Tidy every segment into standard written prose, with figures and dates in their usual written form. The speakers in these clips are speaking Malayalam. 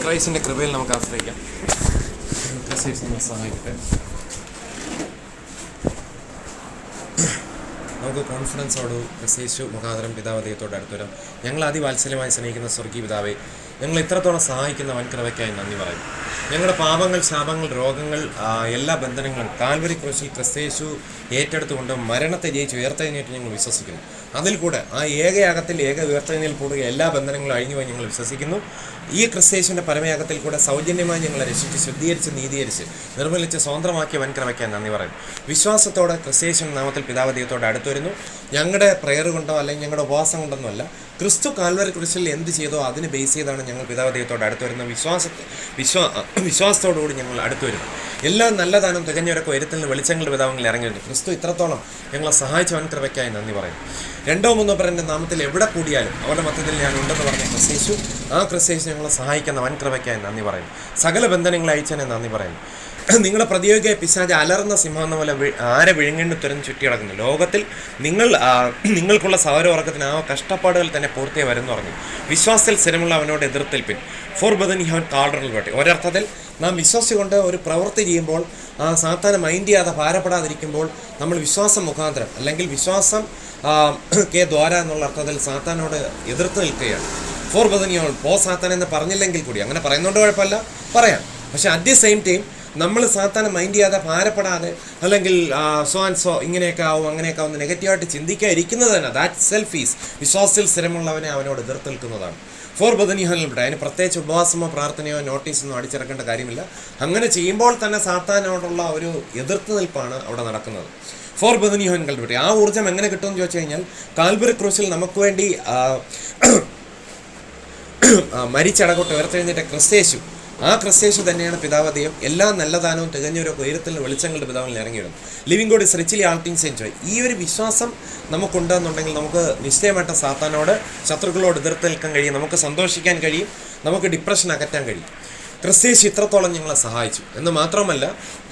ക്രൈസ്റ്റിൻ്റെ കൃപയിൽ നമുക്ക് ആശ്രയിക്കാം. ക്രിസ്ത്യൻസ് നമ്മളെ സഹായിക്കട്ടെ. നമുക്ക് കോൺഫിഡൻസോട് ക്രിസ്തു മുഖാന്തരം പിതാവ് ദൈവത്തോട് അടുത്ത് വരാം. ഞങ്ങൾ അതിവാത്സല്യമായി സ്നേഹിക്കുന്ന സ്വർഗീയ പിതാവേ, ഞങ്ങൾ ഇത്രത്തോളം സഹായിക്കുന്ന വൻകൃപയ്ക്കായി നന്ദി പറയും. ഞങ്ങളുടെ പാപങ്ങൾ, ശാപങ്ങൾ, രോഗങ്ങൾ, എല്ലാ ബന്ധനങ്ങളും കാൽവരി ക്രൂശിൽ ക്രിസ്തു ഏറ്റെടുത്തുകൊണ്ട് മരണത്തെ ജയിച്ച് ഉയർത്തെഴുന്നേറ്റ് ഞങ്ങൾ വിശ്വസിക്കുന്നു. അതിൽ കൂടെ ആ ഏകയാഗത്തിൽ ഉയർത്തെഴുന്നേൽപ്പോടുക എല്ലാ ബന്ധനങ്ങളും അഴിഞ്ഞുപോയി ഞങ്ങൾ വിശ്വസിക്കുന്നു. ഈ ക്രിസ്തുവിൻ്റെ പരമയാഗത്തിൽ കൂടെ സൗജന്യമായി ഞങ്ങളെ രക്ഷിച്ച് ശുദ്ധീകരിച്ച് നീതീകരിച്ച് നിർമ്മലിച്ച് സ്വതന്ത്രമാക്കിയ വൻകൃപയ്ക്കാൻ നന്ദി പറയും. വിശ്വാസത്തോടെ ക്രിസ്തുവിൻ്റെ നാമത്തിൽ പിതാവ് ദൈവത്തോട് അടുത്ത് വരുന്നു. ഞങ്ങളുടെ പ്രെയർ കൊണ്ടോ അല്ലെങ്കിൽ ഞങ്ങളുടെ ഉപവാസം കൊണ്ടൊന്നുമല്ല, ക്രിസ്തു കാൽവരി ക്രൂശിൽ എന്ത് ചെയ്തോ അതിന് ബേസ് ചെയ്താണ് ഞങ്ങൾ പിതാവ് ദൈവത്തോട് അടുത്ത് വരുന്നത്. വിശ്വാസത്തോടുകൂടി ഞങ്ങൾ അടുത്ത് വരുന്നു. എല്ലാ നല്ല ദാനം തികഞ്ഞവരൊക്കെ ഉയരത്തിൽ വെളിച്ചങ്ങളുടെ പിതാവങ്ങളിൽ ഇറങ്ങി വരുന്നു. ക്രിസ്തു ഇത്രത്തോളം ഞങ്ങളെ സഹായിച്ച വൻകൃപയ്ക്കായി നന്ദി പറയും. 2-3 പേരുടെ നാമത്തിൽ എവിടെ കൂടിയാലും അവരുടെ മധ്യത്തിൽ ഞാൻ ഉണ്ടെന്ന് പറഞ്ഞ ക്രിസ്തു, ആ ക്രിസ്തു ഞങ്ങളെ സഹായിക്കുന്ന വൻകൃപയ്ക്കായി നന്ദി പറയും. സകല ബന്ധനങ്ങളെ അയച്ചതിനെ നന്ദി പറയും. നിങ്ങളുടെ പ്രതിയോഗിയായ പിശാച് അലർന്ന സിംഹം പോലെ ആരെ വിഴുങ്ങേണ്ടി തുരന്ന് ചുറ്റി കിടക്കുന്നു. ലോകത്തിൽ നിങ്ങൾക്കുള്ള സൗരോർഗത്തിന് ആ കഷ്ടപ്പാടുകൾ തന്നെ പൂർത്തിയായി വരുമെന്ന് പറഞ്ഞു. വിശ്വാസത്തിൽ സ്ഥിരമുള്ള അവനോട് എതിർത്തേൽപ്പിൻ. ഫോർ ബദൻ യു ഹാവ് കാർഡറിൽ വേട്ടി. ഒരർത്ഥത്തിൽ നാം വിശ്വസിച്ചുകൊണ്ട് ഒരു പ്രവൃത്തി ചെയ്യുമ്പോൾ ആ സാത്താനെ മൈൻഡ് ചെയ്യാതെ ഭാരപ്പെടാതിരിക്കുമ്പോൾ നമ്മൾ വിശ്വാസം മുഖാന്തരം അല്ലെങ്കിൽ വിശ്വാസം ദ്വാര എന്നുള്ള അർത്ഥത്തിൽ സാത്താനോട് എതിർത്ത് നിൽക്കുകയാണ്. ഫോർ ബദൻ യു പോ സാത്താൻ എന്ന് പറഞ്ഞില്ലെങ്കിൽ കൂടി, അങ്ങനെ പറയുന്നതുകൊണ്ട് കുഴപ്പമില്ല, പറയാം. പക്ഷെ അറ്റ് ദി സെയിം ടൈം നമ്മൾ സാത്താനെ മൈൻഡ് ചെയ്യാതെ ഭാരപ്പെടാതെ അല്ലെങ്കിൽ ഇങ്ങനെയൊക്കെ ആവും അങ്ങനെയൊക്കെ ആവും നെഗറ്റീവായിട്ട് ചിന്തിക്കാതിരിക്കുന്നത് തന്നെ ദാറ്റ് സെൽഫ് ഈസ് വിശ്വാസത്തിൽ സ്ഥിരമുള്ളവനെ അവനോട് എതിർത്ത് നിൽക്കുന്നതാണ്. ഫോർ ബദനിഹനിൽപ്പെട്ട അതിന് പ്രത്യേകിച്ച് ഉപവാസമോ പ്രാർത്ഥനയോ നോട്ടീസൊന്നും അടിച്ചിറക്കേണ്ട കാര്യമില്ല. അങ്ങനെ ചെയ്യുമ്പോൾ തന്നെ സാത്താനോടുള്ള ഒരു എതിർത്ത് നിൽപ്പാണ് അവിടെ നടക്കുന്നത്. ഫോർ ബദനിഹൻ കൽപ്പറ്റി. ആ ഊർജ്ജം എങ്ങനെ കിട്ടുമെന്ന് ചോദിച്ചു കഴിഞ്ഞാൽ കാൽവരി ക്രൂശിൽ നമുക്ക് വേണ്ടി മരിച്ചടക്കോട്ട് ഉയർത്തെഴുന്നേറ്റ ക്രിസ്തു, ആ ക്രിസ്തു തന്നെയാണ് പിതാവ് ദൈവം. എല്ലാ നല്ല ദാനവും തികഞ്ഞവരൊക്കെ ഉയരത്തിൽ വെളിച്ചങ്ങളുടെ പിതാവിൽ ഇറങ്ങിയിടും. Living God is richly all things enjoy. ഈ ഒരു വിശ്വാസം നമുക്കുണ്ടെന്നുണ്ടെങ്കിൽ നമുക്ക് നിശ്ചയമായിട്ട് സാത്താനോട്, ശത്രുക്കളോട് എതിർത്ത് നിൽക്കാൻ കഴിയും, നമുക്ക് സന്തോഷിക്കാൻ കഴിയും, നമുക്ക് ഡിപ്രഷൻ അകറ്റാൻ കഴിയും. ക്രിസ്തു ഇത്രത്തോളം ഞങ്ങളെ സഹായിച്ചു എന്ന് മാത്രമല്ല,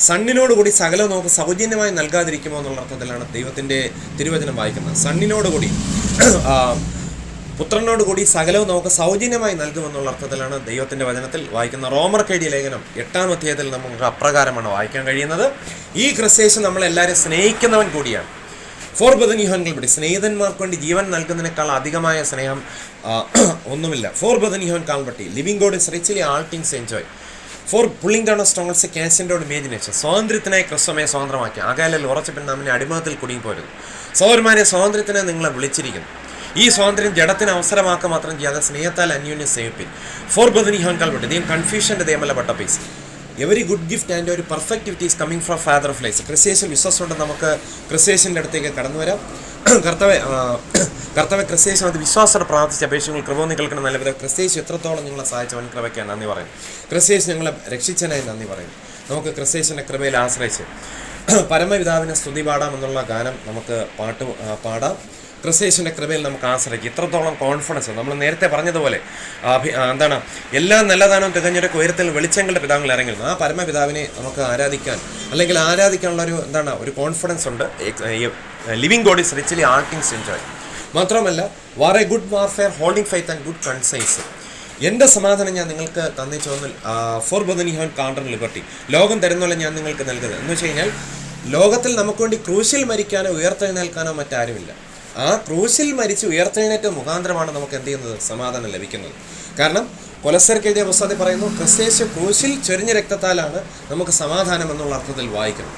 സണ്ണിനോടുകൂടി സകലം നമുക്ക് സൗജന്യമായി നൽകാതിരിക്കുമോ എന്നുള്ള അർത്ഥത്തിലാണ് ദൈവത്തിൻ്റെ തിരുവചനം വായിക്കുന്നത്. സണ്ണിനോടുകൂടി പുത്രനോടുകൂടി സകലവും നമുക്ക് സൗജന്യമായി നൽകുമെന്നുള്ള അർത്ഥത്തിലാണ് ദൈവത്തിൻ്റെ വചനത്തിൽ വായിക്കുന്ന. റോമർക്കെഴുതിയ ലേഖനം 8-ാം അധ്യായത്തിൽ നമുക്ക് അപ്രകാരമാണ് വായിക്കാൻ കഴിയുന്നത്. ഈ ക്രിസ്തു നമ്മളെല്ലാവരും സ്നേഹിക്കുന്നവൻ കൂടിയാണ്. ഫോർ ബദനിഹോൻകൾ പിടി. സ്നേഹിതന്മാർക്ക് വേണ്ടി ജീവൻ നൽകുന്നതിനേക്കാൾ അധികമായ സ്നേഹം ഒന്നുമില്ല. ഫോർ ബദനിഹോൻ കാൽപട്ടി. Living God is richly all things enjoy. For pulling down strongholds ക്യാൻസിൻ്റെയോട് ഇമേജിനേഷൻ. സ്വാതന്ത്ര്യത്തിനായി ക്രിസ്തുമയെ സ്വതന്ത്രമാക്കി അകാലിൽ ഉറച്ചു നമ്മിനെ അടിമത്തിൽ കുടുങ്ങിപ്പോരുന്നു. സഹോദരന്മാരെ, സ്വാതന്ത്ര്യത്തിനെ നിങ്ങളെ വിളിച്ചിരിക്കുന്നു. ഈ സ്വാതന്ത്ര്യം ജഡത്തിന് അവസരമാക്കുക മാത്രം ചെയ്യാതെ സ്നേഹത്താൽ അന്യോന്യം സേവിപ്പിൻ. ഫോർ ബദനിഹോൻ കാൽപട്ടി. ദൈവം കൺഫ്യൂഷൻ്റെ ദൈവമല്ല but peace. Every good gift and ഒരു perfect gift is coming from father of lights. ക്രിസ്തുവിൽ വിശ്വാസമുണ്ട് നമുക്ക് ക്രിസ്തുവിൻ്റെ അടുത്തേക്ക് കടന്നു വരാം. കർത്താവെ ക്രിസ്തു അത് വിശ്വാസത്തോടെ പ്രാർത്ഥിച്ച അപേക്ഷകൾ കൃപ നികൾക്കണം. നല്ല വിധം ക്രിസ്തു എത്രത്തോളം നിങ്ങളെ സഹായിച്ച വൻ കൃപയ്ക്കാൻ നന്ദി പറയും. ക്രിസ്തു ഞങ്ങളെ രക്ഷിച്ചതിനായി നന്ദി പറയും. നമുക്ക് ക്രിസ്തുവിൻ്റെ കൃപയിൽ ആശ്രയിച്ച് പരമപിതാവിനെ സ്തുതി പാടാമെന്നുള്ള ഗാനം നമുക്ക് പാടാം. ക്രിസ്തുവിൻ്റെ കൃപയിൽ നമുക്ക് ആശ്രയിക്കും. ഇത്രത്തോളം കോൺഫിഡൻസ് നമ്മൾ നേരത്തെ പറഞ്ഞതുപോലെ എല്ലാ നല്ല ദാനവും തികഞ്ഞൊരു ഉയരത്തിൽ വെളിച്ചങ്ങളുടെ പിതാവിൽ ഇറങ്ങിയിരുന്നു. ആ പരമപിതാവിനെ നമുക്ക് ആരാധിക്കാൻ അല്ലെങ്കിൽ ആരാധിക്കാനുള്ള ഒരു കോൺഫിഡൻസ് ഉണ്ട്. Living God is richly all things enjoy. മാത്രമല്ല, war a good warfare holding faith and good conscience. എൻ്റെ സമാധാനം ഞാൻ നിങ്ങൾക്ക് തന്നിച്ചോന്നിൽ ഫോർ ബദനിഹോൻ കാർഡർ ലിബർട്ടി. ലോകം തരുന്നുള്ള ഞാൻ നിങ്ങൾക്ക് നൽകുന്നത് എന്ന് വെച്ച് കഴിഞ്ഞാൽ, ലോകത്തിൽ നമുക്ക് വേണ്ടി ക്രൂശിൽ മരിക്കാനോ ഉയർത്തെഴുന്നേൽക്കാനോ മറ്റാരുമില്ല. ആ ക്രൂശിൽ മരിച്ച് ഉയർത്തെഴുന്നേറ്റ മുഖാന്തരമാണ് നമുക്ക് എന്ത് ചെയ്യുന്നത്? സമാധാനം ലഭിക്കുന്നത്. കാരണം കൊലസ്സർക്കെഴുതിയ പുസ്തകത്തിൽ പറയുന്നു, ക്രിസ്തു ക്രൂശിൽ ചൊരിഞ്ഞ രക്തത്താലാണ് നമുക്ക് സമാധാനം എന്നുള്ള അർത്ഥത്തിൽ വായിക്കുന്നത്.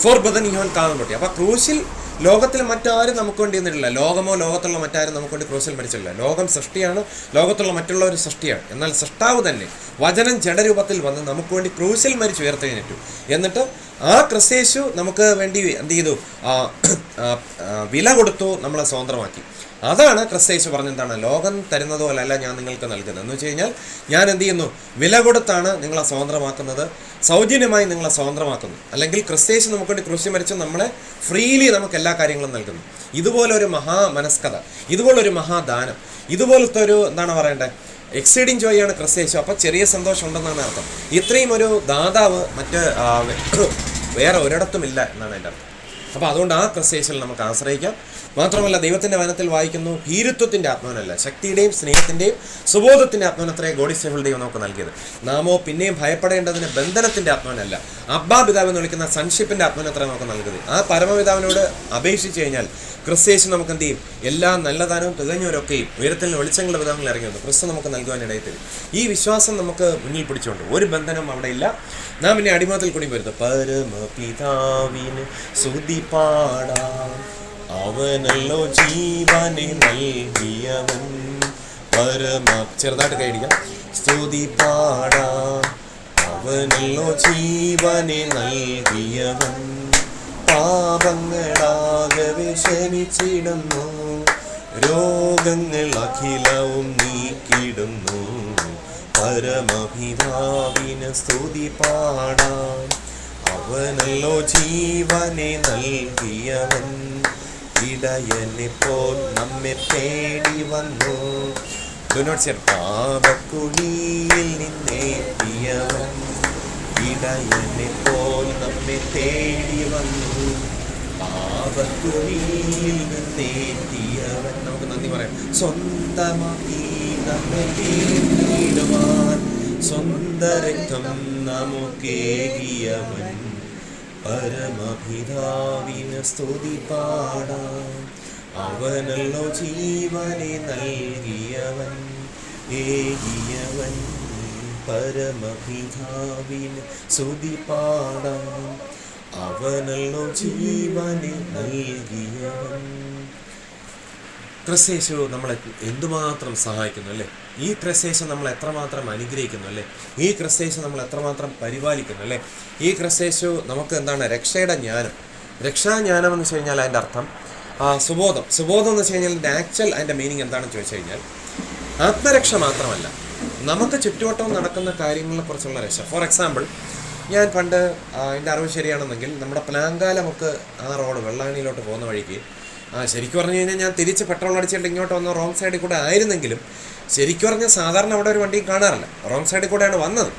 ഫോർ ബദനിഹോൻ കാൽപട്ടി. അപ്പോൾ ക്രൂശിൽ ലോകത്തിൽ മറ്റാരും നമുക്ക് വേണ്ടി നിന്നിട്ടില്ല. ലോകമോ ലോകത്തുള്ള മറ്റാരും നമുക്ക് വേണ്ടി ക്രൂശിൽ മരിച്ചില്ല. ലോകം സൃഷ്ടിയാണ്, ലോകത്തുള്ള മറ്റുള്ളവർ സൃഷ്ടിയാണ്. എന്നാൽ സൃഷ്ടാവ് തന്നെ വചനം ജഡരൂപത്തിൽ വന്ന് നമുക്ക് വേണ്ടി ക്രൂശിൽ മരിച്ച് ഉയർത്തെഴുന്നേറ്റു. എന്നിട്ട് ആ ക്രിസ്തു നമുക്ക് വേണ്ടി എന്ത് ചെയ്തു? വില കൊടുത്തു, നമ്മളെ സ്വതന്ത്രമാക്കി. അതാണ് ക്രിസ്തു പറഞ്ഞെന്താണ്? ലോകം തരുന്നത് പോലല്ല ഞാൻ നിങ്ങൾക്ക് നൽകുന്നത്. എന്ന് വെച്ച് കഴിഞ്ഞാൽ, ഞാൻ എന്ത് ചെയ്യുന്നു? വില കൊടുത്താണ് നിങ്ങളെ സ്വതന്ത്രമാക്കുന്നത്, സൗജന്യമായി നിങ്ങളെ സ്വതന്ത്രമാക്കുന്നു. അല്ലെങ്കിൽ ക്രിസ്തു നമുക്ക് വേണ്ടി ക്രൂശിൽ മരിച്ച് നമ്മളെ ഫ്രീലി നമുക്ക് എല്ലാ കാര്യങ്ങളും നൽകുന്നു. ഇതുപോലൊരു മഹാമനസ്കത, ഇതുപോലൊരു മഹാദാനം, ഇതുപോലത്തെ ഒരു എക്സീഡിങ് ജോയാണ് ക്രിസ്തു. അപ്പോൾ ചെറിയ സന്തോഷം ഉണ്ടെന്നാണ് അർത്ഥം. ഇത്രയും ഒരു ദാതാവ് വേറെ ഒരിടത്തുമില്ല എന്നാണ് എൻ്റെ അർത്ഥം. അപ്പോൾ അതുകൊണ്ട് ആ ക്രിസ്തേശനിൽ നമുക്ക് ആശ്രയിക്കാം. മാത്രമല്ല ദൈവത്തിൻ്റെ വചനത്തിൽ വായിക്കുന്നു, ഭീരുത്വത്തിൻ്റെ ആത്മാവിനല്ല, ശക്തിയുടെയും സ്നേഹത്തിൻ്റെയും സുബോധത്തിൻ്റെ ആത്മാവിനത്രേ ഗോഡ് ഈസ് ഫെയ്ത്ഫുൾ ദൈവം നമുക്ക് നൽകിയത്. നാമോ പിന്നെയും ഭയപ്പെടേണ്ടതിന് ബന്ധനത്തിൻ്റെ ആത്മാവിനല്ല, അബ്ബാ പിതാവ് എന്ന് വിളിക്കുന്ന സൺഷിപ്പിൻ്റെ ആത്മാവിനത്രേ നമുക്ക് നൽകിയത്. ആ പരമപിതാവിനോട് അപേക്ഷിച്ച് കഴിഞ്ഞാൽ ക്രിസ്തേശൻ നമുക്ക് എന്ത് ചെയ്യും? എല്ലാ നല്ലതാനവും തികഞ്ഞവരൊക്കെയും ഉയരത്തിൽ വെളിച്ചങ്ങളുടെ വിധങ്ങളിൽ ഇറങ്ങി വന്നു ക്രിസ്തു നമുക്ക് നൽകുവാനിടയിൽ തരും. ഈ വിശ്വാസം നമുക്ക് മുന്നിൽ പിടിച്ചുകൊണ്ട് ഒരു ബന്ധനം അവിടെ ഇല്ല. നാം പിന്നെ അടിമത്തിൽ കൂടി വരുന്നത് പരമപിതാവിന് സ്തുതി പാടാം, അവനല്ലോ ജീവനെ നൽകിയവൻ. ചെറുതായിട്ട് കൈയടിക്കാം. സ്തുതി പാടാം, അവനല്ലോ ജീവനെ നൽകിയവൻ. പാപങ്ങളാകവെ ക്ഷമിച്ചിടുന്നു, രോഗങ്ങൾ അഖിലവും നീക്കിടുന്നു. പരമപിതാവിന് സ്തുതി പാടാം, അവനല്ലോ ജീവനെ നൽകിയവൻ. ഇടയനെ പോൽ നമ്മെ തേടി വന്നു, പാപക്കുഴിയിൽ നിന്നേറ്റിയവൻ. ഇടയനെ പോൽ നമ്മെ തേടി വന്നു, പാപക്കുഴിയിൽ നിന്നേറ്റിയവൻ. നമുക്ക് നന്ദി പറയാം. സ്വന്തമാക്കി നമ്മെ തീർത്തിടുവാൻ സ്വന്തം രക്തം നമുക്കേകിയവൻ. പരമപിതാവിന് സ്തുതി പാടാം, അവനല്ലോ ജീവനെ നൽകിയവൻ, ഏകിയവൻ. പരമപിതാവിന് സ്തുതി പാടാം, അവനല്ലോ ജീവനെ നൽകിയവൻ. ക്രിസ്തേശു നമ്മളെ എന്തുമാത്രം സഹായിക്കുന്നു അല്ലേ? ഈ ക്രിസ്തേശു നമ്മൾ എത്രമാത്രം അനുഗ്രഹിക്കുന്നു അല്ലേ? ഈ ക്രിസ്തേശു നമ്മൾ എത്രമാത്രം പരിപാലിക്കുന്നു അല്ലേ? ഈ ക്രിസ്തേശു നമുക്ക് എന്താണ്? രക്ഷയുടെ ജ്ഞാനം. രക്ഷാജ്ഞാനം എന്ന് വെച്ച് കഴിഞ്ഞാൽ അതിൻ്റെ അർത്ഥം സുബോധം. സുബോധം എന്ന് വെച്ച് കഴിഞ്ഞാൽ ആക്ച്വൽ അതിൻ്റെ മീനിങ് എന്താണെന്ന് ചോദിച്ചു കഴിഞ്ഞാൽ ആത്മരക്ഷ മാത്രമല്ല, നമുക്ക് ചുറ്റുവട്ടവും നടക്കുന്ന കാര്യങ്ങളെക്കുറിച്ചുള്ള രക്ഷ. ഫോർ എക്സാമ്പിൾ, ഞാൻ പണ്ട് എൻ്റെ അറിവ് ശരിയാണെന്നെങ്കിൽ നമ്മുടെ പ്ലാങ്കാലമൊക്കെ ആ റോഡ് വെള്ളായണിയിലോട്ട് പോകുന്ന വഴിക്ക് ശരിക്കും പറഞ്ഞു കഴിഞ്ഞാൽ ഞാൻ തിരിച്ച് പെട്രോൾ അടിച്ചിട്ട് ഇങ്ങോട്ട് വന്ന റോങ് സൈഡിൽ കൂടെ ആയിരുന്നെങ്കിലും ശരിക്കും പറഞ്ഞാൽ സാധാരണ അവിടെ ഒരു വണ്ടിയും കാണാറില്ല, റോങ് സൈഡിൽ കൂടെയാണ് വന്നത്.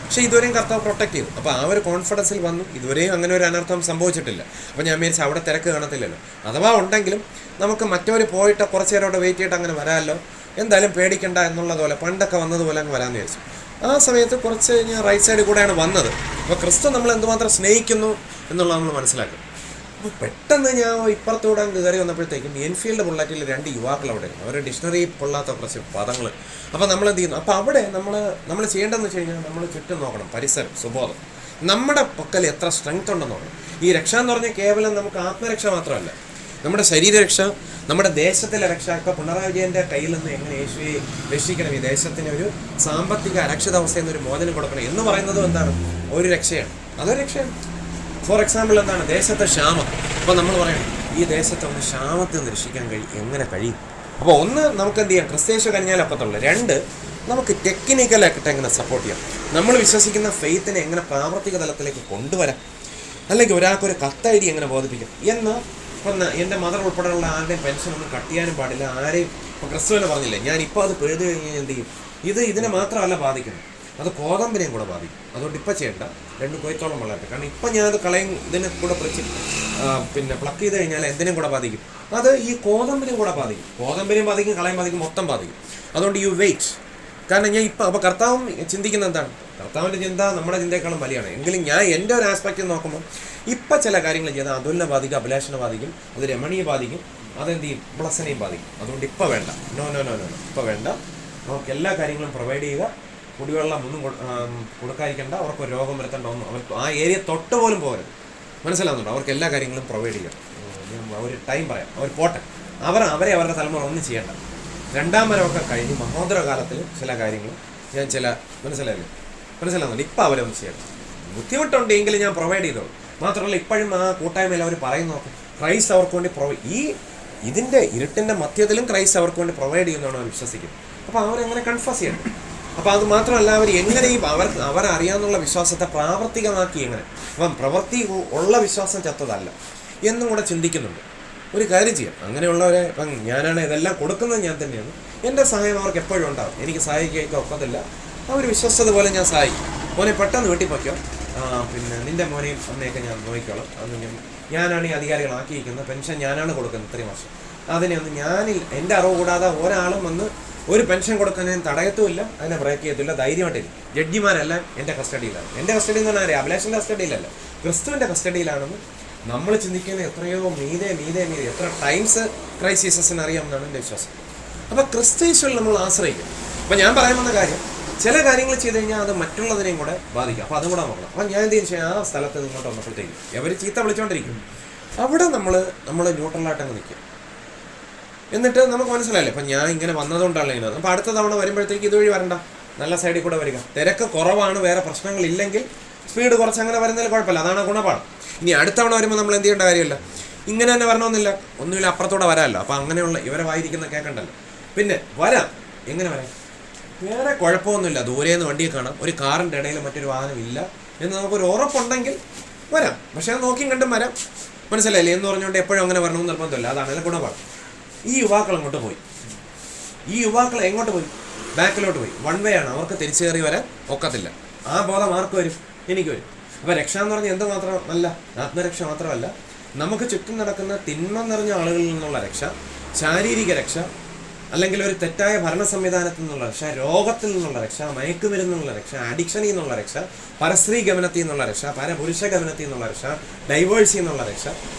പക്ഷേ ഇതുവരെയും കർത്താവ് പ്രൊട്ടക്ട് ചെയ്തു. അപ്പോൾ ആ ഒരു കോൺഫിഡൻസിൽ വന്നു. ഇതുവരെയും അങ്ങനെ ഒരു അനർത്ഥം സംഭവിച്ചിട്ടില്ല. അപ്പോൾ ഞാൻ വിചാരിച്ചു അവിടെ തിരക്ക് കാണത്തില്ലല്ലോ, അഥവാ ഉണ്ടെങ്കിലും നമുക്ക് മറ്റവർ പോയിട്ട് കുറച്ച് നേരം അവിടെ വെയിറ്റ് ചെയ്തിട്ട് അങ്ങനെ വരാമല്ലോ, എന്തായാലും പേടിക്കണ്ട എന്നുള്ളതുപോലെ പണ്ടൊക്കെ വന്നതുപോലെ അങ്ങ് വരാമെന്ന് വിചാരിച്ചു. ആ സമയത്ത് കുറച്ച് ഞാൻ റൈറ്റ് സൈഡിൽ കൂടെയാണ് വന്നത്. അപ്പോൾ ക്രിസ്തു നമ്മൾ എന്തുമാത്രം സ്നേഹിക്കുന്നു എന്നുള്ളത് നമ്മൾ മനസ്സിലാക്കും. അപ്പോൾ പെട്ടെന്ന് ഞാൻ ഇപ്പുറത്തൂടെ കയറി വന്നപ്പോഴത്തേക്കും എൻഫീൽഡ് ബുള്ളറ്റിൽ 2 യുവാക്കൾ അവിടെ ആയിരുന്നു. അവർ ഡിക്ഷണറി കൊള്ളാത്ത കുറച്ച് പദങ്ങൾ. അപ്പോൾ നമ്മൾ എന്ത് ചെയ്യുന്നു? അപ്പോൾ അവിടെ നമ്മൾ ചെയ്യേണ്ടതെന്ന് വെച്ച് കഴിഞ്ഞാൽ നമ്മൾ ചുറ്റും നോക്കണം, പരിസരം, സുബോധം, നമ്മുടെ പക്കൽ എത്ര സ്ട്രെങ്ത് ഉണ്ടെന്ന് നോക്കണം. ഈ രക്ഷ എന്ന് പറഞ്ഞാൽ കേവലം നമുക്ക് ആത്മരക്ഷ മാത്രമല്ല, നമ്മുടെ ശരീരരക്ഷ, നമ്മുടെ ദേശത്തിലെ രക്ഷ. ഇപ്പോൾ പിണറായി വിജയൻ്റെ കയ്യിൽ നിന്ന് എങ്ങനെ യേശുവെ രക്ഷിക്കണം, ഈ ദേശത്തിന് ഒരു സാമ്പത്തിക അരക്ഷിതാവസ്ഥയിൽ നിന്നൊരു മോചനം കൊടുക്കണം എന്ന് പറയുന്നതും എന്താണ്? ഒരു രക്ഷയാണ്. അതൊരു രക്ഷയാണ്. ഫോർ എക്സാമ്പിൾ എന്താണ്? ദേശത്തെ ക്ഷാമം. അപ്പോൾ നമ്മൾ പറയണം ഈ ദേശത്തെ ഒന്ന് ക്ഷാമത്തിൽ നിന്ന് രക്ഷിക്കാൻ എങ്ങനെ കഴിയും? അപ്പോൾ ഒന്ന്, നമുക്ക് എന്ത് ചെയ്യാം? ക്രിസ്തേശു കഴിഞ്ഞാൽ അപ്പത്തുള്ളൂ. 2, നമുക്ക് ടെക്നിക്കലായിട്ട് എങ്ങനെ സപ്പോർട്ട് ചെയ്യാം, നമ്മൾ വിശ്വസിക്കുന്ന ഫെയ്ത്തിനെ എങ്ങനെ പ്രാവർത്തിക തലത്തിലേക്ക് കൊണ്ടുവരാം, അല്ലെങ്കിൽ ഒരാൾക്കൊരു കത്തൈഡി എങ്ങനെ ബോധിപ്പിക്കാം എന്ന്. ഇപ്പം എൻ്റെ മദർ ഉൾപ്പെടെയുള്ള ആരുടെയും പെൻഷനൊന്നും കട്ട് ചെയ്യാനും പാടില്ല, ആരെയും. ഇപ്പോൾ ക്രിസ്തുവിനെ പറഞ്ഞില്ലേ, ഞാനിപ്പോൾ അത് പിഴുതു കഴിഞ്ഞാൽ എന്ത് ചെയ്യും? ഇതിനെ മാത്രമല്ല ബാധിക്കുന്നത്, അത് കോതമ്പിനെയും കൂടെ ബാധിക്കും. അതുകൊണ്ട് ഇപ്പം ചെയ്യേണ്ട, 2 കൊയ്ത്തോളം വളരട്ടെ. കാരണം ഇപ്പം ഞാനത് കളയും, ഇതിനെ കൂടെ പ്ലക്ക് ചെയ്ത് കഴിഞ്ഞാൽ എന്തിനും കൂടെ ബാധിക്കും? അത് ഈ കോതമ്പിനെയും കൂടെ ബാധിക്കും. കോതമ്പിനെയും ബാധിക്കും, കളയും ബാധിക്കും, മൊത്തം ബാധിക്കും. അതുകൊണ്ട് യു വെയിറ്റ്. കാരണം ഞാൻ ഇപ്പം അപ്പോൾ കർത്താവും ചിന്തിക്കുന്നത് എന്താണ്? കർത്താവിൻ്റെ ചിന്ത നമ്മുടെ ചിന്തയെക്കാളും വലിയാണ്. എങ്കിലും ഞാൻ എൻ്റെ ഒരു ആസ്പെക്റ്റിൽ നോക്കുമ്പോൾ ഇപ്പം ചില കാര്യങ്ങൾ ചെയ്താൽ അതുലിനെ ബാധിക്കും, അഭിലാഷിനെ ബാധിക്കും, അത് രമണിയെ ബാധിക്കും, അതെന്ത് ചെയ്യും? ബ്ലസ്സിനെയും ബാധിക്കും. അതുകൊണ്ട് ഇപ്പം വേണ്ട, നോ, ഇപ്പം വേണ്ട. നമുക്ക് എല്ലാ കാര്യങ്ങളും പ്രൊവൈഡ് ചെയ്യുക. കുടിവെള്ളം ഒന്നും കൊടുക്കാതിരിക്കേണ്ട, അവർക്ക് രോഗം വരുത്തേണ്ട ഒന്നും, അവർക്ക് ആ ഏരിയ തൊട്ട് പോലും പോകരുത്. മനസ്സിലാകുന്നുണ്ടോ? അവർക്ക് എല്ലാ കാര്യങ്ങളും പ്രൊവൈഡ് ചെയ്യുക. ഒരു ടൈം പറയാം, അവർ പോട്ടെ, അവരെ അവരുടെ തലമുറ ഒന്നും ചെയ്യേണ്ട. 2ാം വരവൊക്കെ കഴിഞ്ഞ് മഹോദര കാലത്തിൽ ചില കാര്യങ്ങൾ ഞാൻ മനസ്സിലാകുന്നുണ്ട്. ഇപ്പം അവരൊന്നും ചെയ്യണം. ബുദ്ധിമുട്ടുണ്ടെങ്കിൽ ഞാൻ പ്രൊവൈഡ് ചെയ്തോളൂ. മാത്രമല്ല ഇപ്പോഴും ആ കൂട്ടായ്മയിൽ അവർ പറയും, നോക്കും, ക്രൈസ്റ്റ് അവർക്ക് വേണ്ടി ഇതിൻ്റെ ഇരുട്ടിൻ്റെ മധ്യത്തിലും ക്രൈസ്റ്റ് അവർക്ക് വേണ്ടി പ്രൊവൈഡ് ചെയ്യുന്നതാണ് അവർ വിശ്വസിക്കുന്നത്. അപ്പോൾ അവരെങ്ങനെ കൺഫസ് ചെയ്യണം. അപ്പോൾ അത് മാത്രമല്ല, അവർ എങ്ങനെയും അവരറിയാമെന്നുള്ള വിശ്വാസത്തെ പ്രാവർത്തികമാക്കി എങ്ങനെ. അപ്പം പ്രവൃത്തി ഉള്ള വിശ്വാസം ചത്തതല്ല എന്നും കൂടെ ചിന്തിക്കുന്നുണ്ട്. ഒരു കാര്യം ചെയ്യാം, അങ്ങനെയുള്ളവരെ ഇപ്പം ഞാനാണ് ഇതെല്ലാം കൊടുക്കുന്നത് ഞാൻ തന്നെയാണ്. എൻ്റെ സഹായം അവർക്ക് എപ്പോഴും ഉണ്ടാകും. എനിക്ക് സഹായിക്കാൻ ഒക്കത്തില്ല, ആ ഒരു വിശ്വസ്തത പോലെ ഞാൻ സഹായിക്കും. മോനെ പെട്ടെന്ന് വീട്ടിൽ പൊയ്ക്കോ, പിന്നെ നിൻ്റെ മോനെയും അമ്മയൊക്കെ ഞാൻ നോക്കിക്കോളാം, അന്ന് ഞാനാണ് ഈ അധികാരികളാക്കിയിരിക്കുന്നത്, പെൻഷൻ ഞാനാണ് കൊടുക്കുന്നത് ഇത്രയും വർഷം, അതിനെ ഒന്ന് ഞാനിൽ എൻ്റെ അറിവ് കൂടാതെ ഒരാളും വന്ന് ഒരു പെൻഷൻ കൊടുക്കാൻ ഞാൻ തടയത്തുമില്ല, അതിനെ ബ്രേക്ക് ചെയ്യത്തില്ല, ധൈര്യമായിട്ടില്ല. ജഡ്ജിമാരെല്ലാം എൻ്റെ കസ്റ്റഡിയിലാണ്. എൻ്റെ കസ്റ്റഡി എന്ന് പറഞ്ഞാൽ അഭിലാഷിൻ്റെ കസ്റ്റഡിയിലല്ല, ക്രിസ്തുവിൻ്റെ കസ്റ്റഡിയിലാണെന്ന് നമ്മൾ ചിന്തിക്കുന്ന എത്രയോ മീതെ എത്ര ടൈംസ് ക്രൈസിസസിന് അറിയാമെന്നാണ് എൻ്റെ വിശ്വാസം. അപ്പോൾ ക്രിസ്തീശ്വരിൽ നമ്മൾ ആശ്രയിക്കും. അപ്പോൾ ഞാൻ പറയാൻ വന്ന കാര്യം, ചില കാര്യങ്ങൾ ചെയ്ത് കഴിഞ്ഞാൽ അത് മറ്റുള്ളതിനെയും കൂടെ ബാധിക്കും. അപ്പോൾ അതും കൂടെ നോക്കണം. അപ്പോൾ ഞാൻ എന്ത് ചെയ്യുന്നത്, ആ സ്ഥലത്ത് നിങ്ങോട്ട് വന്നപ്പോഴത്തേക്കും അവർ ചീത്ത വിളിച്ചുകൊണ്ടിരിക്കും, അവിടെ നമ്മൾ ന്യൂട്രലായിട്ടങ്ങ് നിൽക്കും. എന്നിട്ട് നമുക്ക് മനസ്സിലായില്ലേ, അപ്പം ഞാൻ ഇങ്ങനെ വന്നതുകൊണ്ടാണ് ഇങ്ങനെ. അപ്പോൾ അടുത്ത തവണ വരുമ്പോഴത്തേക്ക് ഇതുവഴി വരണ്ട, നല്ല സൈഡിൽ കൂടെ വരിക. തിരക്ക് കുറവാണ്, വേറെ പ്രശ്നങ്ങളില്ലെങ്കിൽ സ്പീഡ് കുറച്ച് അങ്ങനെ വരുന്നതിൽ കുഴപ്പമില്ല, അതാണ് ഗുണപാഠം. ഇനി അടുത്ത തവണ വരുമ്പോൾ നമ്മൾ എന്ത് ചെയ്യേണ്ട കാര്യമില്ല, ഇങ്ങനെ തന്നെ വരണമെന്നില്ല, ഒന്നുമില്ല അപ്പുറത്തൂടെ വരാമല്ലോ. അപ്പോൾ അങ്ങനെയുള്ള ഇവരെ വായിരിക്കുന്ന കേൾക്കണ്ടല്ലോ. പിന്നെ വരാം, എങ്ങനെ വരാം, വേറെ കുഴപ്പമൊന്നുമില്ല, ദൂരേന്ന് വണ്ടിയെ കാണാം, ഒരു കാറിൻ്റെ ഇടയിൽ മറ്റൊരു വാഹനം ഇല്ല എന്ന് നമുക്കൊരു ഉറപ്പുണ്ടെങ്കിൽ വരാം. പക്ഷേ അത് നോക്കിയും കണ്ടും വരാം, മനസ്സിലായില്ലേ എന്ന് പറഞ്ഞുകൊണ്ട് എപ്പോഴും അങ്ങനെ വരണമെന്ന് നിർബന്ധമില്ല, അതാണ് ഗുണപാഠം. ഈ യുവാക്കൾ അങ്ങോട്ട് പോയി, ഈ യുവാക്കൾ എങ്ങോട്ട് പോയി, ബാക്കിലോട്ട് പോയി, വൺ വേ ആണ്, അവർക്ക് തിരിച്ചു കയറി വരാൻ ഒക്കത്തില്ല. ആ ബോധം ആർക്ക് വരും, എനിക്ക് വരും. അപ്പോൾ രക്ഷ എന്ന് പറഞ്ഞാൽ എന്ത് മാത്രമല്ല, ആത്മരക്ഷ മാത്രമല്ല, നമുക്ക് ചുറ്റും നടക്കുന്ന തിന്മ നിറഞ്ഞ ആളുകളിൽ നിന്നുള്ള രക്ഷ, ശാരീരിക രക്ഷ, അല്ലെങ്കിൽ ഒരു തെറ്റായ ഭരണ സംവിധാനത്തിൽ നിന്നുള്ള രക്ഷ, രോഗത്തിൽ നിന്നുള്ള രക്ഷ, മയക്കുമരുന്നിൽ നിന്നുള്ള രക്ഷ, അഡിക്ഷനിൽ നിന്നുള്ള രക്ഷ, പരസ്ത്രീ ഗമനത്തിൽ നിന്നുള്ള രക്ഷ, പരപുരുഷ ഗമനത്തിൽ നിന്നുള്ള രക്ഷ, ഡൈവേഴ്സിൽ നിന്നുള്ള രക്ഷ.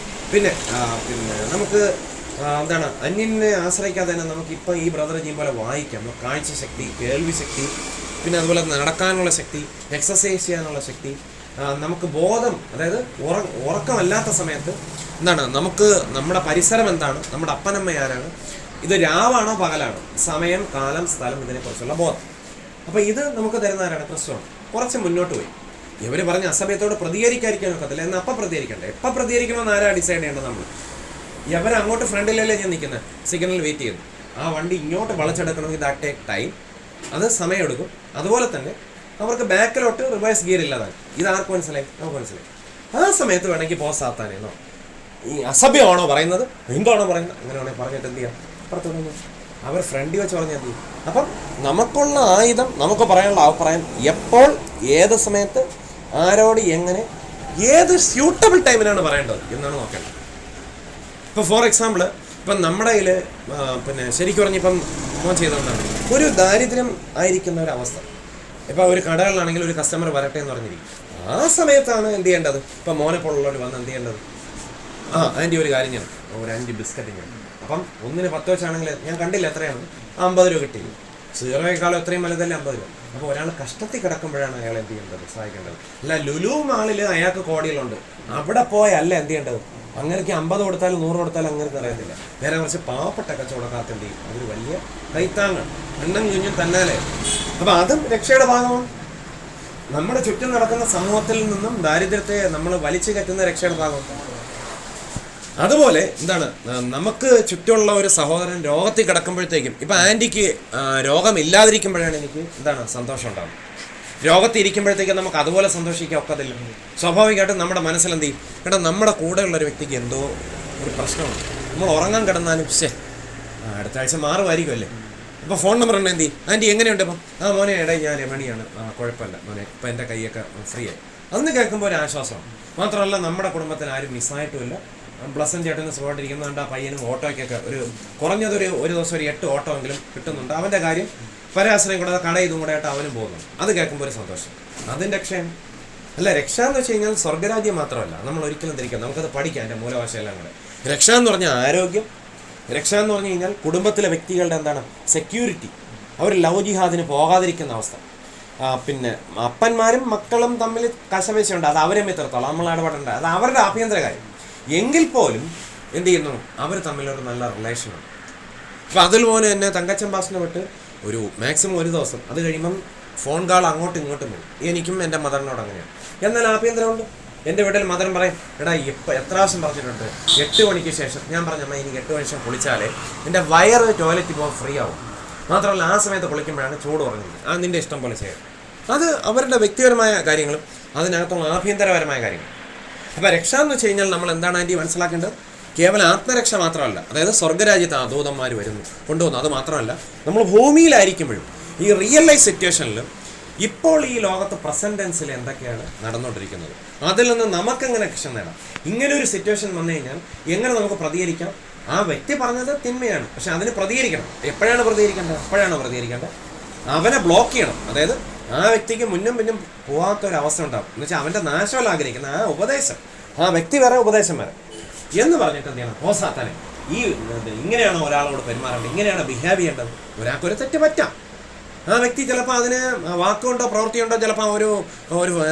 പിന്നെ നമുക്ക് എന്താണ്, അന്യനെ ആശ്രയിക്കാതെ തന്നെ നമുക്കിപ്പോൾ ഈ ബ്രദർ ചെയ്യും പോലെ വായിക്കാം, കാഴ്ച ശക്തി, കേൾവി ശക്തി, പിന്നെ അതുപോലെ നടക്കാനുള്ള ശക്തി, എക്സസൈസ് ചെയ്യാനുള്ള ശക്തി, നമുക്ക് ബോധം, അതായത് ഉറക്കമല്ലാത്ത സമയത്ത് എന്താണ്, നമുക്ക് നമ്മുടെ പരിസരം എന്താണ്, നമ്മുടെ അപ്പനമ്മ ആരാണ്, ഇത് രാവാണോ പകലാണോ, സമയം, കാലം, സ്ഥലം, ഇതിനെക്കുറിച്ചുള്ള ബോധം. അപ്പോൾ ഇത് നമുക്ക് തരുന്ന ആരാണ്, ക്രിസ്തുവാണ്. കുറച്ച് മുന്നോട്ട് പോയി ഇവർ പറഞ്ഞ അസമയത്തോട് പ്രതികരിക്കാതിരിക്കാൻ ഒക്കത്തില്ല, എന്നാൽ അപ്പം പ്രതികരിക്കണ്ടേ, എപ്പം പ്രതികരിക്കണമെന്ന് ആരാ ഡിസൈഡ് ചെയ്യേണ്ടത്, നമ്മൾ. ഇവർ അങ്ങോട്ട് ഫ്രണ്ടിലല്ലേ ഞാൻ നിൽക്കുന്നത്, സിഗ്നൽ വെയിറ്റ് ചെയ്യുന്നു, ആ വണ്ടി ഇങ്ങോട്ട് വളച്ചെടുക്കണമെങ്കിൽ ദാറ്റ് ടേക്ക് ടൈം, അത് സമയമെടുക്കും. അതുപോലെ തന്നെ അവർക്ക് ബാക്കിലോട്ട് റിവേഴ്സ് ഗിയർ ഇല്ലാതാണ്. ഇതാർക്ക് മനസ്സിലായി, നമുക്ക് മനസ്സിലായി. ആ സമയത്ത് വേണമെങ്കിൽ പോസ് ആത്താനേന്നോ, ഈ അസഭ്യമാണോ പറയുന്നത്, എന്താണോ പറയുന്നത്, അങ്ങനെ വേണമെങ്കിൽ പറഞ്ഞിട്ട് എന്ത് ചെയ്യാം, അപ്പുറത്തോട്ട് അവർ ഫ്രണ്ടിൽ വെച്ച് പറഞ്ഞാൽ മതി. അപ്പം നമുക്കുള്ള ആയുധം, നമുക്ക് പറയാനുള്ള അഭിപ്രായം എപ്പോൾ, ഏത് സമയത്ത്, ആരോട്, എങ്ങനെ, ഏത് സ്യൂട്ടബിൾ ടൈമിനാണ് പറയേണ്ടത് എന്നാണ് നോക്കേണ്ടത്. ഇപ്പോൾ ഫോർ എക്സാമ്പിൾ, ഇപ്പം നമ്മുടെ കയ്യിൽ പിന്നെ ശരിക്കും പറഞ്ഞിപ്പം മോൻ ചെയ്തുകൊണ്ടാണ് ഒരു ദാരിദ്ര്യം ആയിരിക്കുന്ന ഒരവസ്ഥ. ഇപ്പം ഒരു കടകളിലാണെങ്കിൽ ഒരു കസ്റ്റമർ വരട്ടെ എന്ന് പറഞ്ഞിരിക്കും, ആ സമയത്താണ് എന്ത് ചെയ്യേണ്ടത്, ഇപ്പം മോനെ പോലുള്ളവർ വന്ന് എന്ത് ചെയ്യേണ്ടത്, അതിൻ്റെ ഒരു കാര്യം ഞാൻ ഒരു 5 ബിസ്ക്കറ്റ് ഞാൻ, അപ്പം 1-ന് 10 വെച്ചാണെങ്കിൽ ഞാൻ കണ്ടില്ല എത്രയാണ്, 50 രൂപ കിട്ടി. സീറോയേക്കാളും എത്രയും വലുതല്ലേ 50 രൂപ. അപ്പോൾ ഒരാൾ കഷ്ടത്തിൽ കിടക്കുമ്പോഴാണ് അയാൾ എന്ത് ചെയ്യേണ്ടത്, സഹായിക്കേണ്ടത്. അല്ല ലുലു മാളിൽ അയാൾക്ക് കോടികളുണ്ട്, അവിടെ പോയല്ല എന്ത് ചെയ്യേണ്ടത്, അങ്ങനെയൊക്കെ 50 കൊടുത്താലും 100 കൊടുത്താലും അങ്ങനെ അറിയത്തില്ല. നേരെ കുറച്ച് പാവപ്പെട്ട കച്ചവടക്കാർക്ക് എന്ത് ചെയ്യും, അതൊരു വലിയ കൈത്താങ്ങാണ്, എണ്ണം കുഞ്ഞും തന്നാലേ. അപ്പം അതും രക്ഷയുടെ ഭാഗമാണ്. നമ്മുടെ ചുറ്റും നടക്കുന്ന സമൂഹത്തിൽ നിന്നും ദാരിദ്ര്യത്തെ നമ്മൾ വലിച്ചു കയറ്റുന്ന രക്ഷയുടെ ഭാഗം. അതുപോലെ എന്താണ്, നമുക്ക് ചുറ്റുമുള്ള ഒരു സഹോദരൻ രോഗത്തിൽ കിടക്കുമ്പോഴത്തേക്കും, ഇപ്പം ആൻറ്റിക്ക് രോഗമില്ലാതിരിക്കുമ്പോഴാണ് എനിക്ക് എന്താണ് സന്തോഷം ഉണ്ടാകും, രോഗത്തിരിക്കുമ്പോഴത്തേക്കും നമുക്ക് അതുപോലെ സന്തോഷിക്കാൻ ഒക്കത്തില്ല. സ്വാഭാവികമായിട്ടും നമ്മുടെ മനസ്സിലെന്ത് ചെയ്യും, കേട്ടോ നമ്മുടെ കൂടെയുള്ളൊരു വ്യക്തിക്ക് എന്തോ ഒരു പ്രശ്നമുണ്ട്, നമ്മൾ ഉറങ്ങാൻ കിടന്നാലും അടുത്ത ആഴ്ച മാറുമായിരിക്കും അല്ലേ. അപ്പോൾ ഫോൺ നമ്പർ ഉണ്ട്, എന്ത് ചെയ്യും, ആൻറ്റി എങ്ങനെയുണ്ട് ഇപ്പം, മോനെ ഇടയിൽ ഞാൻ രമണിയാണ്, കുഴപ്പമില്ല മോനെ, ഇപ്പം എൻ്റെ കൈയൊക്കെ ഫ്രീ ആയി. അന്ന് കേൾക്കുമ്പോൾ ഒരു ആശ്വാസമാണ്. മാത്രമല്ല നമ്മുടെ കുടുംബത്തിൽ ആരും മിസ്സായിട്ടുമില്ല, പ്ലസൻ്റ് ചേട്ടന് സുഖമായിട്ടിരിക്കുന്നുണ്ട്. ആ പയ്യനും ഓട്ടോയ്ക്കൊക്കെ ഒരു ദിവസം ഒരു 8 ഓട്ടോ എങ്കിലും കിട്ടുന്നുണ്ട്. അവൻ്റെ കാര്യം പരാശ്രയം കൂടാതെ കട ഇതും കൂടെ ആയിട്ട് അവനും പോകുന്നു. അത് കേൾക്കുമ്പോൾ ഒരു സന്തോഷം. അതിൻ്റെ രക്ഷയാണ്. അല്ല, രക്ഷ എന്ന് വെച്ച് കഴിഞ്ഞാൽ സ്വർഗ്ഗരാജ്യം മാത്രമല്ല, നമ്മൾ ഒരിക്കലും ധരിക്കാം, നമുക്കത് പഠിക്കാം. എൻ്റെ മൂലഭാഷയെല്ലാം കൂടെ രക്ഷ എന്ന് പറഞ്ഞാൽ ആരോഗ്യം, രക്ഷ എന്ന് പറഞ്ഞു കഴിഞ്ഞാൽ കുടുംബത്തിലെ വ്യക്തികളുടെ എന്താണ് സെക്യൂരിറ്റി, അവർ ലവ് ജിഹാദിന് പോകാതിരിക്കുന്ന അവസ്ഥ. പിന്നെ അപ്പന്മാരും മക്കളും തമ്മിൽ കശപേശയുണ്ട്, അത് അവരെ മിത്രത്തോളം നമ്മൾ ഇടപെടേണ്ട, അത് അവരുടെ ആഭ്യന്തര കാര്യം. എങ്കിൽ പോലും എന്ത് ചെയ്യുന്നു, അവർ തമ്മിലൊരു നല്ല റിലേഷനാണ്. അപ്പോൾ അതുപോലെ തന്നെ തങ്കച്ചൻ പാസിനെ വിട്ട് ഒരു മാക്സിമം ഒരു ദിവസം, അത് കഴിയുമ്പം ഫോൺ കാൾ അങ്ങോട്ടും ഇങ്ങോട്ടും വരും. എനിക്കും എൻ്റെ മദറിനോട് അങ്ങനെയാണ്. എന്നാൽ ആഭ്യന്തരമുണ്ട്. എൻ്റെ വീട്ടിൽ മദർ പറയും, എടാ ഇപ്പം എത്ര പ്രാവശ്യം പറഞ്ഞിട്ടുണ്ട് 8 മണിക്ക് ശേഷം. ഞാൻ പറഞ്ഞമ്മ എനിക്ക് 8 മണിക്ക് ശേഷം കുളിച്ചാലേ എൻ്റെ വയറ് ടോയ്ലറ്റിൽ പോകാൻ ഫ്രീ ആവും. മാത്രമല്ല ആ സമയത്ത് കുളിക്കുമ്പോഴാണ് ചൂട് കുറഞ്ഞിരിക്കുന്നത്. അത് നിൻ്റെ ഇഷ്ടം പോലെ ചെയ്യാം. അത് അവരുടെ വ്യക്തിപരമായ കാര്യങ്ങളും അതിനകത്തുള്ള ആഭ്യന്തരപരമായ കാര്യങ്ങളും. അപ്പോൾ രക്ഷ എന്ന് വെച്ച് കഴിഞ്ഞാൽ നമ്മൾ എന്താണ് ആൻറ്റി മനസ്സിലാക്കേണ്ടത്, കേവലം ആത്മരക്ഷ മാത്രമല്ല, അതായത് സ്വർഗ്ഗരാജ്യത്ത് ദൂതന്മാർ വരുന്നു കൊണ്ടുവന്നു, അത് മാത്രമല്ല നമ്മൾ ഭൂമിയിലായിരിക്കുമ്പോഴും ഈ റിയൽ ലൈഫ് സിറ്റുവേഷനിലും ഇപ്പോൾ ഈ ലോകത്ത് പ്രസന്റ് ടെൻസിൽ എന്തൊക്കെയാണ് നടന്നുകൊണ്ടിരിക്കുന്നത്, അതിൽ നിന്ന് നമുക്കെങ്ങനെ രക്ഷ നേടാം. ഇങ്ങനെ ഒരു സിറ്റുവേഷൻ വന്നു കഴിഞ്ഞാൽ എങ്ങനെ നമുക്ക് പ്രതികരിക്കാം? ആ വ്യക്തി പറഞ്ഞത് തിന്മയാണ്, പക്ഷെ അതിന് പ്രതികരിക്കണം. എപ്പോഴാണ് പ്രതികരിക്കേണ്ടത്? അവനെ ബ്ലോക്ക് ചെയ്യണം. അതായത് ആ വ്യക്തിക്ക് മുന്നും പിന്നും പോകാത്തൊരവസ്ഥ ഉണ്ടാവും. എന്ന് വെച്ചാൽ അവൻ്റെ നാശമല്ല ആഗ്രഹിക്കുന്ന ആ ഉപദേശം, ആ വ്യക്തി വരെ ഉപദേശം വരെ എന്ന് പറഞ്ഞിട്ട് എന്ത് ചെയ്യണം? സാത്താനെ ഈ ഇങ്ങനെയാണോ ഒരാളോട് പെരുമാറേണ്ടത്, ഇങ്ങനെയാണോ ബിഹേവ് ചെയ്യേണ്ടത്? ഒരാൾക്കൊരു തെറ്റ് പറ്റാം. ആ വ്യക്തി ചിലപ്പോൾ അതിന് വാക്കുകൊണ്ടോ പ്രവൃത്തിയുണ്ടോ ചിലപ്പോൾ ഒരു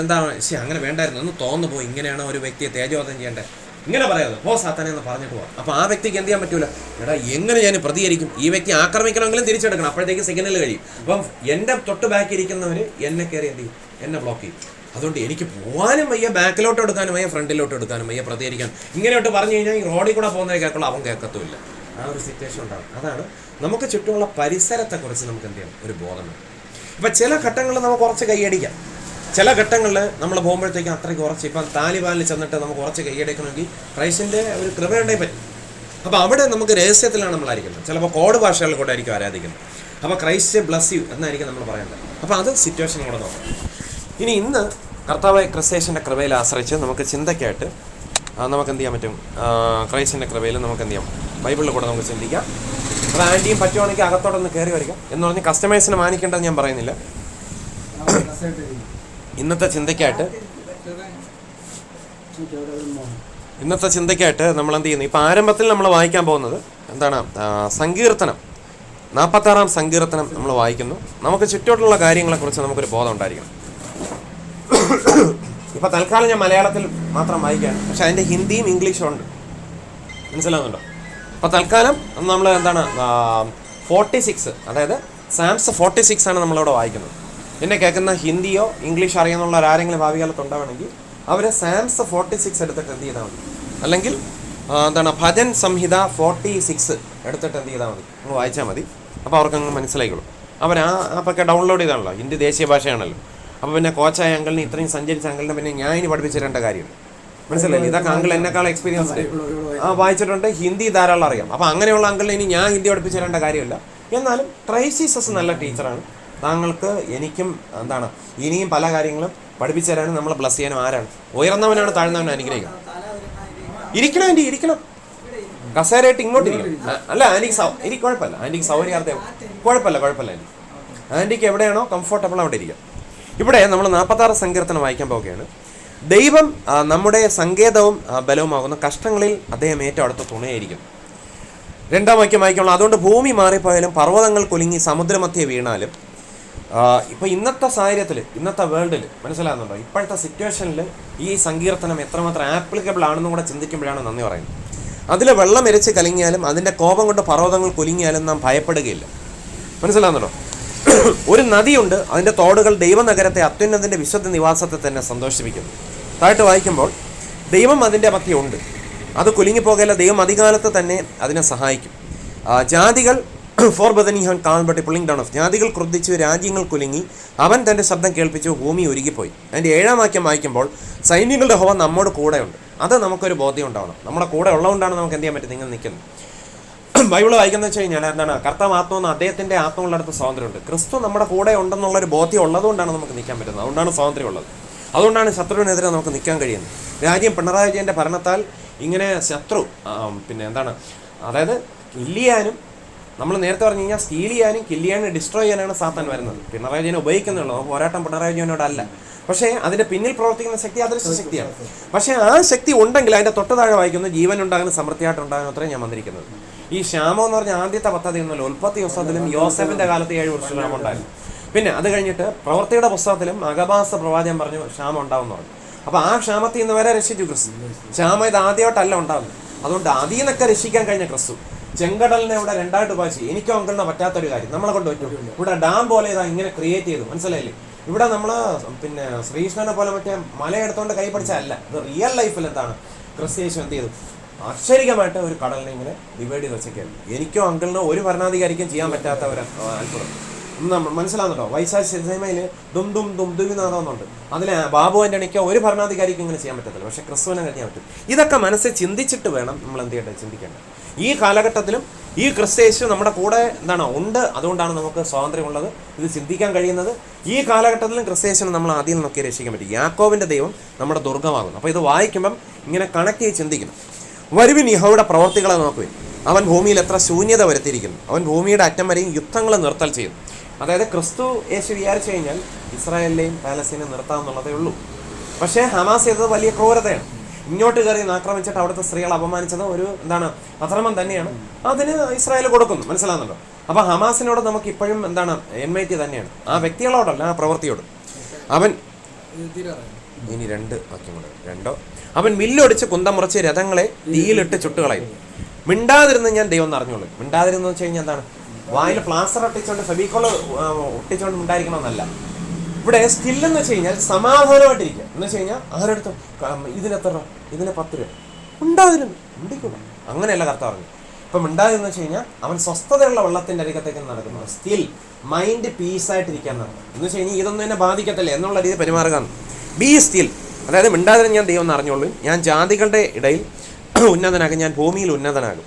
എന്താണ് അങ്ങനെ വേണ്ടായിരുന്നു എന്ന് തോന്നുന്നു പോയി, ഇങ്ങനെയാണോ ഒരു വ്യക്തിയെ തേജോധം ചെയ്യേണ്ടത്, ഇങ്ങനെ പറയാതെ സാത്താനെ എന്ന് പറഞ്ഞിട്ട് പോകാം. അപ്പോൾ ആ വ്യക്തിക്ക് എന്ത് ചെയ്യാൻ പറ്റൂല, എടാ എങ്ങനെ ഞാൻ പ്രതികരിക്കും? ഈ വ്യക്തി ആക്രമിക്കണമെങ്കിലും തിരിച്ചെടുക്കണം, അപ്പോഴത്തേക്ക് സിഗ്നൽ കഴിയും. അപ്പം എൻ്റെ തൊട്ട് ബാക്കിയിരിക്കുന്നവർ എന്നെ കയറി എന്ത് ചെയ്യും? എന്നെ ബ്ലോക്ക് ചെയ്യും. അതുകൊണ്ട് എനിക്ക് പോകാനും വയ്യ, ബാക്കിലോട്ട് എടുക്കാനും വയ്യ, ഫ്രണ്ടിലോട്ട് എടുക്കാനും വയ്യ, പ്രതികരിക്കാൻ. ഇങ്ങനെയോട്ട് പറഞ്ഞു കഴിഞ്ഞാൽ ഈ റോഡിൽ കൂടെ പോകുന്നവരെ കേൾക്കുള്ളൂ, അവൻ കേൾക്കത്തുമില്ല. ആ ഒരു സിറ്റുവേഷൻ ഉണ്ടാകും. അതാണ് നമുക്ക് ചുറ്റുമുള്ള പരിസരത്തെക്കുറിച്ച് നമുക്ക് എന്ത് ചെയ്യണം? ഒരു ബോധം. ഇപ്പം ചില ഘട്ടങ്ങളിൽ നമുക്ക് കുറച്ച് കൈയടിക്കാം, ചില ഘട്ടങ്ങളിൽ നമ്മൾ പോകുമ്പോഴത്തേക്കും അത്രയ്ക്ക് കുറച്ച്. ഇപ്പം താലിബാനിൽ ചെന്നിട്ട് നമുക്ക് കുറച്ച് കൈയടിക്കണമെങ്കിൽ ക്രൈസ്റ്റിൻ്റെ ഒരു കൃപയുണ്ടെങ്കിൽ പറ്റും. അപ്പോൾ അവിടെ നമുക്ക് രഹസ്യത്തിലാണ് നമ്മളായിരിക്കുന്നത്, ചിലപ്പോൾ കോഡ് ഭാഷകളിൽ കൂടെ ആയിരിക്കും ആരാധിക്കുന്നത്. അപ്പോൾ ക്രൈസ്റ്റ് ബ്ലസ് യു എന്നായിരിക്കും നമ്മൾ പറയേണ്ടത്. അപ്പോൾ അത് സിറ്റുവേഷൻ കൂടെ നോക്കാം. ഇനി ഇന്ന് കർത്താവായ ക്രിസ്തേശൻ്റെ കൃപയിൽ ആശ്രയിച്ച് നമുക്ക് ചിന്തയ്ക്കായിട്ട് നമുക്ക് എന്ത് ചെയ്യാൻ പറ്റും? ക്രൈസ്റ്റിൻ്റെ കൃപയിൽ നമുക്ക് എന്ത് ചെയ്യാം? ബൈബിളിൽ കൂടെ നമുക്ക് ചിന്തിക്കാം. അത് ആൻറ്റിയും പറ്റുവാണെങ്കിൽ അകത്തോടൊന്ന് കയറി വരിക എന്ന് പറഞ്ഞ് കസ്റ്റമേഴ്സിനെ മാനിക്കേണ്ടത് ഞാൻ പറയുന്നില്ല. ഇന്നത്തെ ചിന്തയ്ക്കായിട്ട് നമ്മൾ എന്ത് ചെയ്യുന്നു? ഇപ്പം ആരംഭത്തിൽ നമ്മൾ വായിക്കാൻ പോകുന്നത് എന്താണ്? സങ്കീർത്തനം 46-ാം സങ്കീർത്തനം നമ്മൾ വായിക്കുന്നു. നമുക്ക് ചുറ്റോട്ടുള്ള കാര്യങ്ങളെക്കുറിച്ച് നമുക്കൊരു ബോധം ഉണ്ടായിരിക്കണം. ഇപ്പം തൽക്കാലം ഞാൻ മലയാളത്തിൽ മാത്രം വായിക്കുകയാണ്, പക്ഷെ അതിൻ്റെ ഹിന്ദിയും ഇംഗ്ലീഷും ഉണ്ട്. മനസ്സിലാവുന്നുണ്ടോ? അപ്പോൾ തൽക്കാലം നമ്മൾ എന്താണ് 46, അതായത് സാംസ് 46 ആണ് നമ്മളിവിടെ വായിക്കുന്നത്. എന്നെ കേൾക്കുന്ന ഹിന്ദിയോ ഇംഗ്ലീഷോ അറിയാന്നുള്ള ആരെങ്കിലും ഭാവി കാലത്ത് ഉണ്ടാവണമെങ്കിൽ അവർ സാംസ് 46 എടുത്തിട്ട് എന്ത് ചെയ്താൽ മതി, അല്ലെങ്കിൽ എന്താണ് ഭജൻ സംഹിത 46 എടുത്തിട്ട് എന്ത് ചെയ്താൽ മതി, നമ്മൾ വായിച്ചാൽ മതി. അപ്പോൾ അവർക്കങ്ങ് മനസ്സിലായിക്കോളും. അവർ ആ ആപ്പൊക്കെ ഡൗൺലോഡ് ചെയ്താണല്ലോ, ഹിന്ദി ദേശീയ ഭാഷയാണല്ലോ. അപ്പോൾ പിന്നെ കോച്ചായ അങ്കിളിന് ഇത്രയും സഞ്ചരിച്ച അങ്കിളിനെ പിന്നെ ഞാൻ ഇനി പഠിപ്പിച്ചു തരേണ്ട കാര്യമില്ല. മനസ്സിലായില്ലേ? ഇതൊക്കെ അങ്കിൾ എന്നെക്കാൾ എക്സ്പീരിയൻസ് വായിച്ചിട്ടുണ്ട്, ഹിന്ദി ധാരാളം അറിയാം. അപ്പോൾ അങ്ങനെയുള്ള അങ്കിളിനെ ഇനി ഞാൻ ഹിന്ദി പഠിപ്പിച്ചു തരേണ്ട കാര്യമില്ല. എന്നാലും ട്രൈസീസസ് നല്ല ടീച്ചറാണ്. താങ്കൾക്ക് എനിക്കും എന്താണ് ഇനിയും പല കാര്യങ്ങളും പഠിപ്പിച്ചു തരാനും നമ്മളെ ബ്ലസ് ചെയ്യാനും ആരാണ്? ഉയർന്നവനാണ് താഴ്ന്നവനാണ് അനുഗ്രഹിക്കണം. ഇരിക്കണം ആൻറ്റി, ഇരിക്കണം. കസേരയായിട്ട് ഇങ്ങോട്ട് ഇരിക്കണം. അല്ല ആൻറ്റിക്ക് എനിക്ക് കുഴപ്പമില്ല, ആൻറ്റിക്ക് സൗകര്യാർത്ഥം കുഴപ്പമില്ല ആൻറ്റി. ആൻറ്റിക്ക് എവിടെയാണോ കംഫർട്ടബിൾ അവിടെ ഇരിക്കാം. ഇവിടെ നമ്മൾ 46 സങ്കീർത്തനം വായിക്കാൻ പോവുകയാണ്. ദൈവം നമ്മുടെ സങ്കേതവും ബലവുമാകുന്ന കഷ്ടങ്ങളിൽ അദ്ദേഹം ഏറ്റവും അടുത്ത തുണയായിരിക്കും. 2-ാം വാക്യം വായിക്കാനുള്ള. അതുകൊണ്ട് ഭൂമി മാറിപ്പോയാലും പർവ്വതങ്ങൾ കുലുങ്ങി സമുദ്രമധ്യേ വീണാലും. ഇപ്പോൾ ഇന്നത്തെ സാഹചര്യത്തിൽ, ഇന്നത്തെ വേൾഡിൽ മനസ്സിലാകുന്നുണ്ടോ? ഇപ്പോഴത്തെ സിറ്റുവേഷനിൽ ഈ സങ്കീർത്തനം എത്രമാത്രം ആപ്ലിക്കബിൾ ആണെന്നും കൂടെ ചിന്തിക്കുമ്പോഴാണ് നന്ദി പറയുന്നത്. അതിൽ വെള്ളം എരിച്ച് കലങ്ങിയാലും അതിൻ്റെ കോപം കൊണ്ട് പർവ്വതങ്ങൾ കുലുങ്ങിയാലും നാം ഭയപ്പെടുകയില്ല. മനസ്സിലാകുന്നുണ്ടോ? ഒരു നദിയുണ്ട്, അതിൻ്റെ തോടുകൾ ദൈവനഗരത്തെ അത്യുന്നതിൻ്റെ വിശുദ്ധ നിവാസത്തെ തന്നെ സന്തോഷിപ്പിക്കുന്നു. താഴ്ത്ത് വായിക്കുമ്പോൾ ദൈവം അതിൻ്റെ മധ്യമുണ്ട്, അത് കുലുങ്ങിപ്പോകയില്ല. ദൈവം അധികാലത്ത് തന്നെ അതിനെ സഹായിക്കും. ജാതികൾ ഫോർ ബദനിഹാൻ കാൾബട്ടി പുള്ളിങ് ഡൗൺ ഓഫ്, ജാതികൾ ക്രുദ്ധിച്ചു, രാജ്യങ്ങൾ കുലുങ്ങി, അവൻ തൻ്റെ ശബ്ദം കേൾപ്പിച്ചു, ഭൂമി ഉരുകിപ്പോയി. അതിൻ്റെ 7-ാം വാക്യം വായിക്കുമ്പോൾ സൈന്യങ്ങളുടെ യഹോവ നമ്മോട് കൂടെയുണ്ട്. അത് നമുക്കൊരു ബോധ്യം ഉണ്ടാവണം. നമ്മുടെ കൂടെ ഉള്ളതുകൊണ്ടാണ് നമുക്ക് എന്ത് ചെയ്യാൻ പറ്റും? നിങ്ങൾ നിൽക്കുന്നത്. ബൈബിൾ വായിക്കുന്നത് വെച്ച് കഴിഞ്ഞാൽ എന്താണ്? കർത്താവ് ആത്മാവെന്ന് അദ്ദേഹത്തിൻ്റെ ആത്മാവുള്ളടത്ത് സ്വാതന്ത്ര്യമുണ്ട്. ക്രിസ്തു നമ്മുടെ കൂടെ ഉണ്ടെന്നുള്ളൊരു ബോധ്യം ഉള്ളതുകൊണ്ടാണ് നമുക്ക് നിൽക്കാൻ പറ്റുന്നത്. അതുകൊണ്ടാണ് സ്വാതന്ത്ര്യം ഉള്ളത്. അതുകൊണ്ടാണ് ശത്രുവിനെതിരെ നമുക്ക് നിൽക്കാൻ കഴിയുന്നത്. രാജ്യം പിണറായി വിജയൻ്റെ ഭരണത്താൽ ഇങ്ങനെ ശത്രു പിന്നെ എന്താണ്, അതായത് കില്ല് ചെയ്യാനും, നമ്മൾ നേരത്തെ പറഞ്ഞു കഴിഞ്ഞാൽ സ്റ്റീൽ ചെയ്യാനും കില്ല് ചെയ്യാനും ഡിസ്ട്രോയ് ചെയ്യാനാണ് സാത്താൻ വരുന്നത്. പിണറായി വിജയനെ ഉപയോഗിക്കുന്നുള്ളൂ. പോരാട്ടം പിണറായി വിജയനോടല്ല. പക്ഷേ അതിൻ്റെ പിന്നിൽ പ്രവർത്തിക്കുന്ന ശക്തി അദൃശ്യ ശക്തിയാണ്. പക്ഷേ ആ ശക്തി ഉണ്ടെങ്കിൽ അതിൻ്റെ തൊട്ട് താഴെ വായിക്കുന്നു, ജീവൻ ഉണ്ടാകുന്ന സമൃദ്ധിയായിട്ടുണ്ടാകുന്ന അത്രയും ഞാൻ വന്നിരിക്കുന്നത്. ഈ ക്ഷാമം എന്ന് പറഞ്ഞ ആദ്യത്തെ പദ്ധതി ഒന്നുമല്ല. ഉൽപ്പത്തി പുസ്തകത്തിലും യോസേഫിൻ്റെ കാലത്ത് 7 വർഷം ക്ഷാമം ഉണ്ടായിരുന്നു. പിന്നെ അത് കഴിഞ്ഞിട്ട് പ്രവൃത്തിയുടെ പുസ്തകത്തിലും അഗബാസ പ്രവാചകൻ പറഞ്ഞു ക്ഷാമം ഉണ്ടാവും പറഞ്ഞു. അപ്പോൾ ആ ക്ഷാമത്തിൽ നിന്ന് വരെ രക്ഷിച്ചു ക്രിസ്തു. ക്ഷാമം ഇത് ആദ്യമായിട്ടല്ല ഉണ്ടാകുന്നത്. അതുകൊണ്ട് അതിൽ നിന്നൊക്കെ രക്ഷിക്കാൻ കഴിഞ്ഞ ക്രിസ്തു ചെങ്കടലിനെ ഇവിടെ 2ആയിട്ട് പാച്ചി. എനിക്കോ അങ്കിളിനെ പറ്റാത്തൊരു കാര്യം നമ്മളെ കൊണ്ട് പറ്റും. ഇവിടെ ഡാം പോലെ ഇതാ ഇങ്ങനെ ക്രിയേറ്റ് ചെയ്തു. മനസ്സിലായില്ലേ? ഇവിടെ നമ്മൾ പിന്നെ ശ്രീകൃഷ്ണനെ പോലെ മറ്റേ മലയെടുത്തോണ്ട് കൈ പഠിച്ചല്ല. ഇത് റിയൽ ലൈഫിൽ എന്താണ് ക്രിസ്ത്യേശു എന്ത് ചെയ്തു? അക്ഷരികമായിട്ട് ഒരു കടലിനെ ഇങ്ങനെ ഡിവൈഡ് ചെയ്ത് വെച്ചൊക്കെയാണ്. എനിക്കോ അങ്കിളിനോ ഒരു ഭരണാധികാരിക്കും ചെയ്യാൻ പറ്റാത്ത ഒരു അത്ഭുതം. നമ്മൾ മനസ്സിലാകുന്നുണ്ടോ? വൈശാഖ സിനിമയിൽ ദും ദും ദും ദുവിനാഥമെന്നുണ്ട്. അതിൽ ബാബു ആൻ്റണിക്കോ ഒരു ഭരണാധികാരിക്കും ഇങ്ങനെ ചെയ്യാൻ പറ്റത്തില്ല. പക്ഷേ ക്രിസ്തുവിനെ ചെയ്യാൻ പറ്റും. ഇതൊക്കെ മനസ്സിൽ ചിന്തിച്ചിട്ട് വേണം നമ്മൾ എന്ത് ചെയ്യട്ടെ ചിന്തിക്കേണ്ടത്. ഈ കാലഘട്ടത്തിലും ഈ ക്രിസ്തയേശു നമ്മുടെ കൂടെ ഉണ്ട്. അതുകൊണ്ടാണ് നമുക്ക് സ്വാതന്ത്ര്യമുള്ളത്, ഇത് ചിന്തിക്കാൻ കഴിയുന്നത്. ഈ കാലഘട്ടത്തിലും ക്രിസ്തയേശുവിനെ നമ്മൾ ആദ്യം നോക്കി രക്ഷിക്കാൻ പറ്റും. യാക്കോബിൻ്റെ ദൈവം നമ്മുടെ ദുർഗമാകുന്നു. അപ്പോൾ ഇത് വായിക്കുമ്പം ഇങ്ങനെ കണക്ട് ചെയ്ത് ചിന്തിക്കണം. വരുവിൻ യഹോവയുടെ പ്രവർത്തികളെ നോക്കുവിൻ. അവൻ ഭൂമിയിൽ എത്ര ശൂന്യത വരുത്തിയിരിക്കുന്നു. അവൻ ഭൂമിയുടെ അറ്റം വരെയും യുദ്ധങ്ങൾ നിർത്തൽ ചെയ്യുന്നു. അതായത് ക്രിസ്തു യേശു വിചാരിച്ചു കഴിഞ്ഞാൽ ഇസ്രായേലിലെയും പാലസ്തീനെയും നിർത്താമെന്നുള്ളതേ ഉള്ളൂ. പക്ഷേ ഹമാസ് ചെയ്തത് വലിയ ക്രൂരതയാണ്. ഇങ്ങോട്ട് കയറി ആക്രമിച്ചിട്ട് അവിടുത്തെ സ്ത്രീകളെ അപമാനിച്ചത് ഒരു അധർമ്മം തന്നെയാണ്. അതിന് ഇസ്രായേൽ കൊടുക്കുന്നു. മനസ്സിലാകുന്നുണ്ടോ? അപ്പോൾ ഹമാസിനോട് നമുക്ക് ഇപ്പോഴും എൻമൈറ്റി തന്നെയാണ്, ആ വ്യക്തികളോടല്ല, ആ പ്രവൃത്തിയോട്. അവൻ ഇനി 2 വാക്യം കൂടെ, 2. അവൻ മില്ലൊടിച്ച് കുന്തമുറച്ച് രഥങ്ങളെ തീയിലിട്ട് ചുട്ടുകളയും. മിണ്ടാതിരുന്ന് ഞാൻ ദൈവം അറിഞ്ഞോളൂ. മിണ്ടാതിരുന്ന് വെച്ച് കഴിഞ്ഞാൽ വായിൽ പ്ലാസ്റ്റർ ഒട്ടിച്ചോണ്ട് ഫെബിക്കോള് ഒട്ടിച്ചോണ്ട് മിണ്ടായിരിക്കണമെന്നല്ല. ഇവിടെ സ്കില്ലെന്ന് വെച്ച് കഴിഞ്ഞാൽ സമാധാനമായിട്ടിരിക്കുക എന്ന് വെച്ച് കഴിഞ്ഞാൽ ആരെടുത്തും ഇതിനെത്ര രൂപ, ഇതിന് 10 രൂപ, മിണ്ടാതിരുന്നു മിണ്ടിക്കൂടാ, അങ്ങനെയല്ല കർത്താവ് പറഞ്ഞു. ഇപ്പം മിണ്ടാതിരുന്ന് വെച്ച് കഴിഞ്ഞാൽ അവൻ സ്വസ്ഥതയുള്ള വെള്ളത്തിൻ്റെ അരികത്തേക്ക് നടക്കുന്നത്. സ്റ്റിൽ മൈൻഡ് പീസായിട്ടിരിക്കാൻ നടക്കും എന്ന് വെച്ച് കഴിഞ്ഞാൽ ഇതൊന്നും എന്നെ ബാധിക്കത്തില്ല എന്നുള്ള രീതി പെരുമാറുക. ബി സ്റ്റിൽ, അതായത് മിണ്ടാതിരുന്ന് ഞാൻ ദൈവം എന്ന് അറിഞ്ഞോളൂ. ഞാൻ ജാതികളുടെ ഇടയിൽ ഉന്നതനാകും, ഞാൻ ഭൂമിയിൽ ഉന്നതനാകും.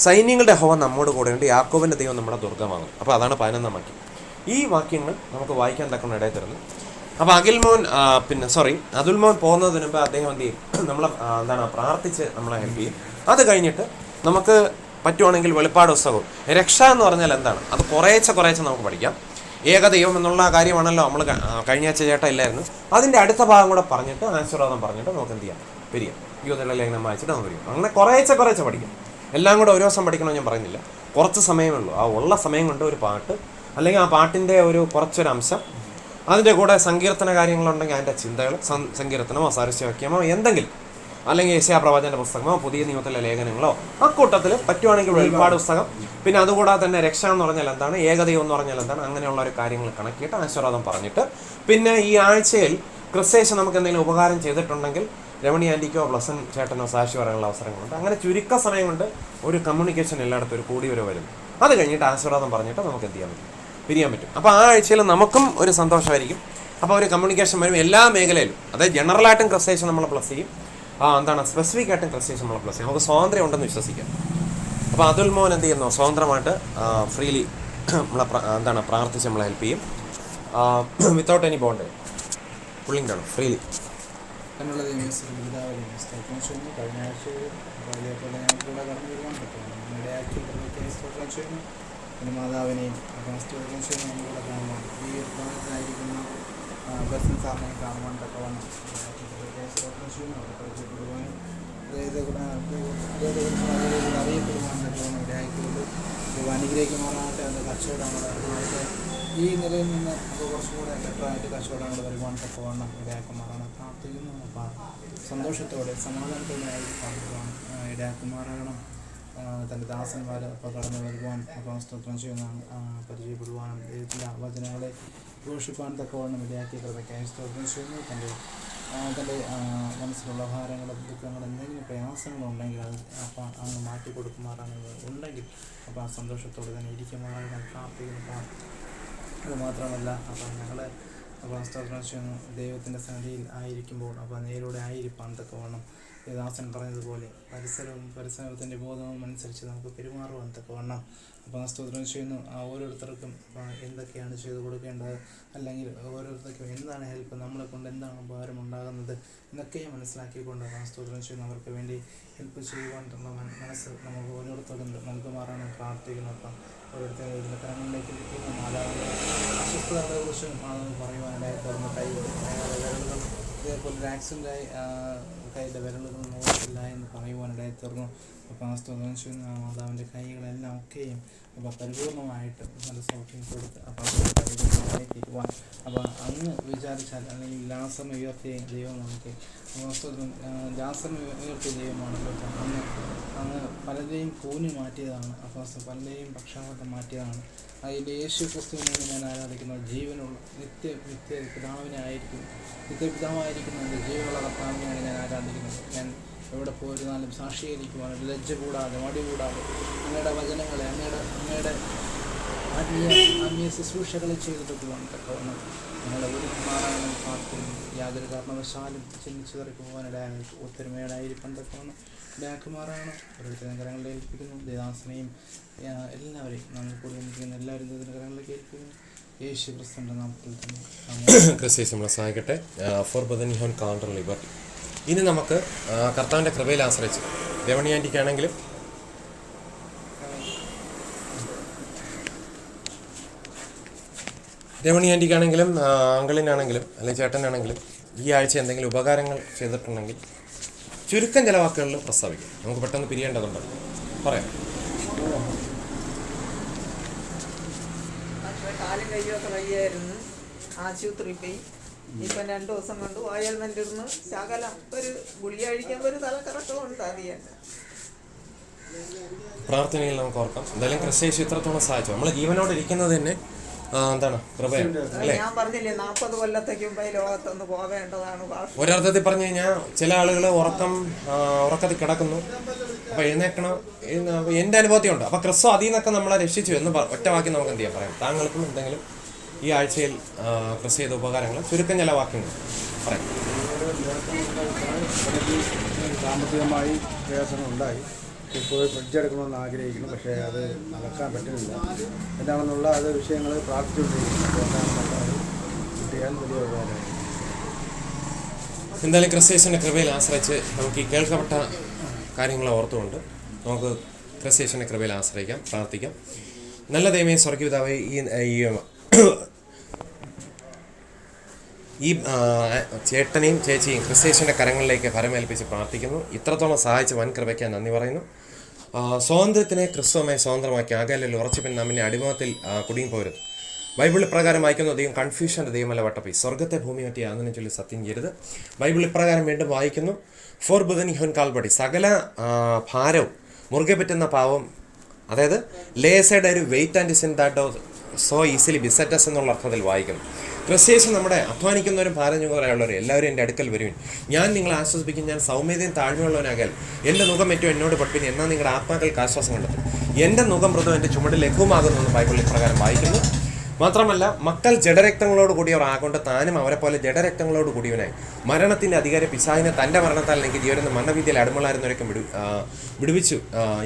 സൈന്യങ്ങളുടെ യഹോവ നമ്മോട് കൂടെയുണ്ട്, യാക്കോബിൻ്റെ ദൈവം നമ്മുടെ ദുർഗമാകും. അപ്പോൾ അതാണ് 11-ാം വാക്യം. ഈ വാക്യങ്ങൾ നമുക്ക് വായിക്കാൻ തക്കണം ഇടയിൽ തരുന്നു. അപ്പോൾ അതുൽമോൻ പോകുന്നതിന് മുമ്പ് അദ്ദേഹം എന്ത് ചെയ്യും, നമ്മളെ പ്രാർത്ഥിച്ച് നമ്മളെ ഹെൽപ്പ് ചെയ്യും. അത് കഴിഞ്ഞിട്ട് നമുക്ക് പറ്റുവാണെങ്കിൽ വെളിപ്പാട് പുസ്തകവും രക്ഷ എന്ന് പറഞ്ഞാൽ എന്താണ്, അത് കുറേശ്ശെ നമുക്ക് പഠിക്കാം. ഏകദൈവം എന്നുള്ള കാര്യമാണല്ലോ നമ്മൾ കഴിഞ്ഞ ആഴ്ച ഇല്ലായിരുന്നു. അതിൻ്റെ അടുത്ത ഭാഗം കൂടെ പറഞ്ഞിട്ട് ആശീർവാദം പറഞ്ഞിട്ട് നമുക്ക് എന്ത് ചെയ്യാം, പിരിയാം. യൂതരുടെ ലേഖനം വായിച്ചിട്ട് നമുക്ക് പിരിയും. അങ്ങനെ കുറേശ്ശെ പഠിക്കാം. എല്ലാം കൂടെ ഒരു ദിവസം പഠിക്കണമെന്ന് ഞാൻ പറയുന്നില്ല, കുറച്ച് സമയമേ ഉള്ളൂ. ആ ഉള്ള സമയം കൊണ്ട് ഒരു പാട്ട്, അല്ലെങ്കിൽ ആ പാട്ടിൻ്റെ കുറച്ചൊരു അംശം, അതിൻ്റെ കൂടെ സങ്കീർത്തന കാര്യങ്ങളുണ്ടെങ്കിൽ അതിൻ്റെ ചിന്തകൾ, സങ്കീർത്തനമോ സാരസ്യവാക്യമോ എന്തെങ്കിലും, അല്ലെങ്കിൽ യെശയ്യാ പ്രവാചകന്റെ പുസ്തകമോ പുതിയ നിയമത്തിലെ ലേഖനങ്ങളോ, അക്കൂട്ടത്തിൽ പറ്റുവാണെങ്കിൽ വെളിപ്പാട് പുസ്തകം. പിന്നെ അതുകൂടാതെ തന്നെ രക്ഷ എന്ന് പറഞ്ഞാൽ എന്താണ്, ഏകദൈവം എന്ന് പറഞ്ഞാൽ എന്താണ്, അങ്ങനെയുള്ള ഒരു കാര്യങ്ങൾ കണക്കിയിട്ട് ആശീർവാദം പറഞ്ഞിട്ട്, പിന്നെ ഈ ആഴ്ചയിൽ ക്രിസ്തേശ നമുക്ക് എന്തെങ്കിലും ഉപകാരം ചെയ്തിട്ടുണ്ടെങ്കിൽ രമണി ആൻറ്റിക്കോ ബ്ലസൻ ചേട്ടനോ സാക്ഷി പറയാനുള്ള അവസരങ്ങളുണ്ട്. അങ്ങനെ ചുരുക്ക സമയം കൊണ്ട് ഒരു കമ്മ്യൂണിക്കേഷൻ എല്ലായിടത്തും ഒരു കൂടി വരുന്നു. അത് കഴിഞ്ഞിട്ട് ആശീർവാദം പറഞ്ഞിട്ട് നമുക്ക് എന്ത് ചെയ്യാൻ പറ്റും, പിരിയാൻ പറ്റും. അപ്പോൾ ആ ആഴ്ചയിൽ നമുക്കും ഒരു സന്തോഷമായിരിക്കും. അപ്പോൾ ഒരു കമ്മ്യൂണിക്കേഷൻ വരും എല്ലാ മേഖലയിലും. അതായത് ജനറലായിട്ടും ക്രിസ്തേശ നമ്മളെ പ്ലസ് ചെയ്യും, സ്പെസിഫിക് ആയിട്ടും ക്രിസ്തേശ നമ്മളെ പ്ലസ് ചെയ്യും. നമുക്ക് സ്വാതന്ത്ര്യം ഉണ്ടെന്ന് വിശ്വസിക്കാം. അപ്പോൾ അതുൽമോൻ എന്ത് ചെയ്യുന്നു, സ്വതന്ത്രമായിട്ട് ഫ്രീലി നമ്മളെ പ്രാർത്ഥിച്ച് നമ്മളെ ഹെൽപ്പ് ചെയ്യും, വിത്തൗട്ട് എനി ബോണ്ട്. പുള്ളിങ്ങാണ് ഫ്രീലി. എന്നുള്ള ചെയ്യുന്നു. കഴിഞ്ഞ ആഴ്ച അതേപോലെ ഞങ്ങൾക്കൂടെ കടന്നു വരുവാൻ പറ്റും. ഇടയാക്കി ചെയ്യുന്നു. പിന്നെ മാതാവിനെയും ചെയ്യുന്നു. നമ്മളിവിടെ കാണുവാൻ ഈ ഭാഗത്തായിരിക്കുന്ന ബസ്സിൻ സാറിനെ കാണുവാൻ തക്കവണ്ണം ചെയ്യുന്നു. അവിടെ പരിചയപ്പെടുവാനും അറിയപ്പെടുവാൻ തക്കവണ്ണം ഇടയാക്കിയത് അനുഗ്രഹിക്കുമാറാകട്ടെ. അത് കച്ചവടങ്ങളുടെ ഈ നിലയിൽ നിന്ന് നമുക്ക് കുറച്ചുകൂടെ ബെറ്ററായിട്ട് കച്ചവടങ്ങൾ വരുവാൻ തക്കവണ്ണം ഇടയാക്കുമാറാണ് പ്രാർത്ഥിക്കുന്നു. അപ്പോൾ സന്തോഷത്തോടെ സമാധാനത്തോടെ ആയിരിക്കും ഇടയാക്കുമാറാകണം. തൻ്റെ ദാസന്മാർ അപ്പോൾ കടന്നു വരുവാൻ അപ്പോൾ സ്തോത്രം ചെയ്യുന്നതാണ്, പരിചയപ്പെടുവാനും ദൈവത്തിൻ്റെ വചനങ്ങളെ ഘോഷിപ്പാൻ തക്കവണ്ണം ഇടയാക്കിയ കൃപയ്ക്കായി സ്തോത്രം ചെയ്യുന്നു. തൻ്റെ മനസ്സിലുള്ള ഭാരങ്ങളും ദുഃഖങ്ങളും എന്തെങ്കിലും പ്രയാസങ്ങളുണ്ടെങ്കിൽ അത് അപ്പോൾ അങ്ങ് മാറ്റി കൊടുക്കുമാറാണ് ഉണ്ടെങ്കിൽ അപ്പോൾ ആ സന്തോഷത്തോടെ തന്നെ ഇരിക്കുമാറാണ് പ്രാർത്ഥിക്കുന്നു. അതുമാത്രമല്ല അപ്പോൾ ഞങ്ങൾ അപ്പോൾ സ്തോത്രം ചെയ്യുന്നു. ദൈവത്തിൻ്റെ സന്നിധിയിൽ ആയിരിക്കുമ്പോൾ അപ്പോൾ നേരിലൂടെ ആയിരിക്കാൻ തക്കവണ്ണം ദാസൻ പറഞ്ഞതുപോലെ പരിസരത്തിൻ്റെ ബോധവും അനുസരിച്ച് നമുക്ക് പെരുമാറുവാൻ തക്കവണ്ണം അപ്പോൾ സ്തോത്രം ചെയ്യുന്നു. ഓരോരുത്തർക്കും എന്തൊക്കെയാണ് ചെയ്തു കൊടുക്കേണ്ടത്, അല്ലെങ്കിൽ ഓരോരുത്തർക്കും എന്താണ് ഹെൽപ്പ്, നമ്മളെ കൊണ്ട് എന്താണ് ഉപകാരം ഉണ്ടാകുന്നത് എന്നൊക്കെ മനസ്സിലാക്കിക്കൊണ്ട് സ്തോത്രം ചെയ്യുന്നു. അവർക്ക് വേണ്ടി ഹെൽപ്പ് ചെയ്യുവാൻ മനസ്സ് നമുക്ക് ഓരോരുത്തരും നൽകുമാറാണ് പ്രാർത്ഥിക്കുന്നു. അപ്പം ഓരോരുത്തരും ഇതിൻ്റെ കരങ്ങളിലേക്ക് ഇരിക്കുന്ന മാതാവിൻ്റെ അസ്വസ്ഥതകളെ കുറിച്ച് പറയുവാനായി തുറന്ന് വിരലുകൾ ഇതേപോലെ ഒരു ആക്സിഡൻ്റായി കൈയുടെ വിരലുകൾ നോക്കില്ല എന്ന് പറയുവാനിടയിൽ തീർന്നു. അപ്പോൾ സ്തോത്രം ചെയ്യുന്ന മാതാവിൻ്റെ കൈകളെല്ലാം ഒക്കെയും അപ്പോൾ പരിപൂർണമായിട്ട് നല്ല സൗഖ്യം കൊടുത്ത് അപ്പോൾ പരിപൂർണമായിട്ടിരിക്കുവാൻ അപ്പോൾ അങ്ങ് വിചാരിച്ചാൽ അല്ലെങ്കിൽ ലാസറിനെ ഉയർത്തിയ ദൈവം നമുക്ക് അപ്പോൾ സ്തോത്രം ലാസറിനെ ഉയർത്തിയ ദൈവമാണല്ലോ. അങ്ങ് പലരെയും കൂനി മാറ്റിയതാണ്, അപ്പോൾ പലരെയും പക്ഷാഘാതം മാറ്റിയതാണ്. അതിൻ്റെ യേശു ക്രിസ്തുവിനെ ഞാൻ ആരാധിക്കുന്ന ജീവനുള്ള നിത്യപിതാവായിരിക്കുന്ന എൻ്റെ ജീവനുള്ള കർത്താവിനെയാണ് ഞാൻ ആരാധിക്കുന്നത്. ഞാൻ എവിടെ പോയിരുന്നാലും സാക്ഷീകരിക്കുവാനും ലജ്ജ കൂടാതെ മടി കൂടാതെ അങ്ങയുടെ വചനങ്ങളെ അങ്ങയുടെ ആത്മീയ ശുശ്രൂഷകളെ ചെയ്തിട്ടുവാൻ തക്കവണ്ണം ഞങ്ങളെ ഒരുക്കുമാറാകണം പ്രാർത്ഥിക്കുന്നു. ഈ യാതൊരു കാരണവശാലും ചിന്തിച്ചു തെറിക്ക് പോകാനിടയാണ് ഒത്തൊരുമയോടായിരിക്കാൻ തക്കവണ്ണം ഇടയാക്കുമാറാണ്. ഓരോരുത്തരും കരങ്ങളിൽ ഏൽപ്പിക്കുന്നു. ദേദാസനെയും എല്ലാവരെയും നമ്മൾ കൂടി ഒന്നിക്കുന്ന എല്ലാവരും ഇതിൻ്റെ കരങ്ങളിലേക്ക് ഏൽപ്പിക്കുന്നു. യേശു ക്രിസ്തുവിൻ്റെ നാമത്തിൽ തന്നെ ക്രിസ്ത്യസ് നമ്മളെ സഹായിക്കട്ടെ. ഫോർ ബദൻ ഹോൺ കാണ്ടർ ലിബർട്ടി. ഇനി നമുക്ക് കർത്താവിൻ്റെ കൃപയിൽ ആശ്രയിച്ച് രമണി ആൻറ്റിക്കാണെങ്കിലും അങ്കിളിനാണെങ്കിലും അല്ലെങ്കിൽ ചേട്ടനാണെങ്കിലും ഈ ആഴ്ച എന്തെങ്കിലും ഉപകാരങ്ങൾ ചെയ്തിട്ടുണ്ടെങ്കിൽ ചുരുക്കം ചില വാക്കുകളിൽ പ്രസ്താവിക്കും. നമുക്ക് പെട്ടെന്ന് പിരിയേണ്ടതുണ്ട്. പറയാം. കാലും കയ്യൊക്കെ വയ്യായിരുന്നു, ആശുപത്രി പോയി. ഇപ്പം 2 ദിവസം കൊണ്ട് ഓയിൽമെൻ്റ് ഇരുന്ന് ശകലം ഒരു ഗുളിക കഴിക്കുമ്പോൾ ഒരു തലക്കറക്കം ഉണ്ട്. അറിയാൻ പ്രാർത്ഥനയിൽ നമുക്ക് ഓർക്കാം. എന്തായാലും ക്രിസ്തേശു ഇത്രത്തോളം സഹായിച്ചു. നമ്മൾ ജീവനോട് ഇരിക്കുന്നത് തന്നെ എന്താണ് കൃപയാണ് അല്ലേ? ഞാൻ പറഞ്ഞില്ലേ 40 കൊല്ലത്തേക്ക് മുമ്പ് ലോകത്തൊന്ന് പോവേണ്ടതാണ്. ഒരർത്ഥത്തിൽ പറഞ്ഞു കഴിഞ്ഞാൽ ചില ആളുകൾ ഉറക്കത്തിൽ കിടക്കുന്നു, അപ്പോൾ എഴുന്നേക്കണം. എൻ്റെ അനുഭവത്തിലുണ്ട്. അപ്പോൾ ക്രിസ്തു അതിൽ നിന്നൊക്കെ നമ്മളെ രക്ഷിച്ചു എന്ന് ഒറ്റ വാക്കി നമുക്ക് എന്ത് ചെയ്യാൻ പറയാം. താങ്കൾക്കും എന്തെങ്കിലും ഈ ആഴ്ചയിൽ ക്രിസ്തു ചെയ്ത ഉപകാരങ്ങൾ ചുരുക്കം ചില വാക്യങ്ങൾ പറയാം. സാമ്പത്തികമായി പ്രയാസങ്ങളുണ്ടായി. ഇപ്പോൾ ഫ്രിഡ്ജ് എടുക്കണമെന്ന് ആഗ്രഹിക്കുന്നു, പക്ഷേ അത് നടക്കാൻ പറ്റുന്നില്ല. എന്താണെന്നുള്ള അത് വിഷയങ്ങൾ പ്രാർത്ഥിച്ചുകൊണ്ടിരിക്കുന്നു. അതുകൊണ്ടാണ് അത് കിട്ടിയാൽ വലിയ ഉപകാരമായി. എന്തായാലും ക്രിസ്തേശൻ്റെ കൃപയിൽ ആശ്രയിച്ച് നമുക്ക് ഈ കേൾക്കപ്പെട്ട കാര്യങ്ങളെ ഓർത്തുകൊണ്ട് നമുക്ക് ക്രിസ്തേശൻ്റെ കൃപയിൽ ആശ്രയിക്കാം, പ്രാർത്ഥിക്കാം. നല്ല ദൈവമേ, സ്വർഗ്ഗപിതാവേ, ഈ ചേട്ടനെയും ചേച്ചിയും ക്രിസ്തേശൻ്റെ കരങ്ങളിലേക്ക് ഫലമേൽപ്പിച്ച് പ്രാർത്ഥിക്കുന്നു. ഇത്രത്തോളം സഹായിച്ച് വൻ കൃപയ്ക്ക് നന്ദി പറയുന്നു. സ്വാതന്ത്ര്യത്തിനെ ക്രിസ്തുവുമായി സ്വതന്ത്രമാക്കി അകലിൽ ഉറച്ചുപിൻ നമ്മെ അടിമത്തിൽ കുടുങ്ങി പോരുത്. ബൈബിൾ ഇപ്രകാരം വായിക്കുന്നു: ദൈവം കൺഫ്യൂഷൻ്റെ ദൈവമല്ല വട്ടപ്പി, സ്വർഗത്തെ ഭൂമി പറ്റി അങ്ങനെ ചൊല്ലി സത്യം ചെയ്യരുത്. ബൈബിൾ ഇപ്രകാരം വീണ്ടും വായിക്കുന്നു: ഫോർ ബുധൻ ഹോൻ കാൽപടി, സകല ഭാരവും മുറുകെ പറ്റുന്ന പാവം, അതായത് ലേസയുടെ ഒരു weight and sin that so easily besets എന്നുള്ള അർത്ഥത്തിൽ വായിക്കുന്നു. ക്രിസ്തേശു നമ്മുടെ അധ്വാനിക്കുന്നവരും ഭാരം ചുമതലയുള്ളവരും എല്ലാവരും എൻ്റെ അടുക്കൽ വരുവിൻ, ഞാൻ നിങ്ങളെ ആശ്വസിപ്പിക്കും. ഞാൻ സൗമ്യതയും താഴ്മയുള്ളവനാകൽ എൻ്റെ മുഖം ഏറ്റവും എന്നോട് പഠിപ്പിന്, എന്നാൽ നിങ്ങളുടെ ആത്മാക്കൾക്ക് ആശ്വാസം കണ്ടെത്തും. എൻ്റെ മുഖം മൃദു, എൻ്റെ ചുമട് ലഘുവാകുന്നു എന്ന് ബൈബിളിൽ പ്രകാരം വായിക്കുന്നു. മാത്രമല്ല, മക്കൾ ജഡരക്തങ്ങളോട് കൂടിയവർ ആകൊണ്ട് താനും അവരെ പോലെ ജഡരക്തങ്ങളോട് കൂടിയവനായി മരണത്തിൻ്റെ അധികാരി പിശാചിനെ തൻ്റെ മരണത്താൽ എനിക്ക് ജീവനെന്ന് മരണവിദ്യയിൽ അടിമളായിരുന്നവരൊക്കെ വിടുവിച്ചു.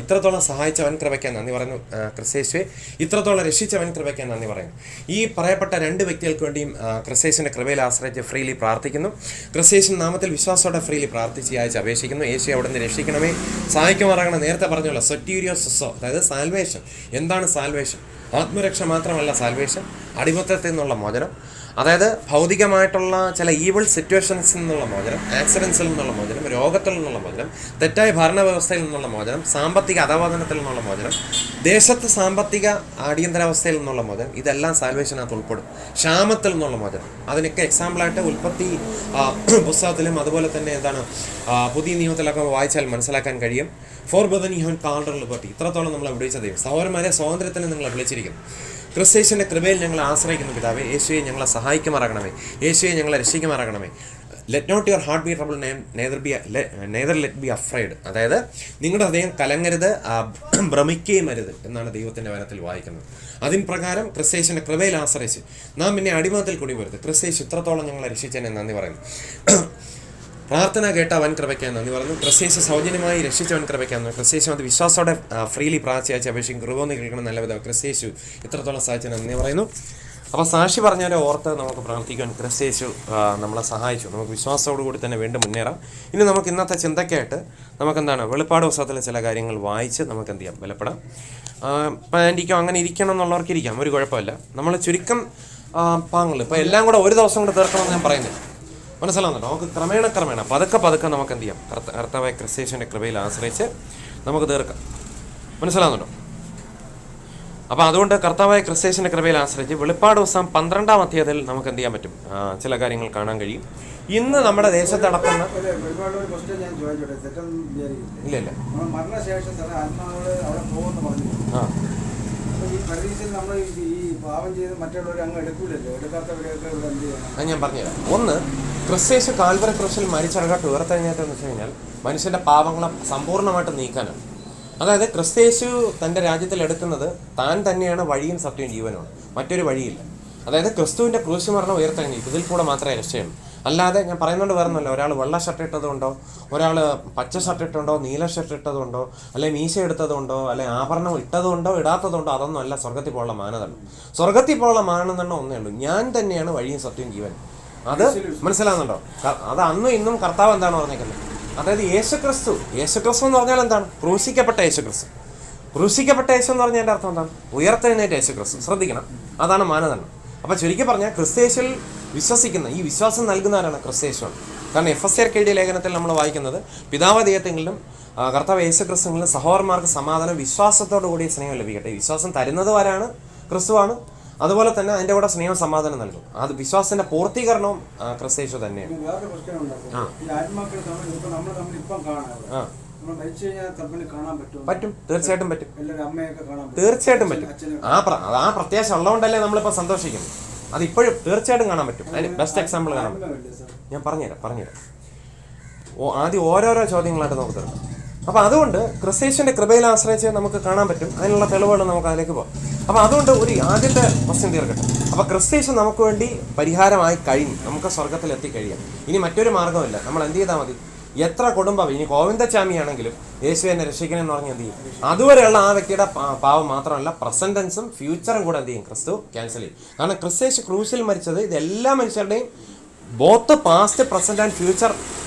ഇത്രത്തോളം സഹായിച്ചവൻ കൃപയ്ക്കാൻ നന്ദി പറയുന്നു. ക്രിസ്തേശുവെ, ഇത്രത്തോളം രക്ഷിച്ചവൻ കൃപയ്ക്കാൻ നന്ദി പറയുന്നു. ഈ പറയപ്പെട്ട 2 വ്യക്തികൾക്ക് വേണ്ടിയും ക്രിസ്തേശുവിൻ്റെ കൃപയിൽ ആശ്രയിച്ച് ഫ്രീലി പ്രാർത്ഥിക്കുന്നു. ക്രിസ്തേശു നാമത്തിൽ വിശ്വാസത്തോടെ ഫ്രീലി പ്രാർത്ഥിച്ച് അയച്ച് അപേക്ഷിക്കുന്നു. യേശു അവിടെ നിന്ന് രക്ഷിക്കണമേ, സഹായിക്കുമാറാകണം. നേരത്തെ പറഞ്ഞല്ലോ സൊറ്റീരിയോസോ, അതായത് സാൽവേഷൻ. എന്താണ് സാൽവേഷൻ? ആത്മരക്ഷ മാത്രമല്ല സാൽവേഷൻ, അടിമത്തത്തിൽ നിന്നുള്ള മോചനം, അതായത് ഭൗതികമായിട്ടുള്ള ചില ഈവിൾ സിറ്റുവേഷൻസിൽ നിന്നുള്ള മോചനം, ആക്സിഡൻസിൽ നിന്നുള്ള മോചനം, രോഗത്തിൽ നിന്നുള്ള മോചനം, തെറ്റായ ഭരണവ്യവസ്ഥയിൽ നിന്നുള്ള മോചനം, സാമ്പത്തിക അധപതനത്തിൽ നിന്നുള്ള മോചനം, ദേശത്ത് സാമ്പത്തിക അടിയന്തരാവസ്ഥയിൽ നിന്നുള്ള മോചനം, ഇതെല്ലാം സാൽവേഷനകത്ത് ഉൾപ്പെടും. ക്ഷാമത്തിൽ നിന്നുള്ള മോചനം, അതിനൊക്കെ എക്സാമ്പിളായിട്ട് ഉൽപ്പത്തി പുസ്തകത്തിലും അതുപോലെ തന്നെ പുതിയ നിയമത്തിലൊക്കെ വായിച്ചാൽ മനസ്സിലാക്കാൻ കഴിയും. ഫോർ ബദൻ ഹോൻ കാൾഡർ ലിബർട്ടി, ഇത്രത്തോളം നമ്മളെ വിളിച്ച ദൈവം. സഹോദരന്മാരെ, സ്വാതന്ത്ര്യത്തിന് നിങ്ങളെ വിളിച്ചിരിക്കുന്നു. ക്രിസ്തേശൻ്റെ കൃപയിൽ ഞങ്ങൾ ആശ്രയിക്കുന്നു. പിതാവേ, യേശുവെ ഞങ്ങളെ സഹായിക്കുമാറാകണമേ, യേശുവെ ഞങ്ങളെ രക്ഷിക്കുമാറാകണമേ. Let not your heart be trouble, neither let be afraid, അതായത് നിങ്ങളുടെ ഹൃദയം കലങ്ങരുത്, ഭ്രമിക്കുകയും അരുത് എന്നാണ് ദൈവത്തിൻ്റെ വചനത്തിൽ വായിക്കുന്നത്. അതിൻ പ്രകാരം ക്രിസ്തേശൻ്റെ കൃപയിൽ ആശ്രയിച്ച് നാം പിന്നെ അടിമത്തിൽ കൂടി വരുത്. ക്രിസ്തേശു ഇത്രത്തോളം ഞങ്ങളെ രക്ഷിച്ചതിനെ നന്ദി പറയുന്നു. പ്രാർത്ഥന കേട്ട വൻ കൃപയ്ക്കാൻ നന്ദി പറഞ്ഞു. ക്രിസ്തേശു സൗജന്യമായി രക്ഷിച്ചവൻ കൃപയ്ക്കാൻ. ക്രിസ്തേശു അത് വിശ്വാസത്തോടെ ഫ്രീലി പ്രാർത്ഥിച്ച് അപേക്ഷിക്കും. കൃപ കേൾക്കണം നല്ല വിധം. ക്രിസ്തേശു ഇത്രത്തോളം സഹായിച്ചതിന് നന്ദി പറയുന്നു. അപ്പോൾ സാക്ഷി പറഞ്ഞാൽ ഓർത്ത് നമുക്ക് പ്രാർത്ഥിക്കാൻ ക്രിസ്തേശു നമ്മളെ സഹായിച്ചു. നമുക്ക് വിശ്വാസത്തോടു കൂടി തന്നെ വീണ്ടും മുന്നേറാം. ഇനി നമുക്ക് ഇന്നത്തെ ചിന്തയ്ക്കായിട്ട് നമുക്കെന്താണ് വെളിപ്പാട് പുസ്തകത്തിലെ ചില കാര്യങ്ങൾ വായിച്ച് നമുക്ക് എന്ത് ചെയ്യാം, ബലപ്പെടാം. ഇപ്പം ആൻറ്റിക്കോ അങ്ങനെ ഇരിക്കണം എന്നുള്ളവർക്ക് ഇരിക്കാം, ഒരു കുഴപ്പമില്ല. നമ്മൾ ചുരുക്കം പാങ്ങൾ ഇപ്പോൾ എല്ലാം കൂടെ ഒരു ദിവസം കൊണ്ട് തീർക്കണമെന്ന് ഞാൻ പറയുന്നില്ല, മനസ്സിലാവുന്നുണ്ടോ? നമുക്ക് ക്രമേണ പതുക്കെ നമുക്ക് എന്ത് ചെയ്യാം, കർത്താവായ ക്രിസ്തേശുവിൻ്റെ കൃപയിൽ ആശ്രയിച്ച് നമുക്ക് തീർക്കാം. മനസ്സിലാവുന്നുണ്ടോ? അപ്പോൾ അതുകൊണ്ട് കർത്താവായ ക്രിസ്തേശുവിൻ്റെ കൃപയിൽ ആശ്രയിച്ച് വെളിപ്പാട് ദിവസം 12-ാം അധ്യായത്തിൽ നമുക്ക് എന്ത് ചെയ്യാൻ പറ്റും, ചില കാര്യങ്ങൾ കാണാൻ കഴിയും. ഇന്ന് നമ്മുടെ ദേശത്ത് നടക്കുന്ന ഇല്ല അത് ഞാൻ പറഞ്ഞുതരാം. ഒന്ന്, ക്രിസ്തേശു കാൽവറി ക്രൂശിൽ മരിച്ചടങ്ങാട്ട് ഉയർത്തെഴുന്നേറ്റെന്ന് വെച്ച് കഴിഞ്ഞാൽ മനുഷ്യൻ്റെ പാപങ്ങളെ സമ്പൂർണ്ണമായിട്ട് നീക്കാനാണ്. അതായത് ക്രിസ്തേശു തൻ്റെ രാജ്യത്തിൽ എടുക്കുന്നത് താൻ തന്നെയാണ് വഴിയും സത്യവും ജീവനുമാണ്, മറ്റൊരു വഴിയില്ല. അതായത് ക്രിസ്തുവിൻ്റെ ക്രൂശ് മരണം ഉയർത്തെഴുന്നേൽപ്പ്, ഇതിൽ കൂടെ മാത്രമേ രക്ഷയുള്ളൂ. അല്ലാതെ ഞാൻ പറയുന്നുണ്ട് വേറൊന്നുമല്ല, ഒരാൾ വെള്ള ഷർട്ട് ഇട്ടതുകൊണ്ടോ, ഒരാൾ പച്ച ഷർട്ട് ഇട്ടുണ്ടോ, നീല ഷർട്ട് ഇട്ടതുകൊണ്ടോ, അല്ലെങ്കിൽ മീശ എടുത്തതുകൊണ്ടോ, അല്ലെങ്കിൽ ആഭരണം ഇട്ടതുകൊണ്ടോ ഇടാത്തതുകൊണ്ടോ അതൊന്നും അല്ല സ്വർഗത്തിൽ പോലുള്ള മാനദണ്ഡം. സ്വർഗത്തിൽ പോലുള്ള മാനദണ്ഡം ഒന്നേ ഉള്ളൂ, ഞാൻ തന്നെയാണ് വഴിയും സത്യവും ജീവൻ. അത് മനസ്സിലാകുന്നുണ്ടോ? അത് അന്നും ഇന്നും കർത്താവ് എന്താണ് പറഞ്ഞേക്കുന്നത്? അതായത് യേശുക്രിസ്തു എന്ന് പറഞ്ഞാൽ എന്താണ്? ക്രൂശിക്കപ്പെട്ട യേശുക്രിസ്തു. ക്രൂശിക്കപ്പെട്ട യേശു എന്ന് പറഞ്ഞാൽ എൻ്റെ അർത്ഥം എന്താണ്? ഉയർത്തെഴുന്നേറ്റ യേശുക്രിസ്തു. ശ്രദ്ധിക്കണം, അതാണ് മാനദണ്ഡം. അപ്പോൾ ചുരുക്കി പറഞ്ഞാൽ ക്രിസ്തയേശുവിൽ വിശ്വസിക്കുന്ന, ഈ വിശ്വാസം നൽകുന്നവരാണ് ക്രിസ്തയേശുവാണ്. കാരണം എഫെസ്യർക്ക് എഴുതിയ ലേഖനത്തിൽ നമ്മൾ വായിക്കുന്നത്, പിതാവ് ദൈവത്തെങ്കിലും കർത്താവ് യേശുക്രിസ്തുവിലും സഹോദരന്മാർക്ക് സമാധാനം വിശ്വാസത്തോടു കൂടി സ്നേഹം ലഭിക്കട്ടെ. വിശ്വാസം തരുന്നത് ആരാണ്? ക്രിസ്തുവാണ്. അതുപോലെ തന്നെ അതിൻ്റെ കൂടെ സ്നേഹം സമാധാനം നൽകും. അത് വിശ്വാസത്തിന്റെ പൂർത്തീകരണവും ക്രിസ്തയേശു തന്നെയാണ്. പറ്റും, തീർച്ചയായിട്ടും പറ്റും, തീർച്ചയായിട്ടും പറ്റും. ആ പ്രത്യാശ ഉള്ളതുകൊണ്ടല്ലേ നമ്മളിപ്പോൾ സന്തോഷിക്കുന്നു. അതിപ്പോഴും തീർച്ചയായിട്ടും കാണാൻ പറ്റും. അതിന് ബെസ്റ്റ് എക്സാമ്പിൾ കാണാൻ പറ്റും. ഞാൻ പറഞ്ഞുതരാം. ആദ്യം ഓരോരോ ചോദ്യങ്ങളായിട്ട് നമുക്ക് തീർക്കാം. അപ്പോൾ അതുകൊണ്ട് ക്രിസ്തയേശുവിന്റെ കൃപയിൽ ആശ്രയിച്ച് നമുക്ക് കാണാൻ പറ്റും. അതിനുള്ള തെളിവുകൾ നമുക്ക് അതിലേക്ക് പോകാം. അപ്പോൾ അതുകൊണ്ട് ഒരു ആദ്യത്തെ ക്വസ്റ്റ്യൻ തീർക്കട്ടെ. അപ്പോൾ ക്രിസ്തയേശു നമുക്ക് വേണ്ടി പരിഹാരമായി കഴിഞ്ഞു, നമുക്ക് സ്വർഗത്തിൽ എത്തിക്കഴിയാം. ഇനി മറ്റൊരു മാർഗ്ഗമില്ല. നമ്മൾ എന്ത് ചെയ്താൽ മതി? എത്ര കുടുംബം, ഇനി ഗോവിന്ദച്ചാമിയാണെങ്കിലും യേശു എന്നെ രക്ഷിക്കണമെന്ന് പറഞ്ഞ് എന്ത് ചെയ്യും? അതുവരെയുള്ള ആ വ്യക്തിയുടെ പാവം മാത്രമല്ല, പ്രസന്റ് ടെൻസും ഫ്യൂച്ചറും കൂടെ എന്ത് ചെയ്യും? ക്രിസ്തു ക്യാൻസൽ ചെയ്യും. കാരണം ക്രിസ്തയേശു ക്രൂശിൽ മരിച്ചത് ഇതെല്ലാ മനുഷ്യരുടെയും both past, present and future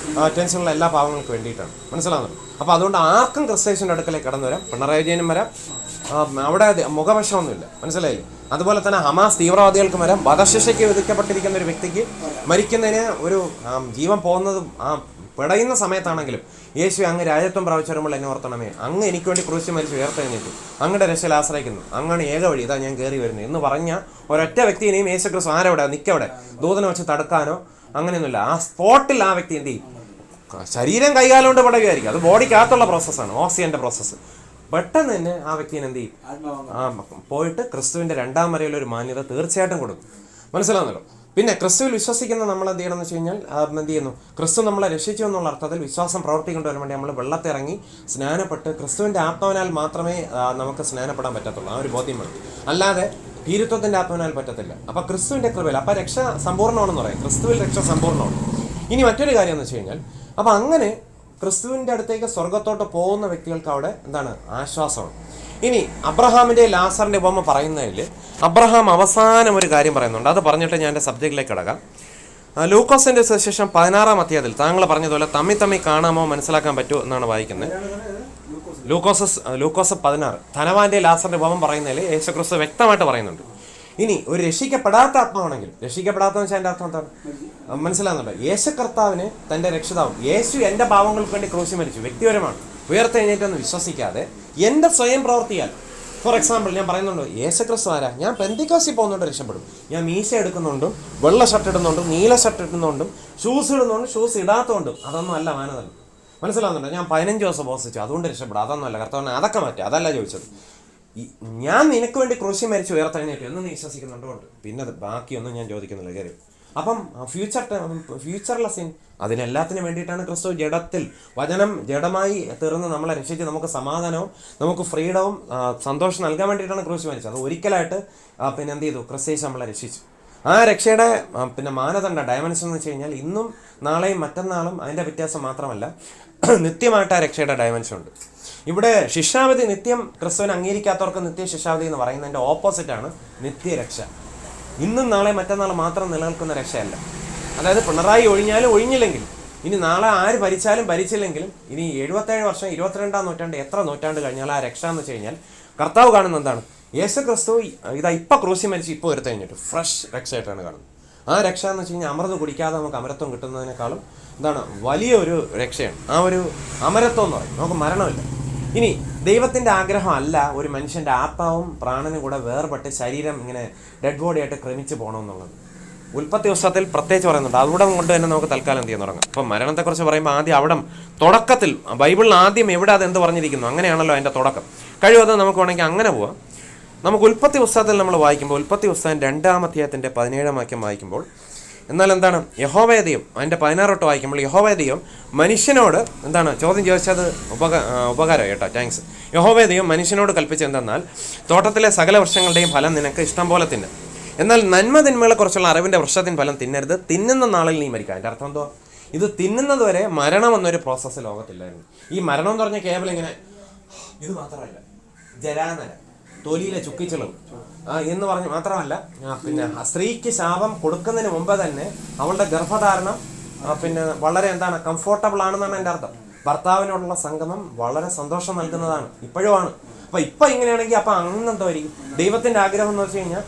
ടെൻഷനുള്ള എല്ലാ പാവങ്ങൾക്ക് വേണ്ടിയിട്ടാണ്. മനസ്സിലാകുന്നത്? അപ്പോൾ അതുകൊണ്ട് ആർക്കും ക്രിസ്തയേശുവിൻ്റെ അടുക്കലേക്ക് കടന്നു വരാം. പിണറായി വിജയനും വരാം, അവിടെ മുഖപക്ഷമൊന്നുമില്ല. മനസ്സിലായില്ലേ? അതുപോലെ തന്നെ ഹമാസ് തീവ്രവാദികൾക്കും വരാം. വധശിക്ഷയ്ക്ക് വിധിക്കപ്പെട്ടിരിക്കുന്ന ഒരു വ്യക്തിക്ക് മരിക്കുന്നതിന് ഒരു ജീവൻ പോകുന്നതും പിടയുന്ന സമയത്താണെങ്കിലും യേശു അങ്ങ് രാജ്യത്വം പ്രാപിച്ചു വരുമ്പോൾ എന്നെ ഓർത്തണമേ, അങ്ങ് എനിക്ക് വേണ്ടി ക്രൂശിൽ മരിച്ചു ഉയർത്തെഴുന്നേറ്റു, അങ്ങയുടെ രക്ഷയിൽ ആശ്രയിക്കുന്നു, അങ്ങാണ് ഏക വഴി, ഇതാ ഞാൻ കയറി വരുന്നത് എന്ന് പറഞ്ഞ ഒരൊറ്റ വ്യക്തിനെയും യേശു ക്രിസ്തു ആരവിടെ നിൽക്കവിടെ ദൂതനെ വെച്ച് തടുക്കാനോ അങ്ങനെയൊന്നുമില്ല. ആ സ്പോട്ടിൽ ആ വ്യക്തി എന്ത് ചെയ്യും? ശരീരം കൈകാലം കൊണ്ട് പടയുമായിരിക്കും. അത് ബോഡിക്കകത്തുള്ള പ്രോസസ്സാണ്, ഓക്സിജന്റെ പ്രോസസ്സ്. പെട്ടെന്ന് തന്നെ ആ വ്യക്തിനെ എന്ത് ചെയ്യും? പോയിട്ട് ക്രിസ്തുവിന്റെ രണ്ടാം വരയിലൊരു മാന്യത തീർച്ചയായിട്ടും കൊടുക്കും. മനസ്സിലാവുന്നല്ലോ? പിന്നെ ക്രിസ്തുവിൽ വിശ്വസിക്കുന്ന നമ്മൾ എന്ത് ചെയ്യണം എന്ന് വെച്ച് കഴിഞ്ഞാൽ എന്ത് ചെയ്യുന്നു? ക്രിസ്തു നമ്മളെ രക്ഷിച്ചു എന്നുള്ള അർത്ഥത്തിൽ വിശ്വാസം പ്രവർത്തിക്കൊണ്ടുവരാൻ വേണ്ടി നമ്മൾ വെള്ളത്തിറങ്ങി സ്നാനപ്പെട്ട് ക്രിസ്തുവിൻ്റെ ആത്മാവിനാൽ മാത്രമേ നമുക്ക് സ്നാനപ്പെടാൻ പറ്റത്തുള്ളൂ. ആ ഒരു ബോധ്യം വേണം. അല്ലാതെ ഭീരുത്വത്തിൻ്റെ ആത്മാവിനാൽ പറ്റത്തില്ല. അപ്പോൾ ക്രിസ്തുവിൻ്റെ കൃപയിൽ അപ്പോൾ രക്ഷ സമ്പൂർണ്ണമാണെന്ന് പറയാം. ക്രിസ്തുവിൽ രക്ഷ സമ്പൂർണ്ണമാണ്. ഇനി മറ്റൊരു കാര്യം എന്ന് വെച്ച് കഴിഞ്ഞാൽ, അപ്പോൾ അങ്ങനെ ക്രിസ്തുവിൻ്റെ അടുത്തേക്ക് സ്വർഗത്തോട്ട് പോകുന്ന വ്യക്തികൾക്ക് അവിടെ എന്താണ്? ആശ്വാസമാണ്. ഇനി അബ്രഹാമിൻ്റെ ലാസറിൻ്റെ ഉപമ പറയുന്നതിൽ അബ്രഹാം അവസാനം ഒരു കാര്യം പറയുന്നുണ്ട്. അത് പറഞ്ഞിട്ട് ഞാൻ എൻ്റെ സബ്ജക്റ്റിലേക്ക് കിടക്കാം. ലൂക്കോസിൻ്റെ സുവിശേഷം 16-ാം അധ്യായത്തിൽ താങ്കൾ പറഞ്ഞതുപോലെ തമ്മി കാണാമോ മനസ്സിലാക്കാൻ പറ്റുമോ എന്നാണ് വായിക്കുന്നത്. ലൂക്കോസ് 16 ധനവാന്റെ ലാസറിൻ്റെ ഉപമ പറയുന്നതിൽ യേശുക്രിസ്തു വ്യക്തമായിട്ട് പറയുന്നുണ്ട്. ഇനി ഒരു രക്ഷിക്കപ്പെടാത്ത ആത്മാവാണെങ്കിൽ, രക്ഷിക്കപ്പെടാത്ത വെച്ചാൽ എൻ്റെ അർത്ഥം എന്താണ്? മനസ്സിലാകുന്നുണ്ടോ? യേശു കർത്താവിന് തൻ്റെ രക്ഷിതാവും യേശു എൻ്റെ പാവങ്ങൾക്ക് വേണ്ടി ക്രൂശി മരിച്ചു, വ്യക്തിപരമാണ്, ഉയർത്തെഴുന്നേറ്റെന്ന് വിശ്വസിക്കാതെ എൻ്റെ സ്വയം പ്രവർത്തിയാൽ, ഫോർ എക്സാമ്പിൾ ഞാൻ പറയുന്നുണ്ട്, യേശുക്രിസ്തു ആരാ? ഞാൻ പെന്തിക്കോസിൽ പോകുന്നുണ്ട് രക്ഷപ്പെടും. ഞാൻ മീശ എടുക്കുന്നുണ്ടും വെള്ള ഷർട്ട് ഇടുന്നുണ്ടും നീല ഷർട്ട് ഇടുന്നുണ്ടും ഷൂസ് ഇടുന്നുണ്ടും ഷൂസ് ഇടാത്തതുകൊണ്ടും അതൊന്നും അല്ല മാനദണ്ഡം. മനസ്സിലാകുന്നുണ്ടോ? ഞാൻ 15 ദിവസം ഉപവസിച്ചു അതുകൊണ്ട് രക്ഷപ്പെടും, അതൊന്നും അല്ല. കർത്താവിനെ അതൊക്കെ മാറ്റുക, അതല്ല ചോദിച്ചത്. ഞാൻ നിനക്ക് വേണ്ടി ക്രൂശി മരിച്ചു ഉയർത്തെഴുന്നേറ്റു എന്ന് നീ വിശ്വസിക്കുന്നുണ്ടോണ്ട് പിന്നെ ബാക്കിയൊന്നും ഞാൻ ചോദിക്കുന്നില്ല കാര്യം. അപ്പം ഫ്യൂച്ചർലെസ് ഇൻ അതിനെല്ലാത്തിനും വേണ്ടിയിട്ടാണ് ക്രിസ്തു ജഡത്തിൽ, വചനം ജഡമായി തീർന്ന് നമ്മളെ രക്ഷിച്ച് നമുക്ക് സമാധാനവും നമുക്ക് ഫ്രീഡവും സന്തോഷം നൽകാൻ വേണ്ടിയിട്ടാണ് ക്രൂശ് മരിച്ചത്. അത് ഒരിക്കലായിട്ട് പിന്നെ എന്ത് ചെയ്തു? ക്രിസ്തു നമ്മളെ രക്ഷിച്ചു. ആ രക്ഷയുടെ പിന്നെ മാനദണ്ഡ ഡയമെൻഷൻ എന്ന് വെച്ച് കഴിഞ്ഞാൽ ഇന്നും നാളെയും മറ്റന്നാളും അതിൻ്റെ വ്യത്യാസം മാത്രമല്ല, നിത്യമായിട്ട് ആ രക്ഷയുടെ ഡയമെൻഷൻ ഉണ്ട്. ഇവിടെ ശിക്ഷാവിധി നിത്യം ക്രിസ്തുവിനെ അംഗീകരിക്കാത്തവർക്ക് നിത്യ ശിക്ഷാവിധി എന്ന് പറയുന്നതിൻ്റെ ഓപ്പോസിറ്റാണ് നിത്യരക്ഷ. ഇന്നും നാളെ മറ്റന്നാൾ മാത്രം നിലനിൽക്കുന്ന രക്ഷയല്ല. അതായത് പിണറായി ഒഴിഞ്ഞാലും ഒഴിഞ്ഞില്ലെങ്കിലും, ഇനി നാളെ ആര് ഭരിച്ചാലും ഭരിച്ചില്ലെങ്കിലും, ഇനി 77 വർഷം 22-ാം നൂറ്റാണ്ട് എത്ര നൂറ്റാണ്ട് കഴിഞ്ഞാൽ ആ രക്ഷ എന്ന് വെച്ച് കഴിഞ്ഞാൽ കർത്താവ് കാണുന്നത് എന്താണ്? യേശു ക്രിസ്തു ഇതാ ഇപ്പം ക്രൂശി മരിച്ച് ഇപ്പോൾ ഉയർത്തെഴുന്നേറ്റു, ഫ്രഷ് രക്ഷയായിട്ടാണ് കാണുന്നത്. ആ രക്ഷ എന്ന് വെച്ച് കഴിഞ്ഞാൽ അമൃത് കുടിക്കാതെ നമുക്ക് അമരത്വം കിട്ടുന്നതിനേക്കാളും എന്താണ് വലിയൊരു രക്ഷയാണ്. ആ ഒരു അമരത്വം എന്ന് പറയും, നമുക്ക് മരണമില്ല. ഇനി ദൈവത്തിൻ്റെ ആഗ്രഹം അല്ല ഒരു മനുഷ്യൻ്റെ ആത്മാവും പ്രാണനും കൂടെ വേർപെട്ട് ശരീരം ഇങ്ങനെ ഡെഡ് ബോഡിയായിട്ട് ക്രമിച്ച് പോകണമെന്നുള്ളത്. ഉൽപ്പത്തി പുസ്തകത്തിൽ പ്രത്യേകിച്ച് പറയുന്നുണ്ട്. അവിടെ കൊണ്ട് തന്നെ നമുക്ക് തൽക്കാലം എന്ത് ചെയ്യാൻ തുടങ്ങാം. അപ്പം മരണത്തെക്കുറിച്ച് പറയുമ്പോൾ ആദ്യം അവിടെ തുടക്കത്തിൽ ബൈബിളിൽ ആദ്യം എവിടെ അതെന്ത് പറഞ്ഞിരിക്കുന്നു അങ്ങനെയാണല്ലോ അതിൻ്റെ തുടക്കം. കഴിവത് നമുക്ക് വേണമെങ്കിൽ അങ്ങനെ പോവാം. നമുക്ക് ഉൽപ്പത്തി പുസ്തകത്തിൽ നമ്മൾ വായിക്കുമ്പോൾ, ഉൽപ്പത്തി പുസ്തകം 2-ാം അധ്യായത്തിൻ്റെ 17-ാം വാക്യം വായിക്കുമ്പോൾ, എന്നാൽ എന്താണ് യഹോവയുടെ ദൈവം, അതിൻ്റെ 16 തൊട്ട് വായിക്കുമ്പോൾ യഹോവയുടെ ദൈവം മനുഷ്യനോട് എന്താണ് ചോദ്യം ചോദിച്ചത്? ഉപകാരം കേട്ടോ, താങ്ക്സ്. യഹോവയുടെ ദൈവം മനുഷ്യനോട് കൽപ്പിച്ചത് എന്തെന്നാൽ, തോട്ടത്തിലെ സകല വൃക്ഷങ്ങളുടെയും ഫലം നിനക്ക് ഇഷ്ടം പോലെ തിന്നെ, എന്നാൽ നന്മ തിന്മകളെക്കുറിച്ചുള്ള അറിവിൻ്റെ വൃക്ഷത്തിൻ ഫലം തിന്നരുത്, തിന്നുന്ന നാളിൽ നീ മരിക്കുക. അതിൻ്റെ അർത്ഥം എന്തോ? ഇത് തിന്നുന്നത് വരെ മരണം എന്നൊരു പ്രോസസ്സ് ലോകത്തില്ലായിരുന്നു. ഈ മരണം എന്ന് പറഞ്ഞാൽ കേവലം ഇങ്ങനെ ഇത് മാത്രമല്ല, ജരാനര, തൊലിയിലെ ചുക്കിച്ചിളവ് എന്ന് പറഞ്ഞ് മാത്രമല്ല, പിന്നെ സ്ത്രീക്ക് ശാപം കൊടുക്കുന്നതിന് മുമ്പ് തന്നെ അവളുടെ ഗർഭധാരണം പിന്നെ വളരെ എന്താണ് കംഫോർട്ടബിൾ ആണെന്നാണ് എൻ്റെ അർത്ഥം. ഭർത്താവിനോടുള്ള സംഗമം വളരെ സന്തോഷം നൽകുന്നതാണ്, ഇപ്പോഴുമാണ്. അപ്പൊ ഇപ്പൊ ഇങ്ങനെയാണെങ്കിൽ അപ്പൊ അന്നെന്തായിരിക്കും? ദൈവത്തിന്റെ ആഗ്രഹം എന്ന് വെച്ച് കഴിഞ്ഞാൽ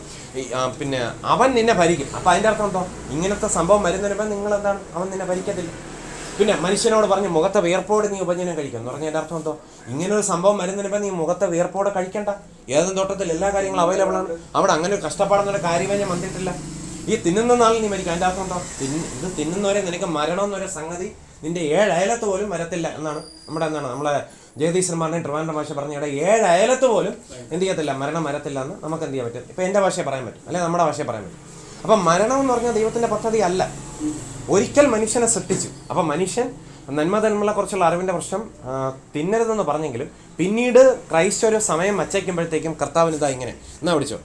പിന്നെ അവൻ നിന്നെ ഭരിക്കും. അപ്പൊ അതിന്റെ അർത്ഥം എന്തോ? ഇങ്ങനത്തെ സംഭവം വരുന്നതിന് നിങ്ങൾ എന്താണ്, അവൻ നിന്നെ ഭരിക്കത്തില്ല. പിന്നെ മനുഷ്യനോട് പറഞ്ഞ് മുഖത്തെ വിയർപ്പോട് നീ ഉപജനം കഴിക്കും എന്ന് പറഞ്ഞതിൻ്റെ അർത്ഥം എന്തോ? ഇങ്ങനൊരു സംഭവം വരുന്നതിനിപ്പോൾ നീ മുഖത്തെ വിയർപ്പോടെ കഴിക്കണ്ട. ഏതും തോട്ടത്തിൽ എല്ലാ കാര്യങ്ങളും അവൈലബിൾ ആണ്. അവിടെ അങ്ങനെ ഒരു കഷ്ടപ്പാടെന്നൊരു കാര്യമേ ഞാൻ വന്നിട്ടില്ല. ഈ തിന്നുന്ന നാളിൽ നീ മരിക്കും. അതിൻ്റെ അർത്ഥം എന്തോ? ഇത് തിന്നുന്നവരെ നിനക്ക് മരണം എന്നൊരു സംഗതി നിന്റെ 7 അയലത്ത് പോലും വരത്തില്ല എന്നാണ് നമ്മളെ ജഗദീശ്വരന്മാരുടെ ട്രിവാൻഡ്രം ഭാഷ പറഞ്ഞ 7 അയലത്ത് പോലും എന്ത് ചെയ്യത്തില്ല, മരണം വരത്തില്ല എന്ന് നമുക്ക് എന്ത് ചെയ്യാൻ പറ്റും? ഇപ്പം എൻ്റെ ഭാഷയെ പറയാൻ പറ്റും, അല്ലെങ്കിൽ നമ്മുടെ ഭാഷയെ പറയാൻ പറ്റും. അപ്പം മരണം എന്ന് പറഞ്ഞാൽ ദൈവത്തിൻ്റെ പദ്ധതി അല്ല. ഒരിക്കൽ മനുഷ്യനെ സൃഷ്ടിച്ചു. അപ്പം മനുഷ്യൻ നന്മതന്മകളെക്കുറിച്ചുള്ള അറിവിൻ്റെ പ്രശ്നം തിന്നരുതെന്ന് പറഞ്ഞെങ്കിലും പിന്നീട് ക്രൈസ്റ്റ് ഒരു സമയം വച്ചേക്കുമ്പോഴത്തേക്കും കർത്താവിനിതാ ഇങ്ങനെ എന്നാ വിളിച്ചോ,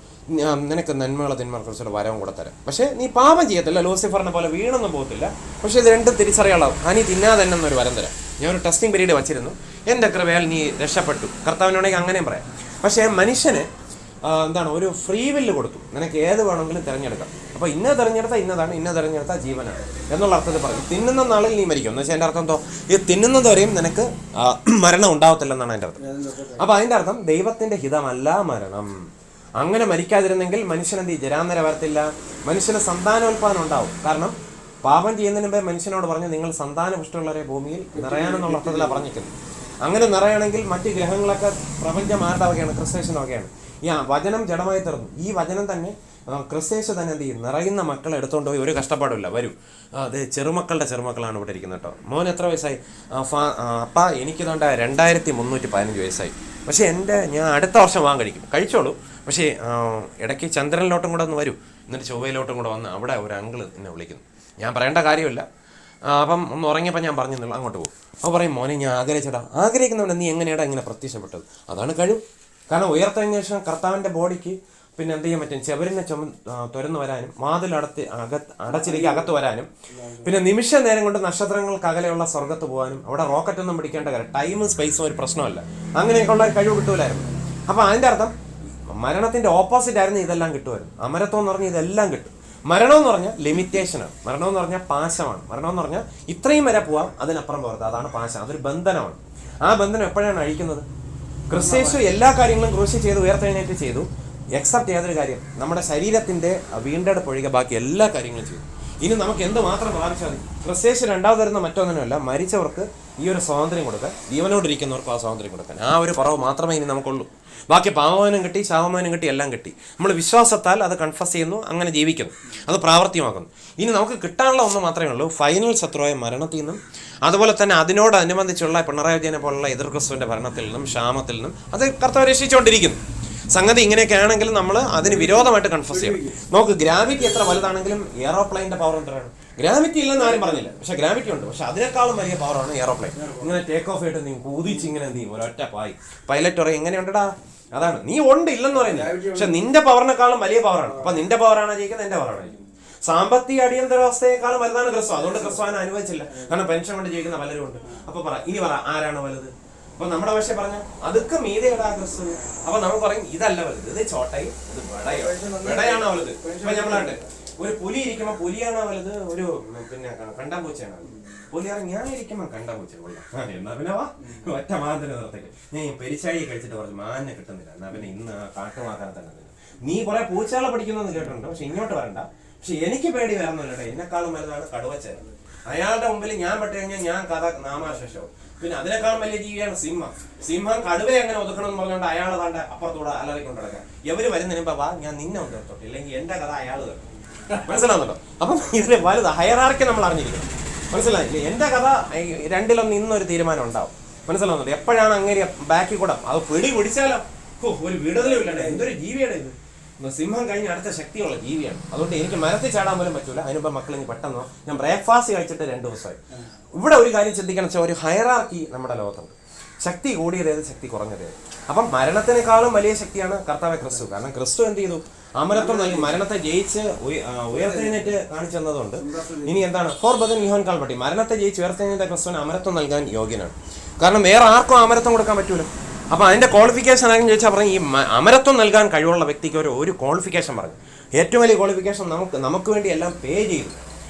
നിനക്ക് നന്മകളെ തിന്മകളെക്കുറിച്ചുള്ള വരവും കൂടെ തരാം. പക്ഷേ നീ പാപം ചെയ്യത്തില്ല, ലൂസിഫറിനെ പോലെ വീണൊന്നും പോകത്തില്ല. പക്ഷേ ഇത് രണ്ടും തിരിച്ചറിയാളാവും. നീ തിന്നാതെ തന്നെ എന്നൊരു വരം തരാം. ഞാനൊരു ടെസ്റ്റിംഗ് പീരീഡ് വച്ചിരുന്നു. എൻ്റെ കൃപയാൽ നീ രക്ഷപ്പെട്ടു. കർത്താവിനോടെങ്കിൽ അങ്ങനെയും പറയാം. പക്ഷേ മനുഷ്യന് എന്താണ് ഒരു ഫ്രീ വില്ല് കൊടുത്തു, നിനക്ക് ഏത് വേണമെങ്കിലും തിരഞ്ഞെടുക്കാം. അപ്പോൾ ഇന്ന തിരഞ്ഞെടുത്താൽ ഇന്നതാണ്, ഇന്ന തിരഞ്ഞെടുത്താൽ ജീവനാണ് എന്നുള്ള അർത്ഥത്തിൽ പറയും. തിന്നുന്ന നാളിൽ നീ മരിക്കും എന്ന് വെച്ചാൽ എൻ്റെ അർത്ഥം എന്തോ? ഈ തിന്നുന്നതുവരെയും നിനക്ക് മരണം ഉണ്ടാവത്തില്ലെന്നാണ് എൻ്റെ അർത്ഥം. അപ്പോൾ അതിൻ്റെ അർത്ഥം ദൈവത്തിൻ്റെ ഹിതമല്ല മരണം. അങ്ങനെ മരിക്കാതിരുന്നെങ്കിൽ മനുഷ്യനെന്ത് ജരാനര വരത്തില്ല, മനുഷ്യന് സന്താനോൽപാദനം ഉണ്ടാവും. കാരണം പാപം ചെയ്യുന്നതിന് മുമ്പേ മനുഷ്യനോട് പറഞ്ഞു നിങ്ങൾ സന്താനപുഷ്ടിയുള്ളവരെ ഭൂമിയിൽ നിറയാനെന്നുള്ള അർത്ഥത്തിലാണ് പറഞ്ഞിരിക്കുന്നത്. അങ്ങനെ നിറയണമെങ്കിൽ മറ്റ് ഗ്രഹങ്ങളൊക്കെ പ്രപഞ്ചം ആരുടെ വകയാണ്? ക്രിസ്തേഷ്യനൊക്കെയാണ്. ഈ വചനം ജഡമായി തീർന്നു. ഈ വചനം തന്നെ ക്രിസ്തേശ തന്നെ എന്ത് ചെയ്യും? നിറയുന്ന മക്കളെ എടുത്തുകൊണ്ട് പോയി ഒരു കഷ്ടപ്പാടില്ല, വരും. അതെ, ചെറുമക്കളാണ് ഇവിടെ ഇരിക്കുന്നത് കേട്ടോ. മോൻ എത്ര വയസ്സായി? അപ്പാ എനിക്ക് തോണ്ട 2315 വയസ്സായി. പക്ഷേ ഞാൻ അടുത്ത വർഷം കഴിക്കും, കഴിച്ചോളൂ. പക്ഷേ ഇടയ്ക്ക് ചന്ദ്രനിലോട്ടും കൂടെ ഒന്ന് വരും, എന്നിട്ട് ചൊവ്വയിലോട്ടും കൂടെ വന്ന് അവിടെ ഒരു അങ്കിള് എന്നെ വിളിക്കുന്നു. ഞാൻ പറയേണ്ട കാര്യമില്ല. അപ്പം ഒന്ന് ഉറങ്ങിയപ്പോൾ ഞാൻ പറഞ്ഞില്ല, അങ്ങോട്ട് പോകും. അപ്പോൾ പറയും മോനെ ഞാൻ ആഗ്രഹിക്കുന്നവനെ നീ എങ്ങനെയാണ് ഇങ്ങനെ പ്രത്യക്ഷപ്പെട്ടത്? അതാണ് കഴിവ്. കാരണം ഉയർത്തതിന് ശേഷം കർത്താവിൻ്റെ ബോഡിക്ക് പിന്നെ എന്ത് ചെയ്യാൻ പറ്റും? ചെവരിനെ തുരന്നു വരാനും അടച്ചിലേക്ക് അകത്ത് വരാനും പിന്നെ നിമിഷ നേരം കൊണ്ട് നക്ഷത്രങ്ങൾക്ക് അകലെയുള്ള സ്വർഗത്ത് പോകാനും അവിടെ റോക്കറ്റൊന്നും പിടിക്കേണ്ട കാര്യം, ടൈമും സ്പേസും ഒരു പ്രശ്നമല്ല. അങ്ങനെയൊക്കെയുള്ള ഒരു കഴിവ് കിട്ടൂലായിരുന്നു. അപ്പോൾ അതിൻ്റെ അർത്ഥം മരണത്തിൻ്റെ ഓപ്പോസിറ്റ് ആയിരുന്നു ഇതെല്ലാം കിട്ടുമായിരുന്നു. അമരത്വം എന്ന് പറഞ്ഞാൽ ഇതെല്ലാം കിട്ടും. മരണം എന്ന് പറഞ്ഞാൽ ലിമിറ്റേഷനാണ്. മരണം എന്ന് പറഞ്ഞാൽ പാശമാണ്. മരണം എന്ന് പറഞ്ഞാൽ ഇത്രയും വരെ പോവാം, അതിനപ്പുറം പോകരുത്. അതാണ് പാശം. അതൊരു ബന്ധനമാണ്. ആ ബന്ധനം എപ്പോഴാണ് അഴിക്കുന്നത്? ക്രിസ്തേശു എല്ലാ കാര്യങ്ങളും ക്രൂശി ചെയ്ത് ഉയർത്തെഴുന്നേറ്റ് ചെയ്തു. എക്സെപ്റ്റ് ചെയ്തൊരു കാര്യം, നമ്മുടെ ശരീരത്തിൻ്റെ വീണ്ടെടുപ്പ് ഒഴികെ ബാക്കി എല്ലാ കാര്യങ്ങളും ചെയ്തു. ഇനി നമുക്ക് എന്ത് മാത്രം പ്രാപിച്ചാൽ മതി? ക്രിസ്തേശു രണ്ടാമത് വരുന്ന മറ്റൊന്നിനുമല്ല, മരിച്ചവർക്ക് ഈ ഒരു സ്വാതന്ത്ര്യം കൊടുക്കാൻ, ജീവനോടിരിക്കുന്നവർക്ക് ആ സ്വാതന്ത്ര്യം കൊടുക്കാൻ. ആ ഒരു കുറവ് മാത്രമേ ഇനി നമുക്കുള്ളൂ. ബാക്കി പാവമാനം കിട്ടി, ശാപമാനം കിട്ടി, എല്ലാം കിട്ടി. നമ്മൾ വിശ്വാസത്താൽ അത് കൺഫസ് ചെയ്യുന്നു, അങ്ങനെ ജീവിക്കുന്നു, അത് പ്രാവർത്തികമാക്കുന്നു. ഇനി നമുക്ക് കിട്ടാനുള്ള ഒന്ന് മാത്രമേ ഉള്ളൂ, ഫൈനൽ ശത്രുവായ മരണത്തിൽ നിന്നും അതുപോലെ തന്നെ അതിനോടനുബന്ധിച്ചുള്ള പിണറായി വിജയനെ പോലുള്ള എതിർ ക്രിസ്തുവിൻ്റെ ഭരണത്തിൽ നിന്നും ക്ഷാമത്തിൽ നിന്നും അത് കർത്താവ് രക്ഷിച്ചുകൊണ്ടിരിക്കുന്നു. സംഗതി ഇങ്ങനെയൊക്കെ ആണെങ്കിൽ നമ്മൾ അതിന് വിരോധമായിട്ട് കൺഫസ് ചെയ്യണം. നമുക്ക് ഗ്രാവിറ്റി എത്ര വലുതാണെങ്കിലും എയറോപ്ലെയിൻ്റെ പവർ എത്രയാണ്? ഗ്രാവിറ്റി ഇല്ലെന്ന് ആരും പറഞ്ഞില്ല, പക്ഷേ ഗ്രാവിറ്റി ഉണ്ട്. പക്ഷെ അതിനേക്കാളും വലിയ പവറാണ് എയറോപ്ലെയിൻ. ഇങ്ങനെ ടേക്ക് ഓഫ് ആയിട്ട് നീ കൂതിച്ച് ഇങ്ങനെ എന്ത് ചെയ്യും? ഒരൊറ്റ പായി. പൈലറ്റ് പറയും എങ്ങനെയുണ്ടടാ, അതാണ് നീ ഇല്ലെന്ന് പറയുന്നത്. പക്ഷെ നിന്റെ പവറിനേക്കാളും വലിയ പവറാണ്. അപ്പൊ നിന്റെ പവറാണ് ജയിക്കുന്നത്, എന്റെ പവറാണ് ജയിക്കുന്നത്. സാമ്പത്തിക അടിയന്തരാവസ്ഥയെക്കാളും വലുതാണ് ക്രിസ്തു. അതുകൊണ്ട് ക്രിസ്തുവിനെ അനുവദിച്ചില്ല, കാരണം പെൻഷൻ കൊണ്ട് ജീവിക്കുന്ന പലരും ഉണ്ട്. അപ്പൊ ഇനി പറ ആരാണ് വലുത്? അപ്പൊ നമ്മുടെ പക്ഷേ പറഞ്ഞ അതൊക്കെ മീതയുടെ ക്രിസ്തു. അപ്പൊ നമുക്ക് പറയും ഇതല്ല വലുത്, ഇത് ചോട്ടയും ഇത് വെടയാണ് വലുത്. ഇപ്പൊ നമ്മളാണ്ട് ഒരു പുലി ഇരിക്കുമ്പോ പുലിയാണോ വലുത്, ഒരു പിന്നെ കണ്ടാമ്പൂച്ചയാണോ വലുത്? പുലി ഞാൻ ഇരിക്കുമ്പോ കണ്ടാമ്പൂച്ച കൊള്ളാം, എന്നാ പിന്നെ വാ ഒറ്റ മാനത്തിന് നിർത്തേക്ക്. ഞാൻ പെരിച്ചാഴി കഴിച്ചിട്ട് പറഞ്ഞു മാനിനെ കിട്ടുന്നില്ല, എന്നാ പിന്നെ ഇന്ന് കാട്ടുമാക്കാനെ തന്നെ. നീ കുറെ പൂച്ചകളെ പഠിക്കുന്നെന്ന് കേട്ടിട്ടുണ്ട്, പക്ഷെ ഇങ്ങോട്ട് വരണ്ട. പക്ഷെ എനിക്ക് പേടി വരണമെന്നില്ലട്ടെ, എന്നെക്കാളും വലുതാണ് കടുവച്ചേര. അയാളുടെ മുമ്പിൽ ഞാൻ പെട്ട് കഴിഞ്ഞാൽ ഞാൻ കഥ നാമാശേഷവും. പിന്നെ അതിനേക്കാളും വലിയ ജീവിയാണ് സിംഹം കടുവയെ അങ്ങനെ ഒതുക്കണം എന്ന് പറഞ്ഞുകൊണ്ട് അയാൾ താണ്ട അപ്പുറത്തൂടെ അലറിക്കൊണ്ട് കിടക്കാം. എവര് വരുന്നതിന് വാ ഞാൻ നിന്നെ ഒന്ന് എടുത്തോട്ടെ, ഇല്ലെങ്കിൽ എന്റെ കഥ അയാൾ കേട്ടോ. മനസ്സിലാവുന്നുണ്ടോ? അപ്പം ഇതിന് വലുത് ഹയറാർക്കി നമ്മൾ അറിഞ്ഞിരിക്കണം. മനസ്സിലായില്ലേ? എന്റെ കഥ രണ്ടിലൊന്ന് ഇന്നൊരു തീരുമാനം ഉണ്ടാവും. മനസ്സിലാവുന്നുണ്ട്? എപ്പോഴാണ് അങ്ങനെ ബാക്കി കൂടെ അത് പിടിച്ചാലോ ഒരു വിടുതലും ഇല്ലണ്ടേ. എന്തൊരു ജീവിയാണ് ഇത്! സിംഹം കഴിഞ്ഞ അടുത്ത ശക്തിയുള്ള ജീവിയാണ്. അതുകൊണ്ട് എനിക്ക് മരത്തിൽ ചാടാൻ പോലും പറ്റൂല. അതിനുമ്പോ മക്കളിങ്ങ് പെട്ടെന്നോ ഞാൻ ബ്രേക്ക്ഫാസ്റ്റ് കഴിച്ചിട്ട് 2 ദിവസമായി. ഇവിടെ ഒരു കാര്യം ചിന്തിക്കണം വെച്ചാൽ ഒരു ഹയറാർക്കി നമ്മുടെ ലോകത്തുണ്ട്. ശക്തി കൂടിയതേത്, ശക്തി കുറഞ്ഞതേത്. അപ്പം മരണത്തിനേക്കാളും വലിയ ശക്തിയാണ് കർത്താവെ ക്രിസ്തു. കാരണം ക്രിസ്തു എന്ത് ചെയ്തു? അമരത്വം നൽകി മരണത്തെ ജയിച്ച് ഉയർത്തെഴുന്നേറ്റ് കാണിച്ചു തന്നതുകൊണ്ട് ഇനി എന്താണ് ഫോർ ബദൻ യോഹൻ കാൽപ്പട്ടി മരണത്തെ ജയിച്ച് ഉയർത്തെഴുന്നേറ്റ ക്രിസ്തുവിന് അമരത്വം നൽകാൻ യോഗ്യനാണ്. കാരണം വേറെ ആർക്കും അമരത്വം കൊടുക്കാൻ പറ്റൂല. അപ്പം അതിൻ്റെ ക്വാളിഫിക്കേഷൻ ആണെന്ന് ചോദിച്ചാൽ പറഞ്ഞു ഈ അമരത്വം നൽകാൻ കഴിവുള്ള വ്യക്തിക്ക് ഒരു ക്വാളിഫിക്കേഷൻ പറഞ്ഞു. ഏറ്റവും വലിയ ക്വാളിഫിക്കേഷൻ നമുക്ക് വേണ്ടി എല്ലാം പേ ചെയ്തു.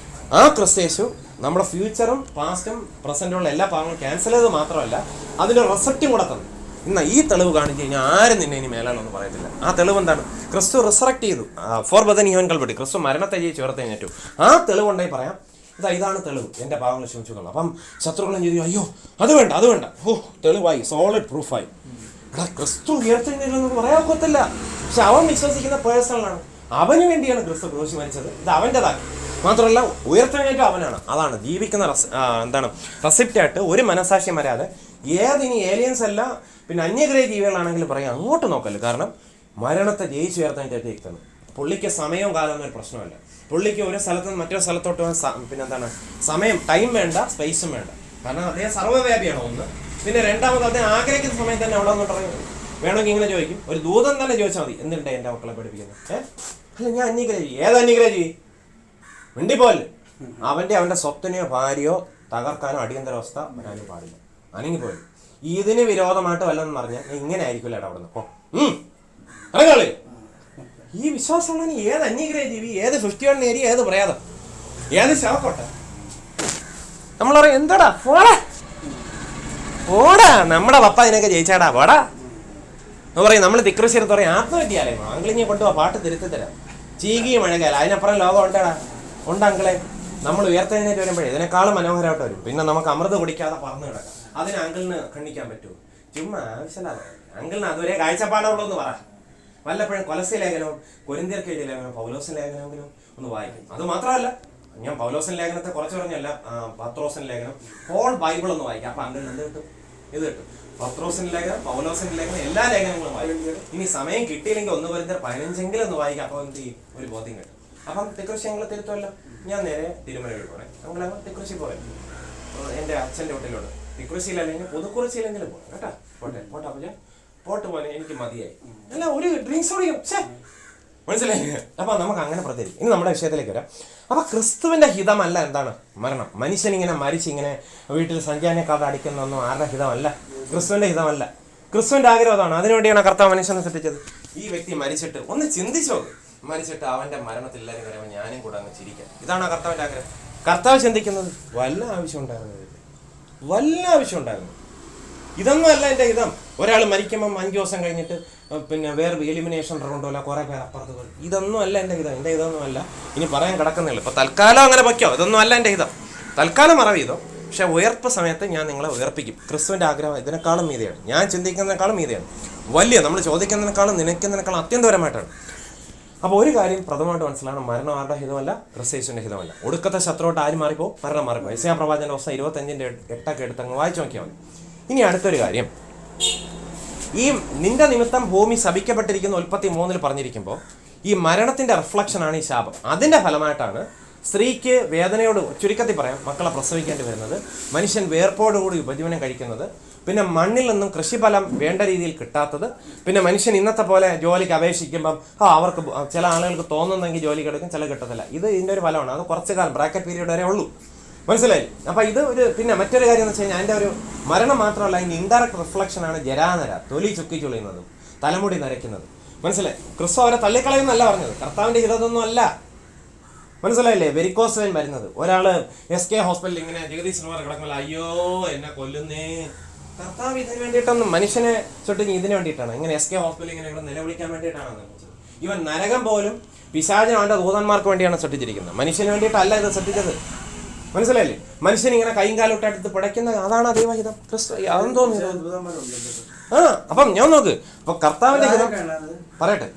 ആ ക്രിസ്തേശു നമ്മുടെ ഫ്യൂച്ചറും പാസ്റ്റും പ്രസൻറ്റുള്ള എല്ലാ പാവങ്ങളും ക്യാൻസൽ ചെയ്തത് മാത്രമല്ല അതിൻ്റെ റിസപ്റ്റും കൂടെ തന്നു. ഇന്ന് ഈ തെളിവ് കാണിച്ചു കഴിഞ്ഞാൽ ആരും നിന്നെ ഇനി മേലാലൊന്നും പറയത്തില്ല. ആ തെളിവ് എന്താണ്? ക്രിസ്തു റിസറക്ട് ചെയ്തു. ഫോർ ബദൻ യോഹൻ കാൽപ്പട്ടി ക്രിസ്തു മരണത്തെ ജയിച്ച് ഉയർത്തെഴുന്നേറ്റു. ആ തെളിവ് ഉണ്ടെങ്കിൽ പറയാം ഇതാണ് തെളിവ്, എൻ്റെ പാവങ്ങൾ ക്ഷമിച്ചുകൊള്ളണം. അപ്പം ശത്രുക്കളും ചെയ്തു അയ്യോ അത് വേണ്ട തെളിവായി, സോളിഡ് പ്രൂഫായി. എടാ ക്രിസ്തു ഉയർത്തെഴുന്നേറ്റെന്ന് പറയാൻ ഒക്കത്തില്ല. പക്ഷെ അവൻ വിശ്വസിക്കുന്ന പേഴ്സണലാണ്. അവന് വേണ്ടിയാണ് ക്രിസ്തു ക്രൂശിൽ മരിച്ചത്. ഇത് അവൻ്റെതാക്കി. മാത്രമല്ല ഉയർത്തെഴുന്നേറ്റ അവനാണ്. അതാണ് ജീവിക്കുന്ന റെസിപ്റ്റായിട്ട് ഒരു മനസാക്ഷ്യം വരാതെ ഏതിനി ഏലിയൻസ് അല്ല പിന്നെ അന്യഗ്രഹ ജീവികളാണെങ്കിലും പറയാം അങ്ങോട്ട് നോക്കല്ലോ. കാരണം മരണത്തെ ജയിച്ചു ഉയർത്തെഴുന്നേറ്റാണ്. പുള്ളിക്ക് സമയവും കാലമൊന്നും ഒരു പ്രശ്നമല്ല. പുള്ളിക്ക് ഒരു സ്ഥലത്ത് നിന്ന് മറ്റൊരു സ്ഥലത്തോട്ട് പിന്നെ സമയം ടൈം വേണ്ട, സ്പേസും വേണ്ട. കാരണം അദ്ദേഹം സർവ്വവ്യാപിയാണ് ഒന്ന്. പിന്നെ രണ്ടാമത് അദ്ദേഹം ആഗ്രഹിക്കുന്ന സമയം തന്നെ അവിടെ വന്നിട്ട് പറയുന്നത്. വേണമെങ്കിൽ ഇങ്ങനെ ചോദിക്കും, ഒരു ദൂതൻ തന്നെ ചോദിച്ചാൽ മതി എന്തുണ്ട് എൻ്റെ മക്കളെ പഠിപ്പിക്കുന്നത്? അല്ല ഞാൻ അന്യഗ്രഹി. ഏത് അന്യഗ്രഹി? മിണ്ടിപ്പോലെ. അവൻ്റെ സ്വത്തിനെയോ ഭാര്യയോ തകർക്കാനോ അടിയന്തരാവസ്ഥ വരാനും പാടില്ല. അനങ്ങിപ്പോയി ഇതിന് വിരോധമായിട്ട് വല്ലതെന്ന് പറഞ്ഞാൽ ഇങ്ങനെ ആയിരിക്കില്ല അവിടെ നിന്ന് ഇറങ്ങാള്. ഈ വിശ്വാസമുള്ള ഏത് അന്യഗ്രഹ ജീവി, ഏത് 51 ഏരിയ, ഏത് പ്രേതം, ഏത് ശവക്കോട്ടെ നമ്മൾ പറയും എന്താടാ ഓടാ നമ്മുടെ പപ്പ ഇതിനൊക്കെ ജയിച്ചാടാ പോടാ എന്ന് പറയും. നമ്മൾ തിക്രശ്ശേരത്ത് പറയും ആത്മഹത്യാലയം അങ്കിളിഞ്ഞെ കൊണ്ടുപോവാ പാട്ട് തിരുത്തി തരാം. ചീകിയും മഴകാല അതിനപ്പുറം ലോകം ഉണ്ടാടാ ഉണ്ട് അങ്കിളെ. നമ്മൾ ഉയർത്തെഴുന്നേറ്റ് വരുമ്പോഴേ ഇതിനേക്കാളും മനോഹരമായിട്ട് വരും. പിന്നെ നമുക്ക് അമൃത് കുടിക്കാതെ പറന്ന് കിടക്കാം. അതിന് അങ്കിളിന് ഖണ്ഡിക്കാൻ പറ്റുമോ? ചുമ്മാ ആവശ്യമില്ലാതെ അങ്കിളിന് അതുവരെ കാഴ്ചപ്പാടുള്ളൂ എന്ന് പറ. വല്ലപ്പോഴും കൊലസ്യ ലേഖനവും കൊരിന്ത്യർക്ക് എഴുതിയ ലേഖനവും പൗലോസിൻ ലേഖനമെങ്കിലും ഒന്ന് വായിക്കും. അത് മാത്രമല്ല ഞാൻ പൗലോസിൻ ലേഖനത്തെ കുറച്ച് പറഞ്ഞല്ല, പത്രോസിൻ ലേഖനം ഹോൾ ബൈബിൾ ഒന്ന് വായിക്കാം. അപ്പം അങ്കിളിന് എന്ത് കിട്ടും? ഇത് കിട്ടും. പത്രോസിൻ ലേഖനം, പൗലോസിൻ ലേഖനം, എല്ലാ ലേഖനങ്ങളും വായിക്കും. ഇനി സമയം കിട്ടിയില്ലെങ്കിൽ 1 കൊരിന്ത്യർ 15 ഒന്ന് വായിക്കാം. അപ്പോൾ എന്ത് ചെയ്യും? ഒരു ബോധ്യം കിട്ടും. അപ്പം തിക്കൃഷി ഞങ്ങൾ തിരുത്തുമല്ലോ. ഞാൻ നേരെ തിരുമലയിൽ പോണേ. ഞങ്ങളങ്ങ് തിക്കൃഷി പോരെ എൻ്റെ അച്ഛൻ്റെ വീട്ടിലോട്ട്. തിക്കൃഷിയിലല്ലെങ്കിൽ പുതുക്കുറിച്ചിയിലെങ്കിലും പോകണം കേട്ടാ. പോട്ടെ അപ്പ പോട്ട് പോലെ എനിക്ക് മതിയായി. അല്ല ഒരു ഡ്രിങ്ക്സ് കുടിക്കും മനസ്സിലായി. അപ്പൊ നമുക്ക് അങ്ങനെ പ്രതികരിക്കും. ഇനി നമ്മുടെ വിഷയത്തിലേക്ക് വരാം. അപ്പൊ ക്രിസ്തുവിന്റെ ഹിതമല്ല എന്താണ് മരണം. മനുഷ്യനിങ്ങനെ മരിച്ചിങ്ങനെ വീട്ടിൽ സഞ്ചാരക്കാതെ അടിക്കുന്നൊന്നും ആരുടെ ഹിതമല്ല. ക്രിസ്തുവിന്റെ ഹിതമല്ല. ക്രിസ്തുവിന്റെ ആഗ്രഹം അതാണ്. അതിനുവേണ്ടിയാണ് കർത്താവ് മനുഷ്യനെ സൃഷ്ടിച്ചത്. ഈ വ്യക്തി മരിച്ചിട്ട് ഒന്ന് ചിന്തിച്ചോ, മരിച്ചിട്ട് അവന്റെ മരണത്തിൽ എല്ലാവരും പറയുമ്പോൾ ഞാനും കൂടെ അങ്ങ് ചിരിക്കാം. ഇതാണ് കർത്താവിന്റെ ആഗ്രഹം. കർത്താവ് ചിന്തിക്കുന്നത് വല്ല ആവശ്യം ഉണ്ടായിരുന്നു. ഇതൊന്നും അല്ല എൻ്റെ ഹിതം. ഒരാൾ മരിക്കുമ്പം 5 ദിവസം കഴിഞ്ഞിട്ട് പിന്നെ വേറെ എലിമിനേഷൻ റൗണ്ടല്ല കുറേ പേർ അപ്പുറത്ത് പോയി. ഇതൊന്നും അല്ല എൻ്റെ ഹിതം. എൻ്റെ ഇതൊന്നും അല്ല. ഇനി പറയാൻ കിടക്കുന്നില്ല. ഇപ്പം തൽക്കാലം അങ്ങനെ വയ്ക്കോ. ഇതൊന്നും അല്ല എൻ്റെ ഹിതം. തൽക്കാലം മറവ് ചെയ്തോ. പക്ഷെ ഉയർപ്പ് സമയത്ത് ഞാൻ നിങ്ങളെ ഉയർപ്പിക്കും. ക്രിസ്തുവിൻ്റെ ആഗ്രഹം ഇതിനേക്കാളും മീതെയാണ്. ഞാൻ ചിന്തിക്കുന്നതിനേക്കാളും മീതെയാണ്. വലിയ നമ്മൾ ചോദിക്കുന്നതിനേക്കാളും നിനക്കുന്നതിനേക്കാളും അത്യന്തപരമായിട്ടാണ്. അപ്പോൾ ഒരു കാര്യം പ്രഥമമായിട്ട് മനസ്സിലാണ്, മരണം ആരുടെ ഹിതമല്ല, ക്രിസ്തുവിന്റെ ഹിതമല്ല. ഒടുക്കത്തെ ശത്രുവായിട്ട് ആര് മാറിപ്പോ? മരണം മാറിപ്പോ. യെശയ്യാ പ്രവാചകന്റെ പുസ്തകം 25:8 എടുത്തങ്ങ് വായിച്ചു നോക്കിയാൽ മതി. ഇനി അടുത്തൊരു കാര്യം, ഈ നിന്റെ നിമിത്തം ഭൂമി ശപിക്കപ്പെട്ടിരിക്കുന്ന 33 പറഞ്ഞിരിക്കുമ്പോൾ ഈ മരണത്തിന്റെ റിഫ്ലക്ഷനാണ് ഈ ശാപം. അതിന്റെ ഫലമായിട്ടാണ് സ്ത്രീക്ക് വേദനയോട് ചുരുക്കത്തിൽ പറയാം മക്കളെ പ്രസവിക്കേണ്ടി വരുന്നത്, മനുഷ്യൻ വേർപ്പോടുകൂടി ഉപജീവനം കഴിക്കുന്നത്, പിന്നെ മണ്ണിൽ നിന്നും കൃഷിഫലം വേണ്ട രീതിയിൽ കിട്ടാത്തത്, പിന്നെ മനുഷ്യൻ ഇന്നത്തെ പോലെ ജോലിക്ക് അപേക്ഷിക്കുമ്പം അവർക്ക് ചില ആളുകൾക്ക് തോന്നുന്നെങ്കിൽ ജോലി കിടക്കും, ചില കിട്ടത്തില്ല. ഇതിൻ്റെ ഒരു ഫലമാണ്. അത് കുറച്ച് കാലം ബ്രാക്കറ്റ് പീരീഡ് വരെ ഉള്ളൂ. മനസ്സിലായി? അപ്പം ഇത് ഒരു പിന്നെ മറ്റൊരു കാര്യം എന്ന് വെച്ച് കഴിഞ്ഞാൽ അതിൻ്റെ ഒരു മരണം മാത്രമല്ല, അതിൻ്റെ ഇൻഡയറക്റ്റ് റിഫ്ലക്ഷനാണ് ജരാനര, തൊലി ചുക്കി ചുളിയുന്നതും തലമുടി നരയ്ക്കുന്നത്. മനസ്സിലായി? ക്രിസ്തു അവരെ തള്ളിക്കളയുന്നല്ല പറഞ്ഞത്, കർത്താവിൻ്റെ ഹിതമൊന്നും അല്ല. മനസ്സിലായില്ലേ? വെരിക്കോസ് വെയിൻ വരുന്നത്. ഒരാൾ SK ഹോസ്പിറ്റലിൽ ഇങ്ങനെ ജഗദീശ് ശ്രീമാർ കിടക്കുമ്പോൾ അയ്യോ എന്നെ കൊല്ലുന്നേ. കർത്താവ് ഇതിന് വേണ്ടിയിട്ടൊന്നും മനുഷ്യനെ ചൊട്ടി ഇതിന് വേണ്ടിയിട്ടാണ്. ഇങ്ങനെ SK ഹോസ്പിറ്റലിൽ ഇങ്ങനെ ഇവിടെ നിലവിളിക്കാൻ വേണ്ടിയിട്ടാണ് നിർമ്മിച്ചത്. ഇവൻ നരകം പോലും പിശാചിനും അവൻ്റെ ദൂതന്മാർക്ക് വേണ്ടിയാണ് സൃഷ്ടിച്ചിരിക്കുന്നത്, മനുഷ്യന് വേണ്ടിയിട്ടല്ല ഇത് സൃഷ്ടിച്ചത്. മനസ്സിലായില്ലേ? മനുഷ്യൻ ഇങ്ങനെ കൈയും കാലോട്ടായിട്ട് പിടയ്ക്കുന്നത് അതാണ് ദൈവഹിതം. ക്രിസ്തു അതെന്ന് തോന്നുന്നു. അപ്പം ഞാൻ നോക്ക്. അപ്പൊ കർത്താവിന്റെ ഹിതം പറയട്ടെ,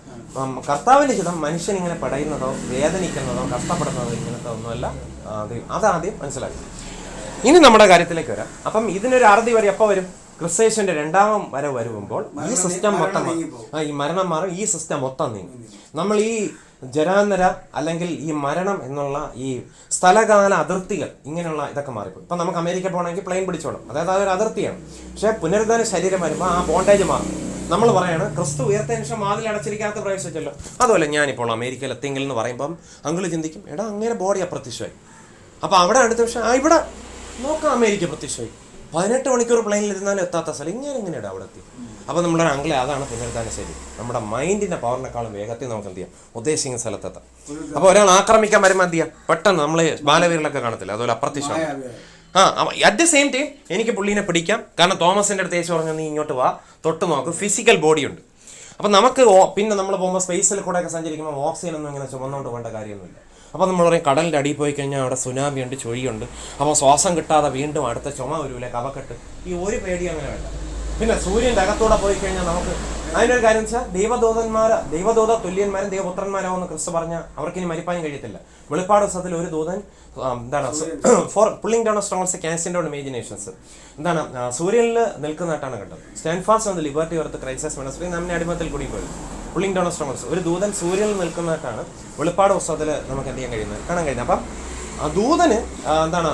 കർത്താവിന്റെ ഹിതം മനുഷ്യൻ ഇങ്ങനെ പടയുന്നതോ വേദനിക്കുന്നതോ കഷ്ടപ്പെടുന്നതോ ഇങ്ങനത്തെ ഒന്നുമല്ല. അതാദ്യം മനസ്സിലാക്കി. ഇനി നമ്മുടെ കാര്യത്തിലേക്ക് വരാം. അപ്പം ഇതിനൊരു അറുതി വരെ എപ്പോൾ വരും? ക്രിസ്തുവിന്റെ 2ാം വരവ് വരുമ്പോൾ ഈ സിസ്റ്റം മൊത്തം ഈ മരണം മാറും, ഈ സിസ്റ്റം മൊത്തം നീങ്ങും. നമ്മൾ ഈ ജരാനര അല്ലെങ്കിൽ ഈ മരണം എന്നുള്ള ഈ സ്ഥലകാല അതിർത്തികൾ ഇങ്ങനെയുള്ള ഇതൊക്കെ മാറിപ്പോയി. ഇപ്പം നമുക്ക് അമേരിക്ക പോകണമെങ്കിൽ പ്ലെയിൻ പിടിച്ചോളും, അതായത് അതൊരു അതിർത്തിയാണ്. പക്ഷേ പുനരുദ്ധാന ശരീരം വരുമ്പോൾ ആ ബോണ്ടേജ് മാറും. നമ്മൾ പറയാണ് ക്രിസ്തു ഉയർത്തതിന് ശേഷം വാതിൽ അടച്ചിരിക്കാത്ത പ്രവേശിച്ചല്ലോ. അതുപോലെ ഞാനിപ്പോൾ അമേരിക്കയിൽ എത്തിയെങ്കിൽ എന്ന് പറയുമ്പം അങ്കിള് ചിന്തിക്കും, എടാ അങ്ങനെ ബോഡി അപ്രത്യക്ഷമായി. അപ്പോൾ അവിടെ അടുത്ത വർഷം ഇവിടെ നോക്കാം അമേരിക്ക പ്രത്യക്ഷമായി. 18 മണിക്കൂർ പ്ലെയിനിലിരുന്നാലും എത്താത്ത സ്ഥലം എങ്ങനെയാണ് അവിടെ എത്തി. അപ്പോൾ നമ്മുടെ അങ്കിളെ അതാണ് പുനരുദ്ധാന ശരി. നമ്മുടെ മൈൻഡിൻ്റെ പവറിനെക്കാളും വേഗത്തിൽ നമുക്ക് എന്ത് ചെയ്യാം, ഉദ്ദേശിക്കുന്ന സ്ഥലത്തെത്താം. അപ്പോൾ ഒരാൾ ആക്രമിക്കാൻ വരുമ്പോൾ എന്ത് ചെയ്യാം, പെട്ടെന്ന് നമ്മൾ ബാലവീറിലൊക്കെ കാണത്തില്ല, അതുപോലെ അപ്രത്യക്ഷമാണ്. അറ്റ് ദ സെയിം ടൈം എനിക്ക് പുള്ളീനെ പിടിക്കാം. കാരണം തോമസിൻ്റെ അടുത്ത് യേശു പറഞ്ഞു, നീ ഇങ്ങോട്ട് വാ, തൊട്ട് നോക്ക്, ഫിസിക്കൽ ബോഡിയുണ്ട്. അപ്പം നമുക്ക് പിന്നെ നമ്മൾ പോകുമ്പോൾ സ്പേസിൽ കൂടെയൊക്കെ സഞ്ചരിക്കുമ്പോൾ ഓക്സിജൻ ഒന്നും ഇങ്ങനെ ചുമന്നുകൊണ്ട് പോകേണ്ട കാര്യമൊന്നുമില്ല. അപ്പോൾ നമ്മൾ പറയും കടലിൻ്റെ അടിയിൽ പോയി കഴിഞ്ഞാൽ അവിടെ സുനാമിയുണ്ട്, ചുഴിയുണ്ട്. അപ്പോൾ ശ്വാസം കിട്ടാതെ വീണ്ടും അടുത്ത ചുമ വരൂലേ, കഫക്കെട്ട്. ഈ ഒരു പേടി അങ്ങനെ വേണ്ട. പിന്നെ സൂര്യൻ്റെ അകത്തൂടെ പോയി കഴിഞ്ഞാൽ നമുക്ക് അതിനൊരു കാര്യം വെച്ചാൽ ദൈവദൂത തുല്യന്മാരും ദൈവപുത്രന്മാരാവുമെന്ന് ക്രിസ്തു പറഞ്ഞാൽ അവർക്കിനി മരിപ്പാനും കഴിയത്തില്ല. വെളിപ്പാട് ദിവസത്തിൽ ഒരു ദൂതൻ എന്താണ് ഫോർ പുള്ളിംഗ് ഡൗൺ സ്ട്രോങ്സ് ക്യാൻസിൻ്റെ ഇമാജിനേഷൻസ് എന്താണ് സൂര്യനിൽ നിൽക്കുന്നതായിട്ടാണ് കണ്ടത്. Stand fast on the liberty of the Christ ministry നമ്മെ അടിമത്തിൽ കൂടി പോയി. പുള്ളിംഗ് ഡൗൺ സ്ട്രോങ്സ് ഒരു ദൂതൻ സൂര്യനിൽ നിൽക്കുന്നതായിട്ടാണ് വെളിപ്പാട് പുസ്തകത്തിൽ നമുക്ക് എന്ത് ചെയ്യാൻ കഴിയുന്നത്, കാണാൻ കഴിയുന്നത്. അപ്പം ആ ദൂതന് എന്താണ്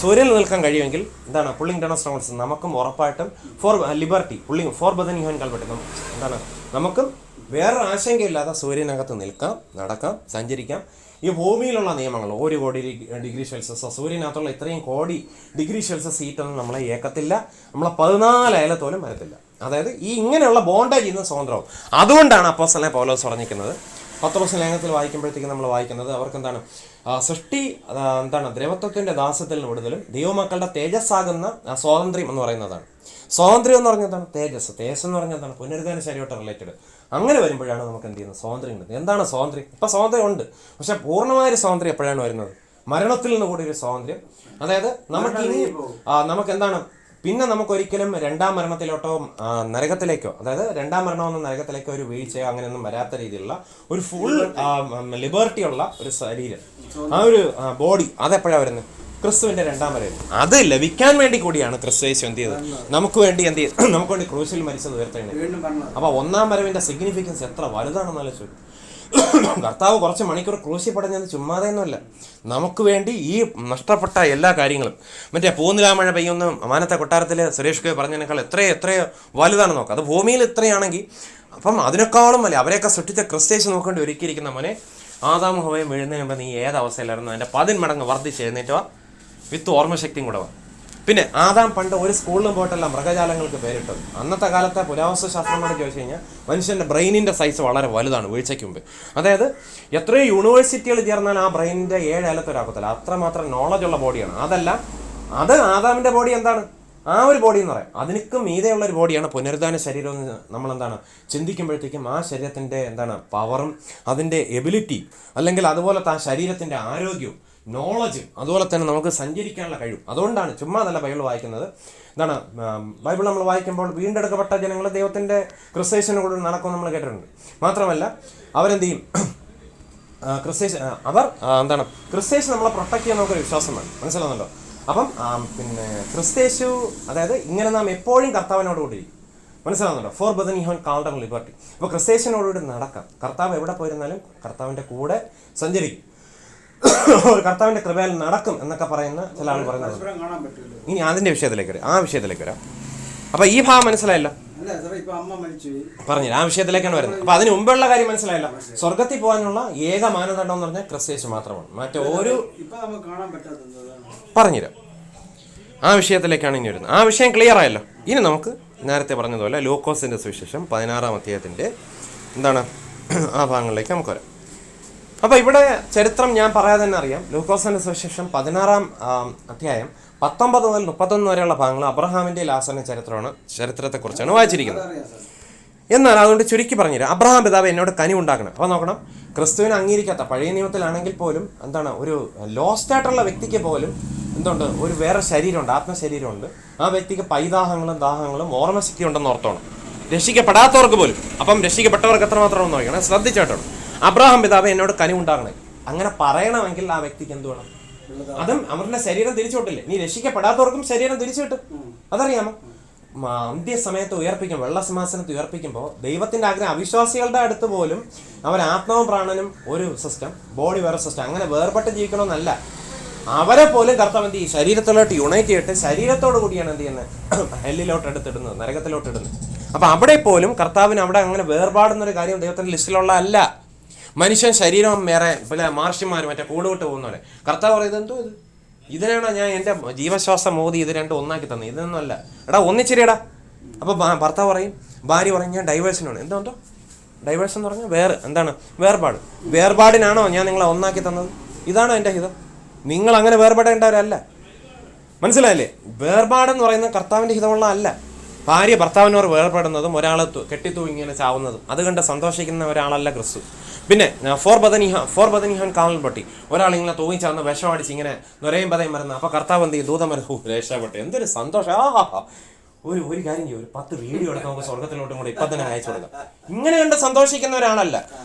സൂര്യനിൽ നിൽക്കാൻ കഴിയുമെങ്കിൽ എന്താണ് പുള്ളിംഗ് ഡൗൺ സ്ട്രോങ്സ് നമുക്കും ഉറപ്പായിട്ടും four liberty four ബദൻ Yuvan Kalpitti എന്താണ് നമുക്കും വേറൊരു ആശങ്കയില്ലാതെ സൂര്യനകത്ത് നിൽക്കാം, നടക്കാം, സഞ്ചരിക്കാം. ഈ ഭൂമിയിലുള്ള നിയമങ്ങൾ 1 കോടി ഡിഗ്രി സെൽഷ്യസ്, സൂര്യനകത്തുള്ള ഇത്രയും കോടി ഡിഗ്രി സെൽഷ്യസ് ഹീറ്റൊന്നും നമ്മളെ ഏക്കത്തില്ല, നമ്മളെ 14 അയലത്തോലും വരത്തില്ല. അതായത് ഈ ഇങ്ങനെയുള്ള ബോണ്ടേജ് ചെയ്യുന്ന സ്വതന്ത്രവും. അതുകൊണ്ടാണ് അപ്പോസ്തലനായ പൗലോസ് പറഞ്ഞിരിക്കുന്നത്. പത്രോസ് ലേഖനത്തിൽ വായിക്കുമ്പോഴത്തേക്കും നമ്മൾ വായിക്കുന്നത് അവർക്ക് എന്താണ് സൃഷ്ടി എന്താണ് ദ്രവത്വത്തിൻ്റെ ദാസ്യത്തിൽ നിന്ന് വിടുതലും ദൈവമക്കളുടെ തേജസ്സാകുന്ന സ്വാതന്ത്ര്യം എന്ന് പറയുന്നതാണ്. സ്വാതന്ത്ര്യം എന്ന് പറഞ്ഞതാണ് തേജസ് എന്ന് പറഞ്ഞതാണ് പുനരുദ്ധാന ശരീരമായിട്ട് റിലേറ്റഡ്. അങ്ങനെ വരുമ്പോഴാണ് നമുക്ക് എന്ത് ചെയ്യുന്നത്, സ്വാതന്ത്ര്യം കിട്ടുന്നത്. എന്താണ് സ്വാതന്ത്ര്യം? ഇപ്പം സ്വാതന്ത്ര്യം ഉണ്ട്, പക്ഷെ പൂർണ്ണമായൊരു സ്വാതന്ത്ര്യം എപ്പോഴാണ് വരുന്നത്? മരണത്തിൽ നിന്ന് കൂടി ഒരു സ്വാതന്ത്ര്യം. അതായത് നമുക്ക് എന്താണ് പിന്നെ നമുക്കൊരിക്കലും രണ്ടാം മരണത്തിലോട്ടോ നരകത്തിലേക്കോ, അതായത് രണ്ടാം മരണമെന്ന നരകത്തിലേക്കോ ഒരു വീഴ്ചയോ അങ്ങനെയൊന്നും വരാത്ത രീതിയിലുള്ള ഒരു ഫുൾ ലിബർട്ടി ഉള്ള ഒരു ശരീരം, ആ ഒരു ബോഡി, അതെപ്പോഴാണ് വരുന്നത്? ക്രിസ്തുവിന്റെ രണ്ടാം വരവ്. അത് ലഭിക്കാൻ വേണ്ടി കൂടിയാണ് ക്രിസ്തു യേശു എന്ത് ചെയ്തത്, നമുക്ക് വേണ്ടി ക്രൂശിൽ മരിച്ചത് ഉയർത്തേണ്ടത്. അപ്പോൾ ഒന്നാം വരവിന്റെ സിഗ്നിഫിക്കൻസ് എത്ര വലുതാണെന്ന് ആലോചിച്ചു. കർത്താവ് കുറച്ച് മണിക്കൂർ ക്രൂശി പടഞ്ഞത് ചുമ്മാതെയൊന്നുമല്ല, നമുക്ക് വേണ്ടി ഈ നഷ്ടപ്പെട്ട എല്ലാ കാര്യങ്ങളും. മറ്റേ പൂനിലാമഴ പെയ്യുന്ന മാനത്തെ കൊട്ടാരത്തിൽ സുരേഷ് ഗോപി പറഞ്ഞതിനേക്കാൾ എത്രയോ വലുതാണ് നോക്കുക. അത് ഭൂമിയിൽ ഇത്രയാണെങ്കിൽ അപ്പം അതിനേക്കാളും അല്ലേ അവരെയൊക്കെ സൃഷ്ടിച്ച ക്രിസ്തേശ് നോക്കേണ്ടി ഒരുക്കിയിരിക്കുന്ന മോനെ, ആദാം ഹവ്വയും വീഴുന്നതിന് മുമ്പ് നീ ഏതവസ്ഥയിലായിരുന്നു അതിൻ്റെ 10 മടങ്ങ് വർദ്ധിച്ച് എഴുന്നേറ്റുവാ, വിത്ത് ഓർമ്മശക്തിയും കൂടെ വാ. പിന്നെ ആദാം പണ്ട് ഒരു സ്കൂളിലും പോയിട്ടല്ല മൃഗജാലങ്ങൾക്ക് പേരിട്ടത്. അന്നത്തെ കാലത്തെ പുരാവസ്തു ശാസ്ത്രങ്ങളോട് ചോദിച്ചു കഴിഞ്ഞാൽ മനുഷ്യൻ്റെ ബ്രെയിനിൻ്റെ സൈസ് വളരെ വലുതാണ് വീഴ്ചയ്ക്ക് മുമ്പ്. അതായത് എത്രയോ യൂണിവേഴ്സിറ്റികൾ ചേർന്നാൽ ആ ബ്രെയിനിൻ്റെ 7 അയലത്തൊരാക്കത്തില്ല, അത്രമാത്രം നോളജുള്ള ബോഡിയാണ്. അത് ആദാമിൻ്റെ ബോഡി എന്താണ്, ആ ഒരു ബോഡി എന്ന് പറയാം. അതിനൊക്കെ മീതെയുള്ളൊരു ബോഡിയാണ് പുനരുദ്ധാന ശരീരം എന്ന് നമ്മളെന്താണ് ചിന്തിക്കുമ്പോഴത്തേക്കും ആ ശരീരത്തിൻ്റെ പവറും അതിൻ്റെ എബിലിറ്റി, അല്ലെങ്കിൽ അതുപോലത്തെ ആ ശരീരത്തിൻ്റെ ആരോഗ്യവും നോളജും അതുപോലെ തന്നെ നമുക്ക് സഞ്ചരിക്കാനുള്ള കഴിവും. അതുകൊണ്ടാണ് ചുമ്മാ നല്ല ബൈബിൾ വായിക്കുന്നത്. ബൈബിൾ നമ്മൾ വായിക്കുമ്പോൾ വീണ്ടെടുക്കപ്പെട്ട ജനങ്ങൾ ദൈവത്തിൻ്റെ ക്രിസ്തേശന് കൂടെ നടക്കും നമ്മൾ കേട്ടിട്ടുണ്ട്. മാത്രമല്ല അവരെന്ത് ചെയ്യും, ക്രിസ്തേശ് നമ്മളെ പ്രൊട്ടക്ട് ചെയ്യാൻ നമുക്കൊരു വിശ്വാസം വേണം, മനസ്സിലാവുന്നല്ലോ. അപ്പം പിന്നെ ക്രിസ്തേശു, അതായത് ഇങ്ങനെ നാം എപ്പോഴും കർത്താവിനോട് കൂടി മനസ്സിലാവുന്നുണ്ടോ, four ബദൻ Yuvan called on liberty. അപ്പോൾ ക്രിസ്തേശനോടുകൂടി നടക്കാം. കർത്താവ് എവിടെ പോയിരുന്നാലും കർത്താവിൻ്റെ കൂടെ സഞ്ചരിക്കും, ഒരു കർത്താവിൻ്റെ കൃപയിൽ നടക്കും എന്നൊക്കെ പറയുന്ന ചില ആൾ പറയുന്നത്. ഇനി അതിൻ്റെ വിഷയത്തിലേക്ക് വരാം. അപ്പോൾ ഈ ഭാഗം മനസ്സിലായല്ലോ, പറഞ്ഞില്ല, ആ വിഷയത്തിലേക്കാണ് വരുന്നത്. അപ്പോൾ അതിന് മുമ്പുള്ള കാര്യം മനസ്സിലായല്ലോ. സ്വർഗത്തിൽ പോകാനുള്ള ഏക മാനദണ്ഡം എന്ന് പറഞ്ഞാൽ ക്രിസ്തേശു മാത്രമാണ്, മറ്റൊരു പറഞ്ഞുതരാം. ആ വിഷയത്തിലേക്കാണ് ഇനി വരുന്നത്. ആ വിഷയം ക്ലിയർ ആയല്ലോ. ഇനി നമുക്ക് നേരത്തെ പറഞ്ഞതുപോലെ ലൂക്കോസിൻ്റെ സുവിശേഷം 16-ാം അധ്യായത്തിൻ്റെ ആ ഭാഗങ്ങളിലേക്ക് നമുക്ക് വരാം. അപ്പോൾ ഇവിടെ ചരിത്രം ഞാൻ പറയാതെ തന്നെ അറിയാം. ലൂക്കോസിൻ്റെ സുവിശേഷം 16-ാം അധ്യായം 19 മുതൽ 31 വരെയുള്ള ഭാഗങ്ങൾ അബ്രഹാമിൻ്റെ ലാസറിൻ്റെ ചരിത്രത്തെക്കുറിച്ചാണ് വായിച്ചിരിക്കുന്നത്. എന്നാൽ അതുകൊണ്ട് ചുരുക്കി പറഞ്ഞുതരാം. അബ്രഹാം പിതാവ് എന്നോട് കനി ഉണ്ടാക്കണം. അപ്പോൾ നോക്കണം, ക്രിസ്തുവിനെ അംഗീകരിക്കാത്ത പഴയ നിയമത്തിലാണെങ്കിൽ പോലും ഒരു ലോസ്റ്റ് ആയിട്ടുള്ള വ്യക്തിക്ക് പോലും ഒരു വേറെ ശരീരമുണ്ട്, ആത്മശരീരമുണ്ട്. ആ വ്യക്തിക്ക് പൈതാഹങ്ങളും ദാഹങ്ങളും ഓർമ്മശക്തി ഉണ്ടെന്ന് ഓർത്തോണം, രക്ഷിക്കപ്പെടാത്തവർക്ക് പോലും. അപ്പം രക്ഷിക്കപ്പെട്ടവർക്ക് എത്രമാത്രം ഒന്ന് നോക്കണം, ശ്രദ്ധിച്ചോട്ടണം. അബ്രഹാം പിതാവ് എന്നോട് കനി ഉണ്ടാകണേ, അങ്ങനെ പറയണമെങ്കിൽ ആ വ്യക്തിക്ക് എന്ത് വേണം? അതും അവരുടെ ശരീരം തിരിച്ചുവിട്ടില്ലേ. നീ രക്ഷിക്കപ്പെടാത്തവർക്കും ശരീരം തിരിച്ചു കിട്ടും, അതറിയാമോ? അന്ത്യസമയത്ത് ഉയർപ്പിക്കും, വെള്ളസിംഹാസനത്ത് ഉയർപ്പിക്കുമ്പോൾ ദൈവത്തിൻ്റെ ആഗ്രഹം അവിശ്വാസികളുടെ അടുത്ത് പോലും അവർ ആത്മാവും പ്രാണനും ഒരു സിസ്റ്റം, ബോഡി വേറെ സിസ്റ്റം, അങ്ങനെ വേർപെട്ട് ജീവിക്കണമെന്നല്ല. അവരെ പോലും കർത്താവ് എന്ത് ചെയ്യും, ശരീരത്തിലോട്ട് യുണൈറ്റ് ചെയ്തിട്ട് ശരീരത്തോടു കൂടിയാണ് എന്ത് ചെയ്യുന്നത്, ഹെല്ലിലോട്ട് എടുത്തിടുന്നത്, നരകത്തിലോട്ട് ഇടുന്നത്. അപ്പം അവിടെ പോലും കർത്താവിന് അവിടെ അങ്ങനെ വേർപാടുന്നൊരു കാര്യം ദൈവത്തിൻ്റെ ലിസ്റ്റിലുള്ള അല്ല. മനുഷ്യൻ ശരീരം വേറെ പിന്നെ മാർഷ്യന്മാർ മറ്റേ കൂടുവിട്ട് പോകുന്ന പോലെ കർത്താവ് പറയുന്നത് എന്തോ ഇതിനാണോ ഞാൻ എൻ്റെ ജീവശ്വാസം മോദി ഇത് രണ്ടും ഒന്നാക്കി തന്നത്, ഇതൊന്നും അല്ല, എടാ ഒന്നിച്ചിരിയടാ. അപ്പോൾ ഭർത്താവ് പറയും, ഭാര്യ പറയും ഞാൻ ഡൈവേഴ്സിനാണ്. എന്തോ ഡൈവേഴ്സ് എന്ന് പറഞ്ഞാൽ എന്താണ് വേർപാടിനാണോ ഞാൻ നിങ്ങളെ ഒന്നാക്കി തന്നത്? ഇതാണോ എൻ്റെ ഹിതം? നിങ്ങൾ അങ്ങനെ വേർപാടേണ്ടവരല്ല. മനസ്സിലായില്ലേ? വേർപാടെന്ന് പറയുന്നത് കർത്താവിൻ്റെ ഹിതമുള്ള അല്ല. ഭാര്യ ഭർത്താവിനോട് വേർപെടുന്നതും ഒരാൾ കെട്ടിത്തൂങ്ങി ഇങ്ങനെ ചാവുന്നതും അത് കണ്ട് സന്തോഷിക്കുന്ന ഒരാളല്ല ക്രിസ്തു. പിന്നെ ഫോർ ബദനിഹാൻ കാലിൽ പൊട്ടി ഒരാളിങ്ങനെ തൂങ്ങിച്ചാന്ന് വിഷമടിച്ച് ഇങ്ങനെ നൊരയും പതയും വരുന്നത്. അപ്പോൾ കർത്താവ് എന്ത് ചെയ്യും? ദൂതം വരും, രക്ഷപ്പെട്ടെ, എന്തൊരു സന്തോഷം. ഒരു കാര്യം ചെയ്യും, ഒരു 10 വീഡിയോ എടുത്ത് നമുക്ക് സ്വർഗത്തിലോട്ടും കൂടെ ഇപ്പം തന്നെ അയച്ചു കൊടുക്കാം. ഇങ്ങനെ കണ്ട് സന്തോഷിക്കുന്ന ഒരാളല്ല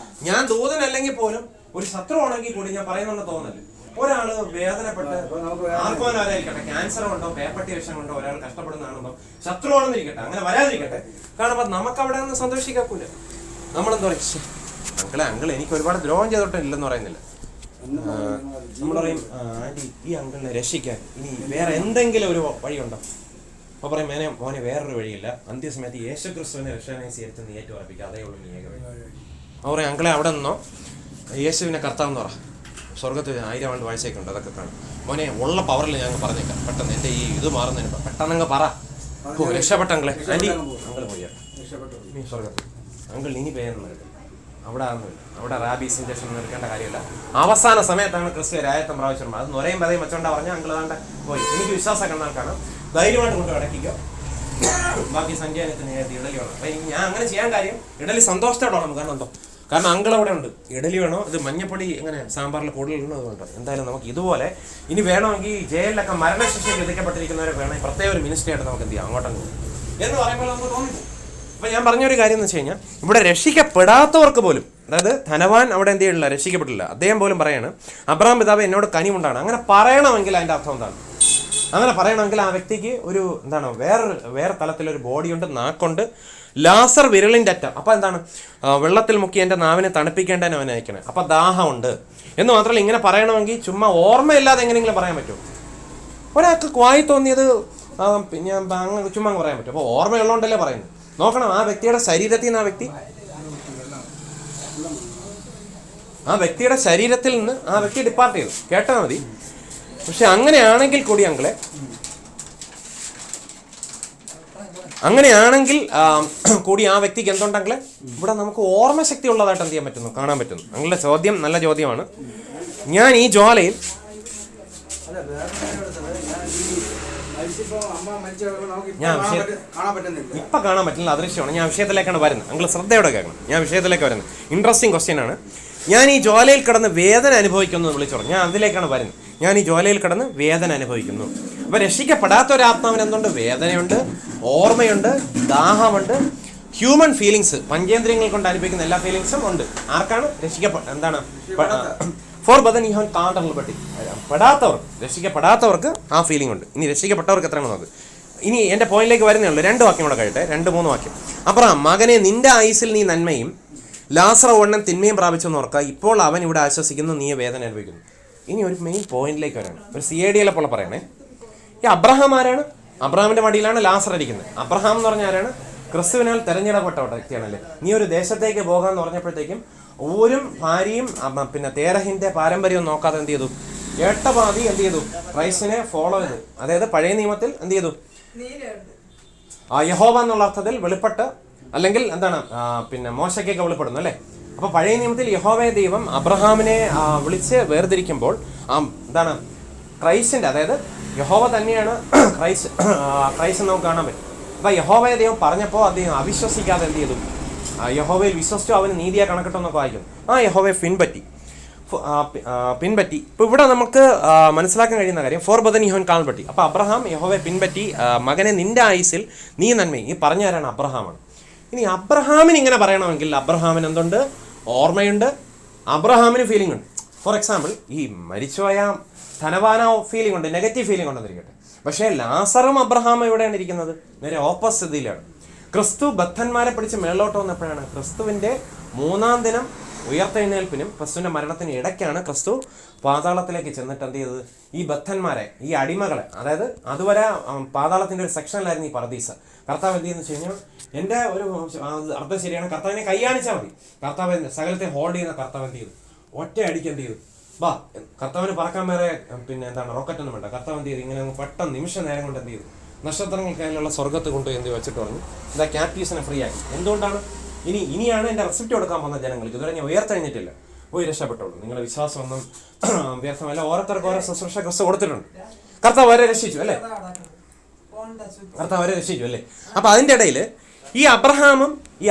ഞാൻ. ദൂതനല്ലെങ്കിൽ പോലും ഒരു ശത്രു ആണെങ്കിൽ കൂടി ഞാൻ പറയുന്നുണ്ട് തോന്നല്. ഒരാള് വേദനപ്പെട്ട് ആർക്കോനായിരിക്കട്ടെ, ക്യാൻസർ കൊണ്ടോ പേപ്പട്ടി വിഷം കൊണ്ടോ ഒരാൾ കഷ്ടപ്പെടുന്ന കാണുമ്പോൾ ശത്രുവാണെന്നിരിക്കട്ടെ, അങ്ങനെ വരാതിരിക്കട്ടെ, കാണുമ്പോൾ നമുക്ക് അവിടെ നിന്ന് സന്തോഷിക്കൂല. നമ്മളെന്താ പറയുക, അങ്കിൾ എനിക്ക് ഒരുപാട് ദ്രോഹം ചെയ്തോട്ടില്ലെന്ന് പറയുന്നില്ല. നമ്മൾ പറയും ആൻറ്റി ഈ അങ്കിളിനെ രക്ഷിക്കാൻ ഇനി വേറെ എന്തെങ്കിലും ഒരു വഴിയുണ്ടോ? അപ്പോൾ പറയും മോനെ വേറൊരു വഴിയില്ല, അന്ത്യസമയത്ത് യേശുക്രിസ്തുവിനെ രക്ഷകനായി സ്വീകരിച്ചെന്ന് ഏറ്റുറപ്പിക്കുക, അതേ ഉള്ളൂ നീ ഏക വഴി. അപ്പോൾ പറയും അങ്കിളെ അവിടെ നിന്നോ യേശുവിനെ കർത്താവെന്ന് പറ, സ്വർഗത്തിൽ 1000 ആണ്ട് വായിച്ചേക്കുണ്ട്, അതൊക്കെ കാണും. മോനെ ഉള്ള പവറിൽ ഞങ്ങൾ പറഞ്ഞേക്കാം, പെട്ടെന്ന് എൻ്റെ ഈ ഇത് മാറുന്നതിന് പെട്ടെന്നങ്ങ് പറ. രക്ഷപ്പെട്ട അങ്കിളെ ആൻറ്റി അങ്കിൾ പോയാ നീ സ്വർഗത്തിൽ അങ്കിൾ ഇനി പേരെന്ന് എടുക്കും. അവിടെ റാബീസ് ഇഞ്ചക്ഷൻ ഒന്നും എടുക്കേണ്ട കാര്യമില്ല. അവസാന സമയത്താണ് ക്രിസ്തു രായത്വം പ്രാവശ്യം. അത് നൊരയും പതയും വെച്ചോണ്ടാ പറഞ്ഞാൽ അങ്കിൾ താണ്ട് പോയി. എനിക്ക് വിശ്വാസം കണക്കാണ്, ധൈര്യമായിട്ട് കൊണ്ട് അടക്കിക്കോ, ബാക്കി സഞ്ചാരത്തിന് ഇഡലി വേണം. അപ്പം ഞാൻ അങ്ങനെ ചെയ്യാൻ കാര്യം ഇഡലി സന്തോഷത്തോടെ വേണം. കാരണം അങ്കിൾ അവിടെ ഉണ്ട്. ഇഡലി വേണോ, ഇത് മഞ്ഞപ്പൊടി ഇങ്ങനെ സാമ്പാറിൽ കൂടുതലുണ്ടോ, അതുകൊണ്ട് എന്തായാലും നമുക്ക് ഇതുപോലെ ഇനി വേണമെങ്കിൽ ജയിലിലൊക്കെ മരണശിക്ഷ വിധിക്കപ്പെട്ടിരിക്കുന്നവരെ വേണം പ്രത്യേക ഒരു മിനിസ്ട്രി ആയിട്ട് നമുക്ക് എന്ത് ചെയ്യാം അങ്ങോട്ടും എന്ന് പറയുമ്പോൾ നമുക്ക് തോന്നിപ്പോ. അപ്പം ഞാൻ പറഞ്ഞൊരു കാര്യം എന്ന് വെച്ച് കഴിഞ്ഞാൽ ഇവിടെ രക്ഷിക്കപ്പെടാത്തവർക്ക് പോലും, അതായത് ധനവാൻ അവിടെ എന്ത് ചെയ്യില്ല, രക്ഷിക്കപ്പെട്ടില്ല. അദ്ദേഹം പോലും പറയാണ് അബ്രഹാം പിതാവ് എന്നോട് കനിവുണ്ടാണ്. അങ്ങനെ പറയണമെങ്കിൽ അതിൻ്റെ അർത്ഥം എന്താണ്? അങ്ങനെ പറയണമെങ്കിൽ ആ വ്യക്തിക്ക് ഒരു എന്താണ് വേറെ തലത്തിലൊരു ബോഡിയുണ്ട്, നാക്കുണ്ട്, ലാസർ വിരലിൻ്റെ അറ്റം. അപ്പം എന്താണ്? വെള്ളത്തിൽ മുക്കി എൻ്റെ നാവിനെ തണുപ്പിക്കേണ്ടതിന് അവനെ അയക്കണേ. അപ്പം ദാഹമുണ്ട് എന്ന് മാത്രമല്ല, ഇങ്ങനെ പറയണമെങ്കിൽ ചുമ്മാ ഓർമ്മയില്ലാതെ എങ്ങനെയെങ്കിലും പറയാൻ പറ്റുമോ? ഒരാൾക്ക് വായി തോന്നിയത് ഞാൻ ചുമ്മാ പറയാൻ പറ്റും. അപ്പോൾ ഓർമ്മയുള്ളതുകൊണ്ടല്ലേ പറയുന്നത്. നോക്കണം, ആ വ്യക്തിയുടെ ശരീരത്തിൽ നിന്ന് ആ വ്യക്തിയുടെ ശരീരത്തിൽ നിന്ന് ആ വ്യക്തി ഡിപ്പാർട്ട് ചെയ്തു, കേട്ടാൽ മതി. പക്ഷെ അങ്ങനെയാണെങ്കിൽ കൂടി ആ വ്യക്തിക്ക് എന്തുണ്ടെങ്കിൽ ഇവിടെ നമുക്ക് ഓർമ്മശക്തി ഉള്ളതായിട്ട് എന്ത് ചെയ്യാൻ പറ്റുന്നു, കാണാൻ പറ്റുന്നു. നിങ്ങളുടെ ചോദ്യം നല്ല ചോദ്യമാണ്. ഞാൻ ഈ ജ്വാലയിൽ ഇപ്പം കാണാൻ പറ്റില്ല, അദൃശ്യമാണ്. ഞാൻ വിഷയത്തിലേക്കാണ് വരുന്നത്. നിങ്ങൾ ശ്രദ്ധയോടെ കേൾക്കണം, ഞാൻ വിഷയത്തിലേക്ക് വരുന്നത്. ഇൻട്രസ്റ്റിംഗ് ക്വസ്റ്റ്യൻ ആണ്. ഞാൻ ഈ ജ്വാലയിൽ കിടന്ന് വേദന അനുഭവിക്കുന്നു എന്ന് വിളിച്ചു പറഞ്ഞു. ഞാൻ അതിലേക്കാണ് വരുന്നത്. ഞാൻ ഈ ജ്വാലയിൽ കിടന്ന് വേദന അനുഭവിക്കുന്നു. അപ്പോൾ രക്ഷിക്കപ്പെടാത്ത ഒരു ആത്മാവിന് എന്തുണ്ട്? വേദനയുണ്ട്, ഓർമ്മയുണ്ട്, ദാഹമുണ്ട്, ഹ്യൂമൻ ഫീലിങ്സ്, പഞ്ചേന്ദ്രിയങ്ങൾ കൊണ്ട് അനുഭവിക്കുന്ന എല്ലാ ഫീലിങ്സും ഉണ്ട്. ആർക്കാണ്? ഫോർ ബദൻ യു ഹാവ് കാണ്ടറിൽ പെടാത്തവർ, രക്ഷിക്കപ്പെടാത്തവർക്ക് ആ ഫീലിംഗ് ഉണ്ട്. ഇനി രക്ഷിക്കപ്പെട്ടവർക്ക് എത്രയാണ് നോക്ക്. ഇനി എൻ്റെ പോയിന്റിലേക്ക് വരുന്നേ ഉള്ളൂ. 2 വാക്യം കൂടെ കഴിയട്ടെ, 2-3 വാക്യം. അബ്രഹാം മകനെ നിന്റെ ആയുസ്സിൽ നീ നന്മയും ലാസർ ഒരെണ്ണം തിന്മയും പ്രാപിച്ചെന്ന് ഓർക്കുക. ഇപ്പോൾ അവൻ ഇവിടെ ആശ്വസിക്കുന്നു, നീ വേദന അനുഭവിക്കുന്നു. ഇനി ഒരു മെയിൻ പോയിന്റിലേക്ക് വരാണ്. ഒരു CID പോലെ പറയണേ. ഈ അബ്രഹാം ആരാണ്? അബ്രഹാമിൻ്റെ മടിയിലാണ് ലാസർ ഇരിക്കുന്നത്. അബ്രഹാം എന്ന് പറഞ്ഞ ആരാണ്? ക്രിസ്തുവിനാൽ തെരഞ്ഞെടുക്കപ്പെട്ട വ്യക്തിയാണല്ലേ. നീ ഒരു ദേശത്തേക്ക് പോകാമെന്ന് പറഞ്ഞപ്പോഴത്തേക്കും ഊരും ഭാര്യയും പിന്നെ തേരഹിൻ്റെ പാരമ്പര്യവും നോക്കാതെ എന്ത് ചെയ്തു? ഏട്ടപാതി എന്ത് ചെയ്തു? ക്രൈസ്റ്റിനെ ഫോളോ ചെയ്തു. അതായത് പഴയ നിയമത്തിൽ എന്ത് ചെയ്തു? യഹോവ എന്നുള്ള അർത്ഥത്തിൽ വെളിപ്പെട്ട്, അല്ലെങ്കിൽ എന്താണ് പിന്നെ മോശയ്ക്കൊക്കെ വെളിപ്പെടുന്നു അല്ലേ. അപ്പോൾ പഴയ നിയമത്തിൽ യഹോവയെ ദൈവം അബ്രഹാമിനെ വിളിച്ച് വേർതിരിക്കുമ്പോൾ എന്താണ് ക്രൈസ്റ്റിൻ്റെ, അതായത് യഹോവ തന്നെയാണ് ക്രൈസ്റ്റ് നമുക്ക് കാണാൻ പറ്റും. അപ്പോൾ യഹോവയെ ദൈവം പറഞ്ഞപ്പോൾ അദ്ദേഹം അവിശ്വസിക്കാതെ എന്ത് ചെയ്തു? യഹോവയിൽ വിശ്വസിച്ചു, അവന് നീതിയെ കണക്കിട്ടെന്നൊക്കെ വായിക്കുന്നു. യഹോവയെ പിൻപറ്റി. ഇപ്പോൾ ഇവിടെ നമുക്ക് മനസ്സിലാക്കാൻ കഴിയുന്ന കാര്യം ഫോർ ബദൻ യഹോവൻ കാൽ പറ്റി. അപ്പോൾ അബ്രഹാം യഹോവയെ പിൻപറ്റി, മകനെ നിന്റെ ആയുസ്സിൽ നീ നന്മയും. ഈ പറഞ്ഞ ആരാണ്? അബ്രഹാമാണ്. ഇനി അബ്രഹാമിന് ഇങ്ങനെ പറയണമെങ്കിൽ അബ്രഹാമിന് എന്തുണ്ട്? ഓർമ്മയുണ്ട്, അബ്രഹാമിന് ഫീലിംഗ് ഉണ്ട്. ഫോർ എക്സാമ്പിൾ, ഈ മരിച്ചുപോയ ധനവാനോ ഫീലിംഗ് ഉണ്ട്, നെഗറ്റീവ് ഫീലിംഗ് ഉണ്ടെന്നിരിക്കട്ടെ. പക്ഷേ ലാസറും അബ്രഹാമും എവിടെയാണ് ഇരിക്കുന്നത്? നേരെ ഓപ്പോസിറ്റിലാണ്. ക്രിസ്തു ബദ്ധന്മാരെ പിടിച്ച് മേളോട്ട് വന്നപ്പോഴാണ് ക്രിസ്തുവിൻ്റെ 3-ാം ദിനം ഉയർത്തെഴുന്നേൽപ്പിനും ക്രിസ്തുവിൻ്റെ മരണത്തിനും ഇടയ്ക്കാണ് ക്രിസ്തു പാതാളത്തിലേക്ക് ചെന്നിട്ട് എന്ത് ചെയ്തത്? ഈ ബദ്ധന്മാരെ, ഈ അടിമകളെ, അതായത് അതുവരെ പാതാളത്തിൻ്റെ ഒരു സെക്ഷനിലായിരുന്നു ഈ പർദീസ. കർത്താവ് എന്ത് ചെയ്യുന്നു വെച്ച് കഴിഞ്ഞാൽ, എൻ്റെ ഒരു അർത്ഥം ശരിയാണ്, കർത്താവിനെ കൈയാണിച്ചാൽ മതി. കർത്താവ് സകലത്തെ ഹോൾഡ് ചെയ്യുന്ന കർത്താവ് എന്ത് ചെയ്തു? ഒറ്റ അടിക്ക് എന്ത് ചെയ്തു? വാ, കർത്താവിന് പറക്കാൻ വേറെ പിന്നെ എന്താണ് റോക്കറ്റൊന്നും വേണ്ട. കർത്താവ് എന്ത് ചെയ്തു? ഇങ്ങനെ പെട്ടെന്ന് നിമിഷ നേരം കൊണ്ട് എന്ത് ചെയ്തു? നക്ഷത്രങ്ങൾക്കതിലുള്ള സ്വർഗ്ഗത്ത് കൊണ്ടുപോയി എന്ത് വെച്ചിട്ട് പറഞ്ഞു, എന്താ ക്യാപ്റ്റീവ്സിനെ ഫ്രീ ആക്കി. എന്തുകൊണ്ടാണ്? ഇനിയാണ് എൻ്റെ റെസിപ്റ്റ് കൊടുക്കാൻ പോകുന്ന ജനങ്ങൾക്ക്. ഇതുവരെ ഞാൻ ഉയർത്തെഴുന്നിട്ടില്ല, പോയി രക്ഷപ്പെട്ടോളൂ. നിങ്ങളുടെ വിശ്വാസമൊന്നും വ്യർത്ഥമല്ല. ഓരോരുത്തർക്ക് ഓരോ ശുശ്രൂഷ ക്രിസ്തു കൊടുത്തിട്ടുണ്ട്. കർത്താവ് വരെ രക്ഷിച്ചു അല്ലേ? കർത്താവ് വരെ രക്ഷിച്ചു അല്ലേ? അപ്പൊ അതിൻ്റെ ഇടയിൽ ഈ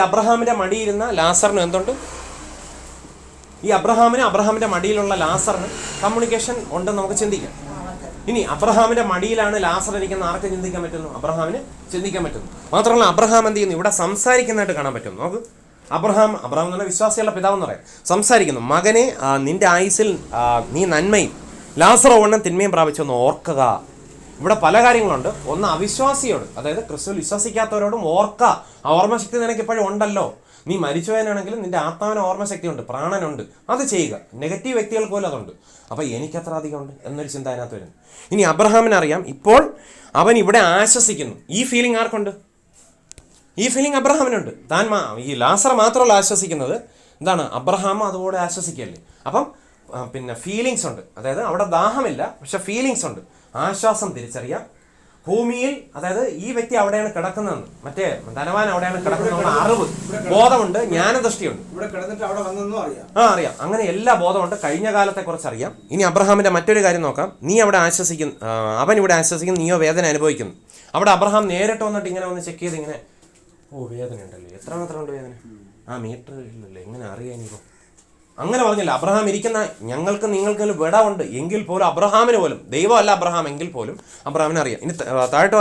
അബ്രഹാമിന്റെ മടിയിരുന്ന ലാസറിനും എന്തുണ്ട്? ഈ അബ്രഹാമിന്റെ മടിയിലുള്ള ലാസറിന് കമ്മ്യൂണിക്കേഷൻ ഉണ്ടെന്ന് നമുക്ക് ചിന്തിക്കാം. ഇനി അബ്രഹാമിന്റെ മടിയിലാണ് ലാസർ ഇരിക്കുന്ന ആർക്ക് ചിന്തിക്കാൻ പറ്റുന്നു? അബ്രഹാമിന് ചിന്തിക്കാൻ പറ്റുന്നു. മാത്രമല്ല അബ്രഹാം എന്ത് ചെയ്യുന്നു? ഇവിടെ സംസാരിക്കുന്നതായിട്ട് കാണാൻ പറ്റും. നോക്ക്, അബ്രഹാം എന്ന് പറഞ്ഞാൽ വിശ്വാസികളുടെ പിതാവ് എന്ന് പറയാം. സംസാരിക്കുന്നു, മകനെ നിന്റെ ആയുസിൽ നീ നന്മയും ലാസറോ വണ്ണം തിന്മയും പ്രാപിച്ചൊന്ന് ഓർക്കുക. ഇവിടെ പല കാര്യങ്ങളുണ്ട്. ഒന്ന് അവിശ്വാസിയോട്, അതായത് ക്രിസ്തുവിൽ വിശ്വസിക്കാത്തവരോടും ഓർക്കുക. ആ ഓർമ്മശക്തി നിനക്ക് ഇപ്പോഴും ഉണ്ടല്ലോ. നീ മരിച്ചുപോയനാണെങ്കിലും നിന്റെ ആത്മാവിന് ഓർമ്മശക്തി ഉണ്ട്, പ്രാണനുണ്ട്, അത് ചെയ്യുക. നെഗറ്റീവ് വ്യക്തികൾക്ക് പോലും അതുണ്ട്. അപ്പോൾ എനിക്കത്ര അധികം ഉണ്ട് എന്നൊരു ചിന്ത അതിനകത്ത് വരുന്നു. ഇനി അബ്രഹാമിനറിയാം, ഇപ്പോൾ അവൻ ഇവിടെ ആശ്വസിക്കുന്നു. ഈ ഫീലിംഗ് ആർക്കുണ്ട്? ഈ ഫീലിംഗ് അബ്രഹാമിനുണ്ട്. ഈ ലാസർ മാത്രമല്ല ആശ്വസിക്കുന്നത്, എന്താണ്? അബ്രഹാമും അതുപോലെ ആശ്വസിക്കല്ലേ. അപ്പം പിന്നെ ഫീലിങ്സ് ഉണ്ട്. അതായത് അവിടെ ദാഹമില്ല, പക്ഷെ ഫീലിങ്സ് ഉണ്ട്. ആശ്വാസം തിരിച്ചറിയാം. ഭൂമിയിൽ, അതായത് ഈ വ്യക്തി അവിടെയാണ് കിടക്കുന്നതെന്ന്, മറ്റേ ധനവാൻ അവിടെയാണ് കിടക്കുന്നതെന്നുള്ള അറിവ്, ബോധമുണ്ട്, ജ്ഞാനദൃഷ്ടിയുണ്ട്. അറിയാം. അങ്ങനെ എല്ലാ ബോധമുണ്ട്. കഴിഞ്ഞ കാലത്തെക്കുറിച്ച് അറിയാം. ഇനി അബ്രഹാമിന്റെ മറ്റൊരു കാര്യം നോക്കാം. അവൻ ഇവിടെ ആശ്വസിക്കുന്നു, നീയോ വേദന അനുഭവിക്കുന്നു. അവിടെ അബ്രഹാം നേരിട്ട് വന്നിട്ട് ഇങ്ങനെ വന്ന് ചെക്ക് ചെയ്ത് ഇങ്ങനെ, വേദന ഉണ്ടല്ലേ, എത്രമാത്രം ഉണ്ട് വേദന? മീറ്റർ ഇല്ലല്ലേ, എങ്ങനെ അറിയാൻ? ഇനിയിപ്പോൾ അങ്ങനെ പറഞ്ഞില്ല. അബ്രഹാം ഇരിക്കുന്ന ഞങ്ങൾക്ക് നിങ്ങൾക്ക് വിടവുണ്ട് എങ്കിൽ പോലും അബ്രഹാമിന് പോലും, ദൈവമല്ല അബ്രഹാം എങ്കിൽ പോലും അബ്രഹാമിനെ അറിയാം. ഇനി താഴോട്ട്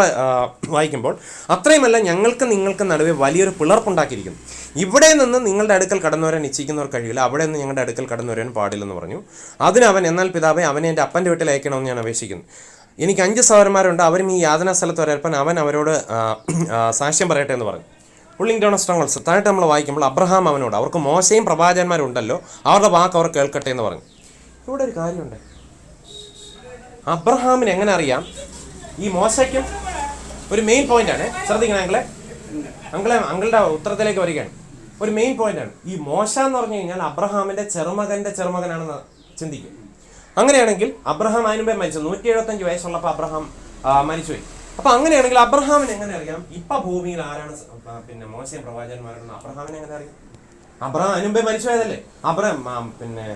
വായിക്കുമ്പോൾ, അത്രയുമല്ല ഞങ്ങൾക്ക് നിങ്ങൾക്ക് നടുവേ വലിയൊരു പിളർപ്പുണ്ടാക്കിയിരിക്കുന്നു. ഇവിടെ നിന്ന് നിങ്ങളുടെ അടുക്കൽ കടന്നു വരാൻ ഇച്ഛിക്കുന്നവർ കഴിയില്ല, അവിടെ നിന്ന് ഞങ്ങളുടെ അടുക്കൽ കടന്നു വരാൻ പാടില്ലെന്ന് പറഞ്ഞു. അതിനവൻ, എന്നാൽ പിതാവേ, അവനെ എൻ്റെ അപ്പൻ്റെ വീട്ടിൽ അയക്കണമെന്ന് ഞാൻ അപേക്ഷിക്കുന്നു. എനിക്ക് 5 സഹോദരന്മാരുണ്ട്, അവരും ഈ യാതനാ സ്ഥലത്ത് വരപ്പൻ അവൻ അവരോട് സാക്ഷ്യം പറയട്ടെ എന്ന് പറഞ്ഞു. Pulling down strongholds. താഴെ നമ്മൾ വായിക്കുമ്പോൾ അബ്രഹാം അവനോട്, അവർക്ക് മോശയും പ്രവാചകന്മാരും ഉണ്ടല്ലോ, അവരുടെ വാക്ക് അവർ കേൾക്കട്ടെ എന്ന് പറഞ്ഞു. ഇവിടെ ഒരു കാര്യമുണ്ട്. അബ്രഹാമിന് എങ്ങനെ അറിയാം? ഈ മോശയ്ക്കും ഒരു മെയിൻ പോയിന്റാണ്. ശ്രദ്ധിക്കണം അങ്കിളുടെ ഉത്തരത്തിലേക്ക് വരികയാണ്. ഒരു മെയിൻ പോയിന്റാണ്. ഈ മോശ എന്ന് പറഞ്ഞു കഴിഞ്ഞാൽ അബ്രഹാമിന്റെ ചെറുമകനാണെന്ന് ചിന്തിക്കും. അങ്ങനെയാണെങ്കിൽ അബ്രഹാം അതിനുമ്പേ മരിച്ചു. 175 വയസ്സുള്ളപ്പോൾ അബ്രഹാം മരിച്ചുപോയി. അപ്പൊ അങ്ങനെയാണെങ്കിൽ അബ്രഹാമിന് എങ്ങനെ അറിയാം ഇപ്പൊ ഭൂമിയിൽ ആരാണ് പിന്നെ മോശയും പ്രവാചകന്മാരെന്ന്? അബ്രഹാമിനെ എങ്ങനെ അറിയാം? അബ്രഹാം അതിനുമ്പേ മരിച്ചുപോയതല്ലേ. പിന്നെ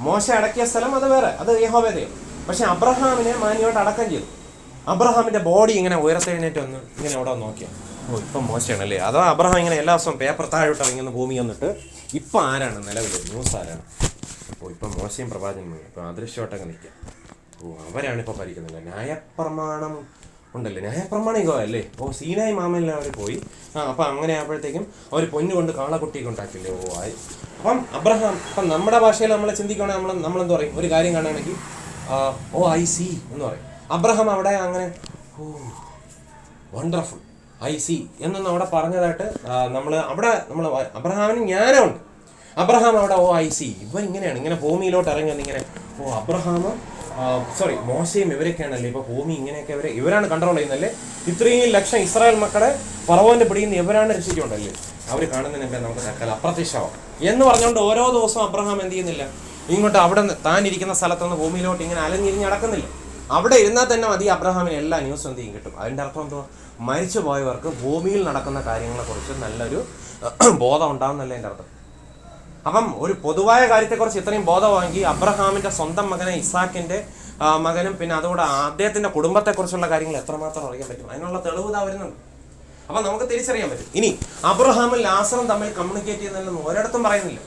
മോശ അടക്കിയ സ്ഥലം അത് വേറെ, അത് യഹോവയുടെ. പക്ഷെ അബ്രഹാമിനെ മാന്യമായിട്ട് അടക്കം ചെയ്തു. അബ്രഹാമിന്റെ ബോഡി ഇങ്ങനെ ഉയർത്തെഴുന്നേറ്റ് വന്ന് ഇങ്ങനെ അവിടെ നോക്കിയാൽ, ഇപ്പം മോശമാണല്ലേ. അതോ അബ്രഹാം ഇങ്ങനെ എല്ലാ ദിവസവും പേപ്പർ താഴോട്ട് ഇറങ്ങുന്ന ഭൂമി വന്നിട്ട് ഇപ്പം ആരാണ് നിലവിൽ ന്യൂസ് ആരാണ്? ഇപ്പം മോശയും പ്രവാചകന്മാരും ഇപ്പം അദൃശ്യമായിട്ടൊക്കെ നിൽക്കുക. അവരാണ് ഇപ്പോൾ ഭരിക്കുന്നില്ല. ന്യായപ്രമാണം ഉണ്ടല്ലേ, ന്യായപ്രമാണികോ അല്ലേ? സീനായി മാമനെല്ലാം അവർ പോയി. അപ്പം അങ്ങനെ ആയപ്പോഴത്തേക്കും അവർ പൊന്നു കൊണ്ട് കാളക്കുട്ടിയൊക്കെ ഉണ്ടാക്കില്ലേ. ആയി. അപ്പം അബ്രഹാം, ഇപ്പം നമ്മുടെ ഭാഷയിൽ നമ്മളെ ചിന്തിക്കുകയാണെങ്കിൽ നമ്മളെന്ത് പറയും? ഒരു കാര്യം കാണുകയാണെങ്കിൽ ഐ സി എന്ന് പറയും. അബ്രഹാം അവിടെ അങ്ങനെ വണ്ടർഫുൾ ഐ സി എന്നൊന്നും അവിടെ പറഞ്ഞതായിട്ട് നമ്മൾ അബ്രഹാമിന് ജ്ഞാനമുണ്ട്. അബ്രഹാം അവിടെ ഐ സി ഇവൻ ഇങ്ങനെയാണ്, ഇങ്ങനെ ഭൂമിയിലോട്ട് ഇറങ്ങി വന്നിങ്ങനെ അബ്രഹാം മോശയും ഇവരൊക്കെയാണല്ലേ ഇപ്പോൾ ഭൂമി ഇങ്ങനെയൊക്കെ ഇവരാണ് കൺട്രോൾ ചെയ്യുന്നല്ലേ. ഇത്രയും ലക്ഷം ഇസ്രായേൽ മക്കളെ ഫറവോന്റെ പിടിയുന്ന ഇവരാണ് രക്ഷിച്ചുകൊണ്ടല്ലേ. അവർ കാണുന്നതിനൊക്കെ നമുക്ക് തൽക്കാലം അപ്രത്യക്ഷമാവും എന്ന് പറഞ്ഞുകൊണ്ട് ഓരോ ദിവസവും അബ്രഹാം എന്ത് ചെയ്യുന്നില്ല, ഇങ്ങോട്ട് അവിടെ താൻ ഇരിക്കുന്ന സ്ഥലത്തുനിന്ന് ഭൂമിയിലോട്ട് ഇങ്ങനെ അലഞ്ഞിരിഞ്ഞ് നടക്കുന്നില്ല. അവിടെ ഇരുന്നാൽ തന്നെ മതി അബ്രഹാമിന് എല്ലാ ന്യൂസും എന്ത് ചെയ്യും കിട്ടും. അതിൻ്റെ അർത്ഥം എന്തുവാ? മരിച്ചു പോയവർക്ക് ഭൂമിയിൽ നടക്കുന്ന കാര്യങ്ങളെക്കുറിച്ച് നല്ലൊരു ബോധം ഉണ്ടാകുന്നല്ലേ എൻ്റെ അർത്ഥം. അപ്പം ഒരു പൊതുവായ കാര്യത്തെക്കുറിച്ച് ഇത്രയും ബോധമാക്കി അബ്രഹാമിൻ്റെ സ്വന്തം മകനെ ഇസാക്കിൻ്റെ മകനും പിന്നെ അതുകൂടെ അദ്ദേഹത്തിൻ്റെ കുടുംബത്തെക്കുറിച്ചുള്ള കാര്യങ്ങൾ എത്രമാത്രം അറിയാൻ പറ്റും? അതിനുള്ള തെളിവ് ഇതാ വരുന്നുണ്ട്. അപ്പം നമുക്ക് തിരിച്ചറിയാൻ പറ്റും. ഇനി അബ്രഹാമും ലാസറും തമ്മിൽ കമ്മ്യൂണിക്കേറ്റ് ചെയ്യുന്നതെന്ന് ഒരിടത്തും പറയുന്നില്ല.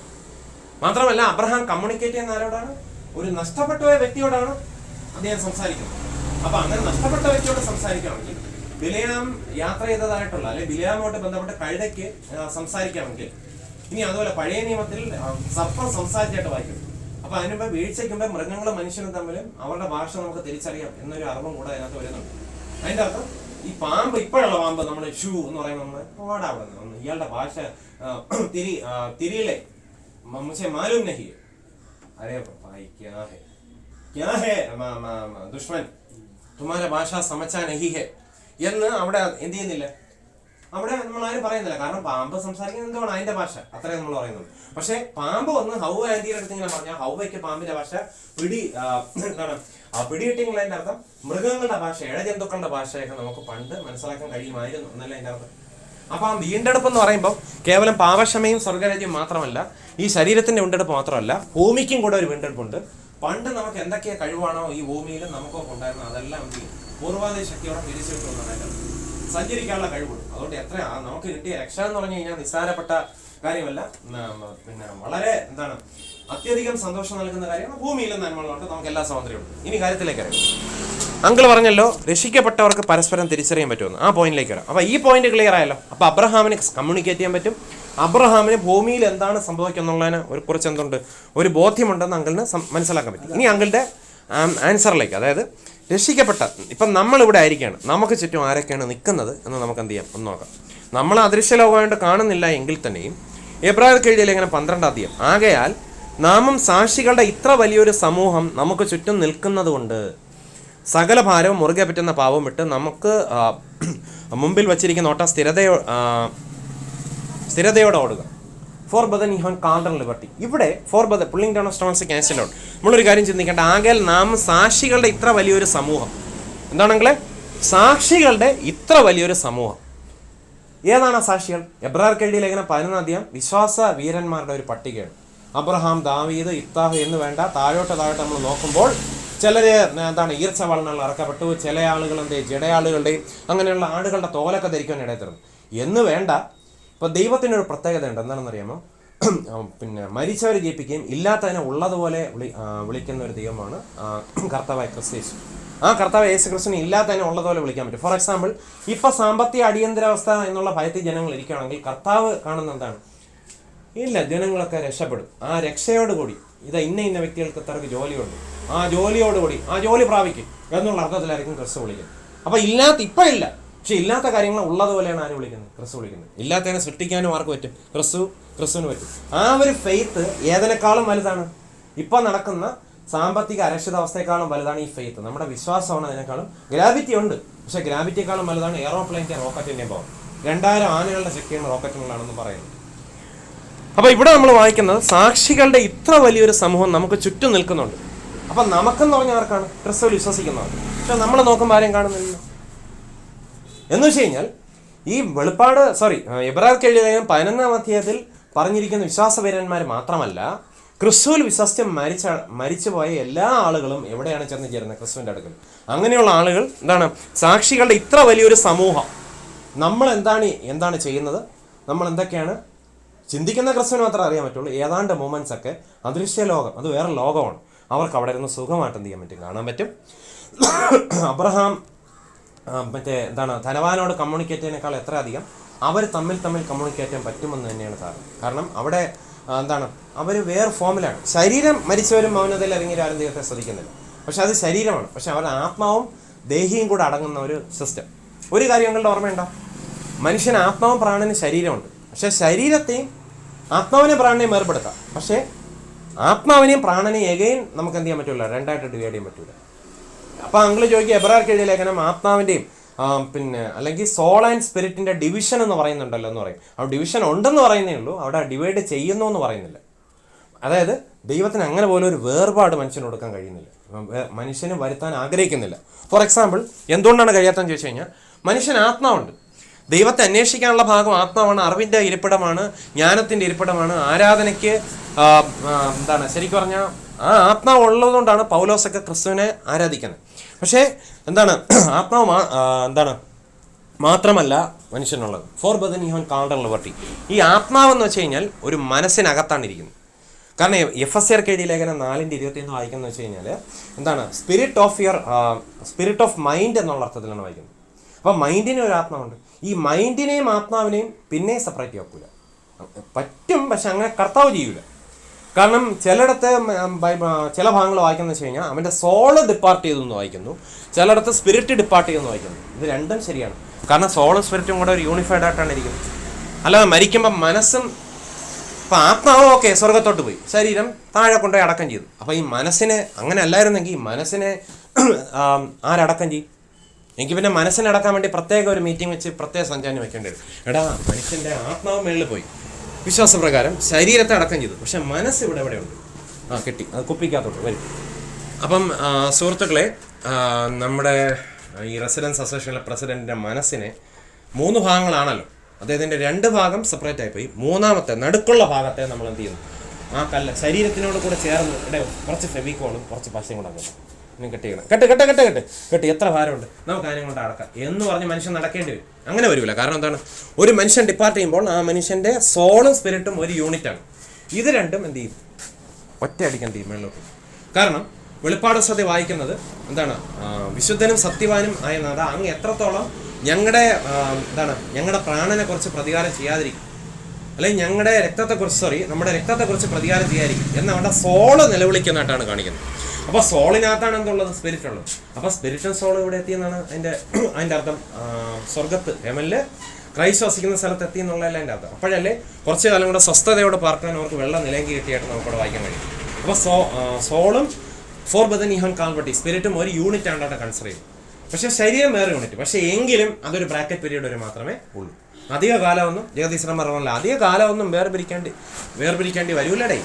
മാത്രമല്ല അബ്രഹാം കമ്മ്യൂണിക്കേറ്റ് ചെയ്യുന്ന ആരോടാണ്? ഒരു നഷ്ടപ്പെട്ട വ്യക്തിയോടാണ് അദ്ദേഹം സംസാരിക്കുന്നത്. അപ്പം അങ്ങനെ നഷ്ടപ്പെട്ട വ്യക്തിയോട് സംസാരിക്കണമെങ്കിൽ ബിലയാം യാത്ര ചെയ്തതായിട്ടുള്ള അല്ലെങ്കിൽ ബിലയാമുമായിട്ട് ബന്ധപ്പെട്ട് കഴുതയ്ക്ക് സംസാരിക്കാമെങ്കിൽ, ഇനി അതുപോലെ പഴയ നിയമത്തിൽ സർപ്പം സംസാരിച്ചായിട്ട് വായിക്കും. അപ്പൊ അതിനുമ്പോ വീഴ്ചയ്ക്കുമ്പോ മൃഗങ്ങളും മനുഷ്യനും തമ്മിലും അവരുടെ ഭാഷ നമുക്ക് തിരിച്ചറിയാം എന്നൊരു അറിവും കൂടെ അതിനകത്ത് വരുന്നുണ്ട്. അതിന്റെ അർത്ഥം ഈ പാമ്പ്, ഇപ്പോഴുള്ള പാമ്പ് നമ്മൾ ഷൂ എന്ന് പറയുമ്പോൾ നമ്മൾ ഓടാവുന്നത് ഇയാളുടെ ഭാഷ തിരിയിലെ मुझे मालूम नहीं है. अरे भाई क्या है दुश्मन, तुम्हारे ഭാഷ समझा नहीं है എന്ന് അവിടെ എന്ത് ചെയ്യുന്നില്ല, അവിടെ നമ്മൾ ആരും പറയുന്നില്ല. കാരണം പാമ്പ് സംസാരിക്കുന്നത് എന്തുകൊണ്ട് അതിന്റെ ഭാഷ അത്രേ നമ്മൾ പറയുന്നുള്ളൂ. പക്ഷെ പാമ്പ് വന്ന് ഹൗവ ആന്റിയുടെ അടുത്ത് ഇങ്ങനെ പറഞ്ഞാൽ ഹൗവയ്ക്ക് പാമ്പിന്റെ ഭാഷ എന്താണ് പിടികിട്ടിയെങ്കിൽ അതിന്റെ അർത്ഥം മൃഗങ്ങളുടെ ഭാഷ, ഇഴജന്തുക്കളുടെ ഭാഷയൊക്കെ നമുക്ക് പണ്ട് മനസ്സിലാക്കാൻ കഴിയുമായിരുന്നു എന്നല്ല അതിന്റെ അർത്ഥം. അപ്പൊ ആ വീണ്ടെടുപ്പ് എന്ന് പറയുമ്പോൾ കേവലം പാപക്ഷമയും സ്വർഗരാജ്യം മാത്രമല്ല, ഈ ശരീരത്തിന്റെ വീണ്ടെടുപ്പ് മാത്രമല്ല, ഭൂമിക്കും കൂടെ ഒരു വീണ്ടെടുപ്പുണ്ട്. പണ്ട് നമുക്ക് എന്തൊക്കെയാ കഴിവാണോ ഈ ഭൂമിയിൽ നമുക്കൊക്കെ ഉണ്ടായിരുന്നത് അതെല്ലാം എന്ത് ചെയ്യും, പൂർവാധിക ശക്തിയോടെ തിരിച്ചിട്ടുള്ളതാണ് സഞ്ചരിക്കാനുള്ള കഴിവുണ്ട്. അതുകൊണ്ട് എത്ര നമുക്ക് കിട്ടിയ രക്ഷ എന്ന് പറഞ്ഞു കഴിഞ്ഞാൽ നിസ്സാരപ്പെട്ട കാര്യമല്ല, പിന്നെ വളരെ എന്താണ് അത്യധികം സന്തോഷം നൽകുന്ന കാര്യമാണ്. ഭൂമിയിലും നന്മകളുണ്ട്, നമുക്ക് എല്ലാ സ്വാതന്ത്ര്യമുണ്ട്. ഇനി കാര്യത്തിലേക്ക് അറിയാം. അങ്കിൾ പറഞ്ഞല്ലോ രക്ഷിക്കപ്പെട്ടവർക്ക് പരസ്പരം തിരിച്ചറിയാൻ പറ്റുമെന്ന്, ആ പോയിന്റിലേക്ക് വരാം. അപ്പൊ ഈ പോയിന്റ് ക്ലിയർ ആയല്ലോ. അപ്പൊ അബ്രഹാമിന് കമ്മ്യൂണിക്കേറ്റ് ചെയ്യാൻ പറ്റും, അബ്രഹാമിന് ഭൂമിയിൽ എന്താണ് സംഭവിക്കുന്നുള്ളതിന് കുറച്ച് എന്തുണ്ട്, ഒരു ബോധ്യമുണ്ടെന്ന് അങ്കിളിന് മനസ്സിലാക്കാൻ പറ്റും. ഇനി അങ്കിളുടെ ആൻസറിലേക്ക്, അതായത് രക്ഷിക്കപ്പെട്ട ഇപ്പം നമ്മളിവിടെ ആയിരിക്കുകയാണ്, നമുക്ക് ചുറ്റും ആരൊക്കെയാണ് നിൽക്കുന്നത് എന്ന് നമുക്ക് എന്ത് ചെയ്യാം ഒന്ന് നോക്കാം. നമ്മൾ അദൃശ്യ ലോകമായിട്ട് കാണുന്നില്ല എങ്കിൽ തന്നെയും എബ്രായർക്ക് എഴുതിയ ലേഖനം 12-ാം അധ്യായം, ആകയാൽ നാമും സാക്ഷികളുടെ ഇത്ര വലിയൊരു സമൂഹം നമുക്ക് ചുറ്റും നിൽക്കുന്നത് കൊണ്ട് സകല ഭാരവും മുറുകെ പറ്റുന്ന പാവം വിട്ട് നമുക്ക് മുമ്പിൽ വച്ചിരിക്കുന്ന ഓട്ടം സ്ഥിരതയോടെ ഓടുക. For brethren you have called and liberty. ഇവിടെ for brethren pulling down of stones cancel out. നമ്മളൊരു കാര്യം ചിന്തിക്കേണ്ട, ആകയാൽ നാം സാക്ഷികളുടെ ഇത്ര വലിയൊരു സമൂഹം. എന്താണെങ്കിലേ സാക്ഷികളുടെ ഇത്ര വലിയൊരു സമൂഹം. ഏതാണ് ആ സാക്ഷികൾ? എബ്രായർക്ക് എഴുതിയ ലേഖനം 11-ാം അധ്യായം വിശ്വാസ വീരന്മാരുടെ ഒരു പട്ടികയാണ്. അബ്രഹാം, ദാവീദ്, ഇഫ്താഹ് എന്ന് വേണ്ട താഴോട്ട് നമ്മൾ നോക്കുമ്പോൾ ചിലര് എന്താണ് ഈർച്ച വളങ്ങൾ ഇറക്കപ്പെട്ടു, ചില ആളുകൾ ജഡയാളുകളുടെയും അങ്ങനെയുള്ള ആടുകളുടെ തോലൊക്കെ ധരിക്കാൻ ഇടയത്തരുന്നു എന്ന് വേണ്ട. ഇപ്പൊ ദൈവത്തിനൊരു പ്രത്യേകത ഉണ്ട്, എന്താണെന്നറിയാമോ? പിന്നെ മരിച്ചവരെ ജയിപ്പിക്കുകയും ഇല്ലാത്തതിനെ ഉള്ളതുപോലെ വിളിക്കുന്ന ഒരു ദൈവമാണ് കർത്താവായ ക്രിസ്തു. ആ കർത്താവ് യേശു ക്രിസ്തുവിനെ ഇല്ലാത്തതിനെ ഉള്ളതുപോലെ വിളിക്കാൻ പറ്റും. ഫോർ എക്സാമ്പിൾ, ഇപ്പൊ സാമ്പത്തിക അടിയന്തരാവസ്ഥ എന്നുള്ള ഭയത്തിൽ ജനങ്ങൾ ഇരിക്കുകയാണെങ്കിൽ കർത്താവ് കാണുന്ന എന്താണ്? ഇല്ല, ജനങ്ങളൊക്കെ രക്ഷപ്പെടും. ആ രക്ഷയോടുകൂടി ഇന്ന വ്യക്തികൾക്ക് ഇത്രയ്ക്ക് ജോലിയുണ്ട്, ആ ജോലിയോടുകൂടി ആ ജോലി പ്രാപിക്കും എന്നുള്ള അർത്ഥത്തിലായിരിക്കും ക്രിസ്തു വിളിക്കുന്നത്. അപ്പൊ ഇപ്പം ഇല്ല, പക്ഷെ ഇല്ലാത്ത കാര്യങ്ങൾ ഉള്ളതുപോലെയാണ് ആര് വിളിക്കുന്നത്? ക്രിസ്തു വിളിക്കുന്നത്. ഇല്ലാത്തതിനെ സൃഷ്ടിക്കാനും ആർക്ക് പറ്റും? ക്രിസ്തുവിന് പറ്റും. ആ ഒരു ഫെയ്ത്ത് ഏതിനേക്കാളും വലുതാണ്? ഇപ്പൊ നടക്കുന്ന സാമ്പത്തിക അരക്ഷിതാവസ്ഥയെക്കാളും വലുതാണ് ഈ ഫെയ്ത്ത്. നമ്മുടെ വിശ്വാസമാണ് അതിനേക്കാളും. ഗ്രാവിറ്റി ഉണ്ട്, പക്ഷെ ഗ്രാവിറ്റിയെക്കാളും വലുതാണ് എയറോപ്ലെയിൻ്റെ റോക്കറ്റിൻ്റെ പവർ. 2000 ആനകളുടെ ശക്തിയാണ് റോക്കറ്റുകളാണെന്ന് പറയുന്നത്. അപ്പൊ ഇവിടെ നമ്മൾ വായിക്കുന്നത് സാക്ഷികളുടെ ഇത്ര വലിയൊരു സമൂഹം നമുക്ക് ചുറ്റും നിൽക്കുന്നുണ്ട്. അപ്പൊ നമുക്കെന്ന് പറഞ്ഞ ആർക്കാണ്? ക്രിസ്തുവിൽ വിശ്വസിക്കുന്നവർക്ക്. പക്ഷെ നമ്മൾ നോക്കുമ്പോൾ ആരെയും കാണുന്നില്ല. എന്ന് വെച്ച് കഴിഞ്ഞാൽ ഈ എബ്രായർക്ക് എഴുതിയ ലേഖനം 11-ാം അധ്യായത്തിൽ പറഞ്ഞിരിക്കുന്ന വിശ്വാസവീരന്മാർ മാത്രമല്ല, ക്രിസ്തുവിൽ വിശ്വസിച്ച് മരിച്ചുപോയ എല്ലാ ആളുകളും എവിടെയാണ് ചെന്ന് ചേരുന്നത്? ക്രിസ്തുവിൻ്റെ അടുക്കൽ. അങ്ങനെയുള്ള ആളുകൾ എന്താണ്? സാക്ഷികളുടെ ഇത്ര വലിയൊരു സമൂഹം. നമ്മൾ എന്താണ് ചെയ്യുന്നത്? നമ്മൾ എന്തൊക്കെയാണ് ചിന്തിക്കുന്ന? ക്രിസ്തുവിന് മാത്രമേ അറിയാൻ പറ്റുള്ളൂ. ഏതാണ്ട് മൊമെന്റ്സ് ഒക്കെ അദൃശ്യ ലോകം, അത് വേറെ ലോകമാണ്. അവർക്ക് അവിടെ ഇരുന്ന് സുഖമായിട്ട് എന്ത് ചെയ്യാൻ പറ്റും? കാണാൻ പറ്റും. അബ്രഹാം ധനവാനോട് കമ്മ്യൂണിക്കേറ്റ് ചെയ്യുന്നതിനേക്കാൾ എത്ര അധികം അവർ തമ്മിൽ കമ്മ്യൂണിക്കേറ്റ് ചെയ്യാൻ പറ്റുമെന്ന് തന്നെയാണ് കാരണം അവിടെ അവർ വേറെ ഫോമിലാണ്. ശരീരം മരിച്ചവരും മൗനതയിൽ ഇറങ്ങിയ ആരും ദൈവത്തെ ശ്രദ്ധിക്കുന്നില്ല, പക്ഷെ അത് ശരീരമാണ്. പക്ഷെ അവരുടെ ആത്മാവും ദേഹിയും കൂടെ അടങ്ങുന്ന ഒരു സിസ്റ്റം. ഒരു കാര്യം നിങ്ങളുടെ ഓർമ്മയുണ്ടോ? മനുഷ്യന് ആത്മാവും പ്രാണനും ശരീരമുണ്ട്. പക്ഷെ ശരീരത്തെയും ആത്മാവിനെയും പ്രാണനെയും വേർപെടുത്താം, പക്ഷേ ആത്മാവിനെയും പ്രാണനെയും എഗെയിൻ നമുക്ക് എന്ത് ചെയ്യാൻ പറ്റില്ല? രണ്ടായിട്ട് ഡിവൈഡ് ചെയ്യാൻ പറ്റില്ല. അപ്പൊ അങ്കിള് ചോദിക്കുക, എബ്രായർക്ക് എഴുതിയ ലേഖനം ആത്മാവിന്റെയും അല്ലെങ്കിൽ സോൾ ആൻഡ് സ്പിരിറ്റിന്റെ ഡിവിഷൻ എന്ന് പറയുന്നുണ്ടല്ലോ എന്ന് പറയും. അവിടെ ഡിവിഷൻ ഉണ്ടെന്ന് പറയുന്നേ ഉള്ളൂ, അവിടെ ഡിവൈഡ് ചെയ്യുന്നു എന്ന് പറയുന്നില്ല. അതായത് ദൈവത്തിന് അങ്ങനെ പോലെ ഒരു വേർപാട് മനുഷ്യന് കൊടുക്കാൻ കഴിയുന്നില്ല, മനുഷ്യന് വരുത്താൻ ആഗ്രഹിക്കുന്നില്ല. ഫോർ എക്സാമ്പിൾ, എന്തുകൊണ്ടാണ് കഴിയാത്തതെന്ന് ചോദിച്ചു കഴിഞ്ഞാൽ, മനുഷ്യന് ആത്മാവുണ്ട്. ദൈവത്തെ അന്വേഷിക്കാനുള്ള ഭാഗം ആത്മാവാണ്, അറിവിൻ്റെ ഇരിപ്പിടമാണ്, ജ്ഞാനത്തിൻ്റെ ഇരിപ്പിടമാണ്, ആരാധനയ്ക്ക് ശരിക്കും പറഞ്ഞാൽ ആ ആത്മാവ് ഉള്ളതുകൊണ്ടാണ് പൗലോസൊക്കെ ക്രിസ്തുവിനെ ആരാധിക്കുന്നത്. പക്ഷേ ആത്മാവ് മാത്രമല്ല മനുഷ്യനുള്ളത്. For brethren you have called and liberty. ഈ ആത്മാവെന്ന് വെച്ച് കഴിഞ്ഞാൽ ഒരു മനസ്സിനകത്താണ് ഇരിക്കുന്നത്. കാരണം എഫെസ്യർക്ക് എഴുതിയ ലേഖനം 4:21 വായിക്കുന്നത് വെച്ച് കഴിഞ്ഞാൽ സ്പിരിറ്റ് ഓഫ് മൈൻഡ് എന്നുള്ള അർത്ഥത്തിലാണ് വായിക്കുന്നത്. അപ്പം മൈൻഡിന് ഒരു ആത്മാവുണ്ട്. ഈ മൈൻഡിനെയും ആത്മാവിനെയും പിന്നെ സെപ്പറേറ്റ് ആക്കൂല പറ്റും, പക്ഷെ അങ്ങനെ കർത്താവ് ചെയ്യൂല. കാരണം ചിലയിടത്ത് ചില ഭാഗങ്ങൾ വായിക്കുന്നത് വെച്ച് കഴിഞ്ഞാൽ അവൻ്റെ സോള് ഡിപ്പാർട്ട് ചെയ്തെന്ന് വായിക്കുന്നു, ചിലയിടത്ത് സ്പിരിറ്റ് ഡിപ്പാർട്ട് ചെയ്തെന്ന് വായിക്കുന്നു. ഇത് രണ്ടും ശരിയാണ്. കാരണം സോളും സ്പിരിറ്റും കൂടെ ഒരു യൂണിഫൈഡ് ആയിട്ടാണ് ഇരിക്കുന്നത്. അല്ലാതെ മരിക്കുമ്പോൾ മനസ്സും അപ്പം ആത്മാവ് ഓക്കെ സ്വർഗത്തോട്ട് പോയി, ശരീരം താഴെ കൊണ്ടുപോയി അടക്കം ചെയ്തു. അപ്പോൾ ഈ മനസ്സിനെ അങ്ങനെ അല്ലായിരുന്നെങ്കിൽ ഈ മനസ്സിനെ ആരടക്കം ചെയ്യും? എനിക്ക് പിന്നെ മനസ്സിനെ അടക്കാൻ വേണ്ടി പ്രത്യേക ഒരു മീറ്റിംഗ് വെച്ച് പ്രത്യേക സഞ്ചാരം വെക്കേണ്ടി വരും. എടാ, മനുഷ്യൻ്റെ ആത്മാവ് മേളിൽ പോയി വിശ്വാസപ്രകാരം ശരീരത്തെ അടക്കം ചെയ്തു, പക്ഷെ മനസ്സ് എവിടെയുണ്ട്? കെട്ടി, അത് കുപ്പിക്കകത്തോട്ട് വരും. അപ്പം സുഹൃത്തുക്കളെ, നമ്മുടെ ഈ റെസിഡൻസ് അസോസിയേഷനിലെ പ്രസിഡന്റിൻ്റെ മനസ്സിനെ 3 ഭാഗങ്ങളാണല്ലോ, അദ്ദേഹത്തിൻ്റെ 2 ഭാഗം സെപ്പറേറ്റ് ആയിപ്പോയി. മൂന്നാമത്തെ നടുക്കുള്ള ഭാഗത്തെ നമ്മൾ എന്ത് ചെയ്യുന്നു? ആ കല്ല് ശരീരത്തിനോട് കൂടെ ചേർന്ന് കുറച്ച് ഫെവിക്കോളും കുറച്ച് പശയും കൂടെ ആക്കണം. ഇനി കെട്ടിക്കണം. കെട്ടി എത്ര ഭാരമുണ്ട്, നമുക്ക് അതിനെ കൊണ്ട് അടക്കാം എന്ന് പറഞ്ഞ് മനുഷ്യൻ നടക്കേണ്ടി വരും. അങ്ങനെ വരില്ല. കാരണം എന്താണ്? ഒരു മനുഷ്യൻ ഡിപ്പാർട്ട് ചെയ്യുമ്പോൾ ആ മനുഷ്യൻ്റെ സോളും സ്പിരിറ്റും ഒരു യൂണിറ്റാണ്. ഇത് രണ്ടും എന്ത് ചെയ്യും? ഒറ്റയടിക്കാൻ എന്ത് ചെയ്യും? മേളിലോട്ട്. കാരണം വെളിപ്പാട് പുസ്തകത്തിൽ വായിക്കുന്നത് എന്താണ്? വിശുദ്ധനും സത്യവാനും ആയ നാഥ, അങ്ങ് എത്രത്തോളം ഞങ്ങളുടെ പ്രാണനെ കുറിച്ച് പ്രതികാരം ചെയ്യാതിരിക്കും, അല്ലെങ്കിൽ നമ്മുടെ രക്തത്തെക്കുറിച്ച് പ്രതികാരം ചെയ്യാതിരിക്കും എന്ന് അവരുടെ സോള് നിലവിളിക്കുന്നതായിട്ടാണ് കാണിക്കുന്നത്. അപ്പോൾ സോളിനകത്താണ് എന്തുള്ളത്? സ്പിരിറ്റ് ഉള്ളത്. അപ്പോൾ സ്പിരിറ്റും സോളും ഇവിടെ എത്തിയെന്നാണ് അതിൻ്റെ അർത്ഥം. സ്വർഗത്ത് ഹെവനില് ക്രൈസ്റ്റ് വസിക്കുന്ന സ്ഥലത്ത് എത്തി എന്നുള്ളതല്ല അതിൻ്റെ അർത്ഥം. അപ്പോഴല്ലേ കുറച്ച് കാലം കൂടെ സ്വസ്ഥതയോടെ പാർക്കാൻ അവർക്ക് വെള്ളം നിലങ്കി കിട്ടിയായിട്ട് നമുക്കവിടെ വായിക്കാൻ കഴിയും. അപ്പോൾ സോളും 4 ബദൻ ഇഹൻ കാൽവട്ടി സ്പിരിറ്റും ഒരു യൂണിറ്റ് ആണ് അവിടെ കൺസിഡർ ചെയ്യും. പക്ഷേ ശരീരം വേറെ യൂണിറ്റ്. പക്ഷേ എങ്കിലും അതൊരു ബ്രാക്കറ്റ് പീരീഡ് വരെ മാത്രമേ ഉള്ളൂ. അധിക കാലമൊന്നും ജഗദീശ്വരൻ പറഞ്ഞല്ല, അധിക കാലമൊന്നും വേർപിരിക്കേണ്ടി വരൂലടേ.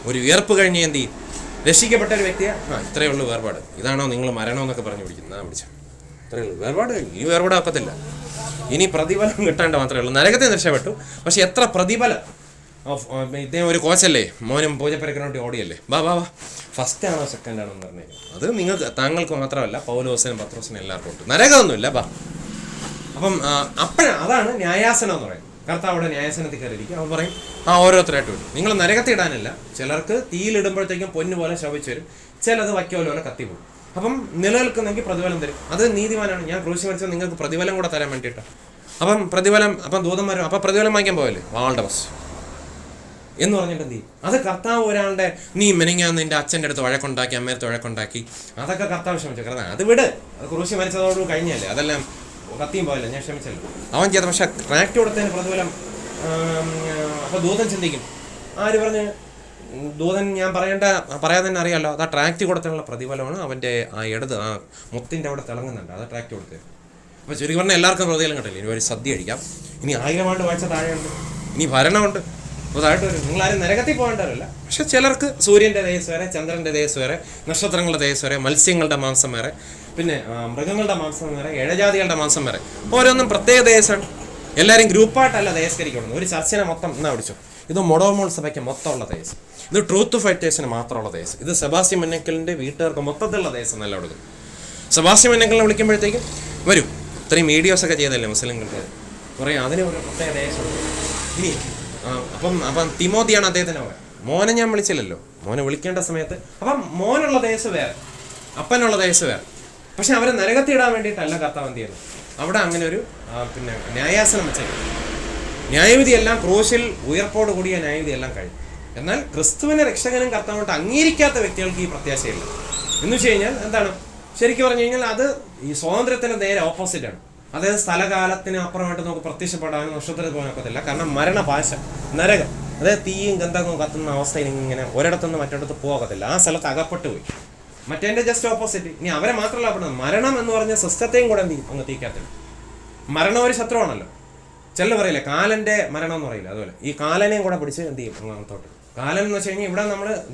ഒരു വിയർപ്പ് കഴിഞ്ഞ് എന്ത് ചെയ്യും? രക്ഷിക്കപ്പെട്ട ഒരു വ്യക്തിയെ ഇത്രയേ ഉള്ളൂ വേർപാട്. ഇതാണോ നിങ്ങൾ മരണമെന്നൊക്കെ പറഞ്ഞു പിടിക്കുന്നത്? ഇത്രയേ ഉള്ളൂ വേർപാട്. ഈ വേർപാടാക്കത്തില്ല. ഇനി പ്രതിഫലം കിട്ടാണ്ട് മാത്രമേ ഉള്ളൂ. നരകത്തെ രക്ഷപ്പെട്ടു, പക്ഷെ എത്ര പ്രതിഫലം. ഇദ്ദേഹം ഒരു കോച്ചല്ലേ, മോനും പൂജപ്പരക്കനോട്ട് ഓടിയല്ലേ, വാ ഫസ്റ്റ് ആണോ സെക്കൻഡ് ആണോ എന്ന് പറഞ്ഞു. അത് താങ്കൾക്ക് മാത്രമല്ല, പൗലോസിനും പത്രോസിനും എല്ലാവർക്കും ഉണ്ട്. നരകമൊന്നുമില്ല, വാ. അപ്പം അതാണ് ന്യായാസനം എന്ന് പറയുന്നത്. കർത്താവ് അവിടെ ന്യായാസനത്തിൽ കയറിയിരിക്കും. അവൻ പറയും ഓരോരുത്തരായിട്ട് വരും. നിങ്ങൾ നരകത്തിൽ ഇടാനല്ല, ചിലർക്ക് തീയിലിടുമ്പോഴത്തേക്കും പൊന്നു പോലെ ശോഭിച്ചു വരും, ചിലത് വയ്ക്കോല പോലെ കത്തി പോകും. അപ്പം നിലനിൽക്കുന്നെങ്കിൽ പ്രതിഫലം തരും. അത് നീതിമാനാണ്. ഞാൻ ക്രൂശി മരിച്ചത് നിങ്ങൾക്ക് പ്രതിഫലം കൂടെ തരാൻ വേണ്ടിയിട്ടാണ്. അപ്പം ദൂതന്മാരും അപ്പം പ്രതിഫലം വാങ്ങിക്കാൻ പോയല്ലേ, വാളുടെ ബസ് എന്ന് പറഞ്ഞിട്ട് എന്ത് ചെയ്യും? അത് കർത്താവ് ഒരാളുടെ നീ മെനിങ്ങാന്ന് നിന്റെ അച്ഛൻ്റെ അടുത്ത് വഴക്കുണ്ടാക്കി, അമ്മയടുത്ത് വഴക്കുണ്ടാക്കി, അതൊക്കെ കർത്താവ് ക്ഷമിച്ചു. കാരണം അത് വിട്, അത് ക്രൂശി മരിച്ചതോട് കഴിഞ്ഞല്ലേ, അതെല്ലാം കത്തിയും പോയല്ലോ, ഞാൻ ക്ഷമിച്ചല്ലോ. അവൻ ചെയ്ത പക്ഷെ ട്രാക്ട് കൊടുത്തതിന് പ്രതിഫലം. അപ്പോൾ ദൂതൻ ചിന്തിക്കും, ആര് പറഞ്ഞ്? ദൂതൻ ഞാൻ പറയാതെ തന്നെ അറിയാമല്ലോ, അത് ആ ട്രാക്ട് കൊടുത്തതിനുള്ള പ്രതിഫലമാണ്. അവൻ്റെ ആ മുത്തിൻ്റെ അവിടെ തിളങ്ങുന്നുണ്ട്, അത് ട്രാക്ട് കൊടുത്തത്. അപ്പോൾ ചുരുക്കി പറഞ്ഞാൽ എല്ലാവർക്കും പ്രതിഫലം കിട്ടില്ല. ഇനി ഒരു സദ്യ കഴിക്കാം, ഇനി 1000 ആണ്ട് വായിച്ച താഴെയുണ്ട്, ഇനി ഭരണമുണ്ട്. അപ്പോൾ താഴോട്ട് വരും. നിങ്ങളാരും നരകത്തിൽ പോകേണ്ടവരല്ല. പക്ഷെ ചിലർക്ക് സൂര്യൻ്റെ തേജസ് വേറെ, ചന്ദ്രൻ്റെ തേജസ് വേറെ, നക്ഷത്രങ്ങളുടെ തേജസ് വേറെ, മത്സ്യങ്ങളുടെ മാംസം വേറെ, പിന്നെ മൃഗങ്ങളുടെ മാംസം വേറെ, ഇഴജാതികളുടെ മാംസം വേറെ, ഓരോന്നും പ്രത്യേക തേജസ്സാണ്. എല്ലാവരും ഗ്രൂപ്പായിട്ടല്ല തേജസ്കരിക്കണം. ഒരു ചർച്ചിനെ മൊത്തം എന്നാ പിടിച്ചു. ഇത് മൊഡോമോൾ സഭയ്ക്ക് മൊത്തമുള്ള തേജസ്, ഇത് ട്രൂത്ത് ഫൈറ്റേഴ്സിന് മാത്രമുള്ള തേജസ്, ഇത് സെബാസ്റ്റ്യൻ മന്നക്കലിൻ്റെ വീട്ടുകാർക്ക് മൊത്തത്തിലുള്ള തേജസ് എന്നല്ല കൊടുക്കും. സെബാസ്റ്റ്യൻ മന്നക്കലിനെ വിളിക്കുമ്പോഴത്തേക്കും വരും. ഇത്രയും വീഡിയോസൊക്കെ ചെയ്തല്ലേ മുസ്ലിങ്ങൾക്ക്, പറയും അതിന് ഒരു പ്രത്യേക തേജസ് കൊടുക്കും. ഇനി അപ്പം തിമോത്തിയാണ് അദ്ദേഹത്തിന് പറയാം. മോനെ ഞാൻ വിളിച്ചില്ലല്ലോ, മോനെ വിളിക്കേണ്ട സമയത്ത്. അപ്പം മോനുള്ള തേജസ് വേറെ, അപ്പനുള്ള തേജസ് വേറെ. പക്ഷെ അവരെ നരകത്തിടാൻ വേണ്ടിയിട്ടല്ല കർത്താവ് എന്ത് ചെയ്യുന്നത്. അവിടെ അങ്ങനെ ഒരു ന്യായാസനം വെച്ചേക്കും. ന്യായവിധിയെല്ലാം ക്രൂശിൽ ഉയർപ്പോട് കൂടിയ ന്യായവിധിയെല്ലാം കഴിഞ്ഞു. എന്നാൽ ക്രിസ്തുവിനെ രക്ഷകനും കർത്താവായിട്ട് അംഗീകരിക്കാത്ത വ്യക്തികൾക്ക് ഈ പ്രത്യാശയില്ല. എന്ന് വെച്ച് കഴിഞ്ഞാൽ എന്താണ്? ശരിക്കും പറഞ്ഞു കഴിഞ്ഞാൽ അത് ഈ സ്വാതന്ത്ര്യത്തിന് നേരെ ഓപ്പോസിറ്റാണ്. അതായത് സ്ഥലകാലത്തിന് അപ്പുറമായിട്ട് നമുക്ക് പ്രത്യക്ഷപ്പെടാനും നക്ഷത്രത്തിൽ പോകാനൊക്കത്തില്ല. കാരണം മരണപാശ, നരകം, അതായത് തീയും ഗന്ധകവും കത്തുന്ന അവസ്ഥയിൽ ഇങ്ങനെ ഒരിടത്തുനിന്ന് മറ്റൊരിടത്ത് പോകത്തില്ല. ആ സ്ഥലത്ത് അകപ്പെട്ടു പോയി. മറ്റേൻ്റെ ജസ്റ്റ് ഓപ്പോസിറ്റ്. ഇനി അവരെ മാത്രമല്ല പെടുന്നത്, മരണം എന്ന് പറഞ്ഞ സിസ്റ്റത്തെയും കൂടെ എന്ത് ചെയ്യും? അങ്ങ് തീക്കാത്തില്ല. മരണം ഒരു ശത്രുവാണല്ലോ. ചില പറയില്ലേ കാലൻ്റെ മരണം എന്ന് പറയില്ല, അതുപോലെ ഈ കാലനെയും കൂടെ പിടിച്ച് എന്ത് ചെയ്യും? അങ്ങനത്തോട്ട്. കാലൻ എന്ന് വെച്ച് കഴിഞ്ഞാൽ ഇവിടെ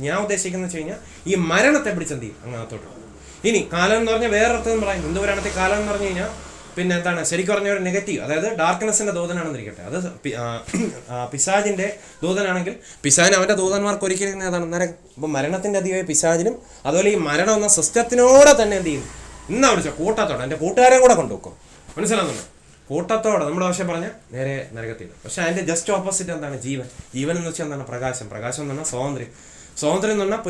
ഞാൻ ഉദ്ദേശിക്കുന്നത് വെച്ച് കഴിഞ്ഞാൽ ഈ മരണത്തെ പിടിച്ച് എന്ത് ചെയ്യും? അങ്ങനത്തോട്ട്. ഇനി കാലം എന്ന് പറഞ്ഞാൽ വേറൊരുത്തം പറയും. ഹിന്ദു പുരാണത്തിൽ കാലം എന്ന് പറഞ്ഞു കഴിഞ്ഞാൽ പിന്നെ എന്താണ്? ശരിക്കും പറഞ്ഞ ഒരു നെഗറ്റീവ്, അതായത് ഡാർക്ക്നെസ്സിൻ്റെ ദൂതനാണെന്നിരിക്കട്ടെ, അത് പിശാചിൻ്റെ ദൂതനാണെങ്കിൽ പിശാചിന് അവൻ്റെ ദൂതന്മാർക്ക് ഒരിക്കലും ഏതാണ്? നരകം. അപ്പം മരണത്തിൻ്റെ അധികമായി പിശാചിനും അതുപോലെ ഈ മരണം എന്ന സിസ്റ്റത്തിനോടെ തന്നെ എന്ത് ചെയ്യും? ഇന്നാ വിളിച്ചോ കൂട്ടത്തോടെ എൻ്റെ കൂട്ടുകാരെ കൂടെ കൊണ്ടുപോക്കും. മനസ്സിലാകുന്നുണ്ടോ? കൂട്ടത്തോടെ നമ്മുടെ ഭാഷ പറഞ്ഞാൽ നേരെ നരകത്തിൽ. പക്ഷെ അതിൻ്റെ ജസ്റ്റ് ഓപ്പോസിറ്റ് എന്താണ്? ജീവൻ. ജീവൻ എന്ന് വെച്ചാൽ എന്താണ്? പ്രകാശം. പ്രകാശം എന്ന് പറഞ്ഞാൽ സ്വാതന്ത്ര്യം. സ്വാതന്ത്ര്യം എന്ന് പറഞ്ഞാൽ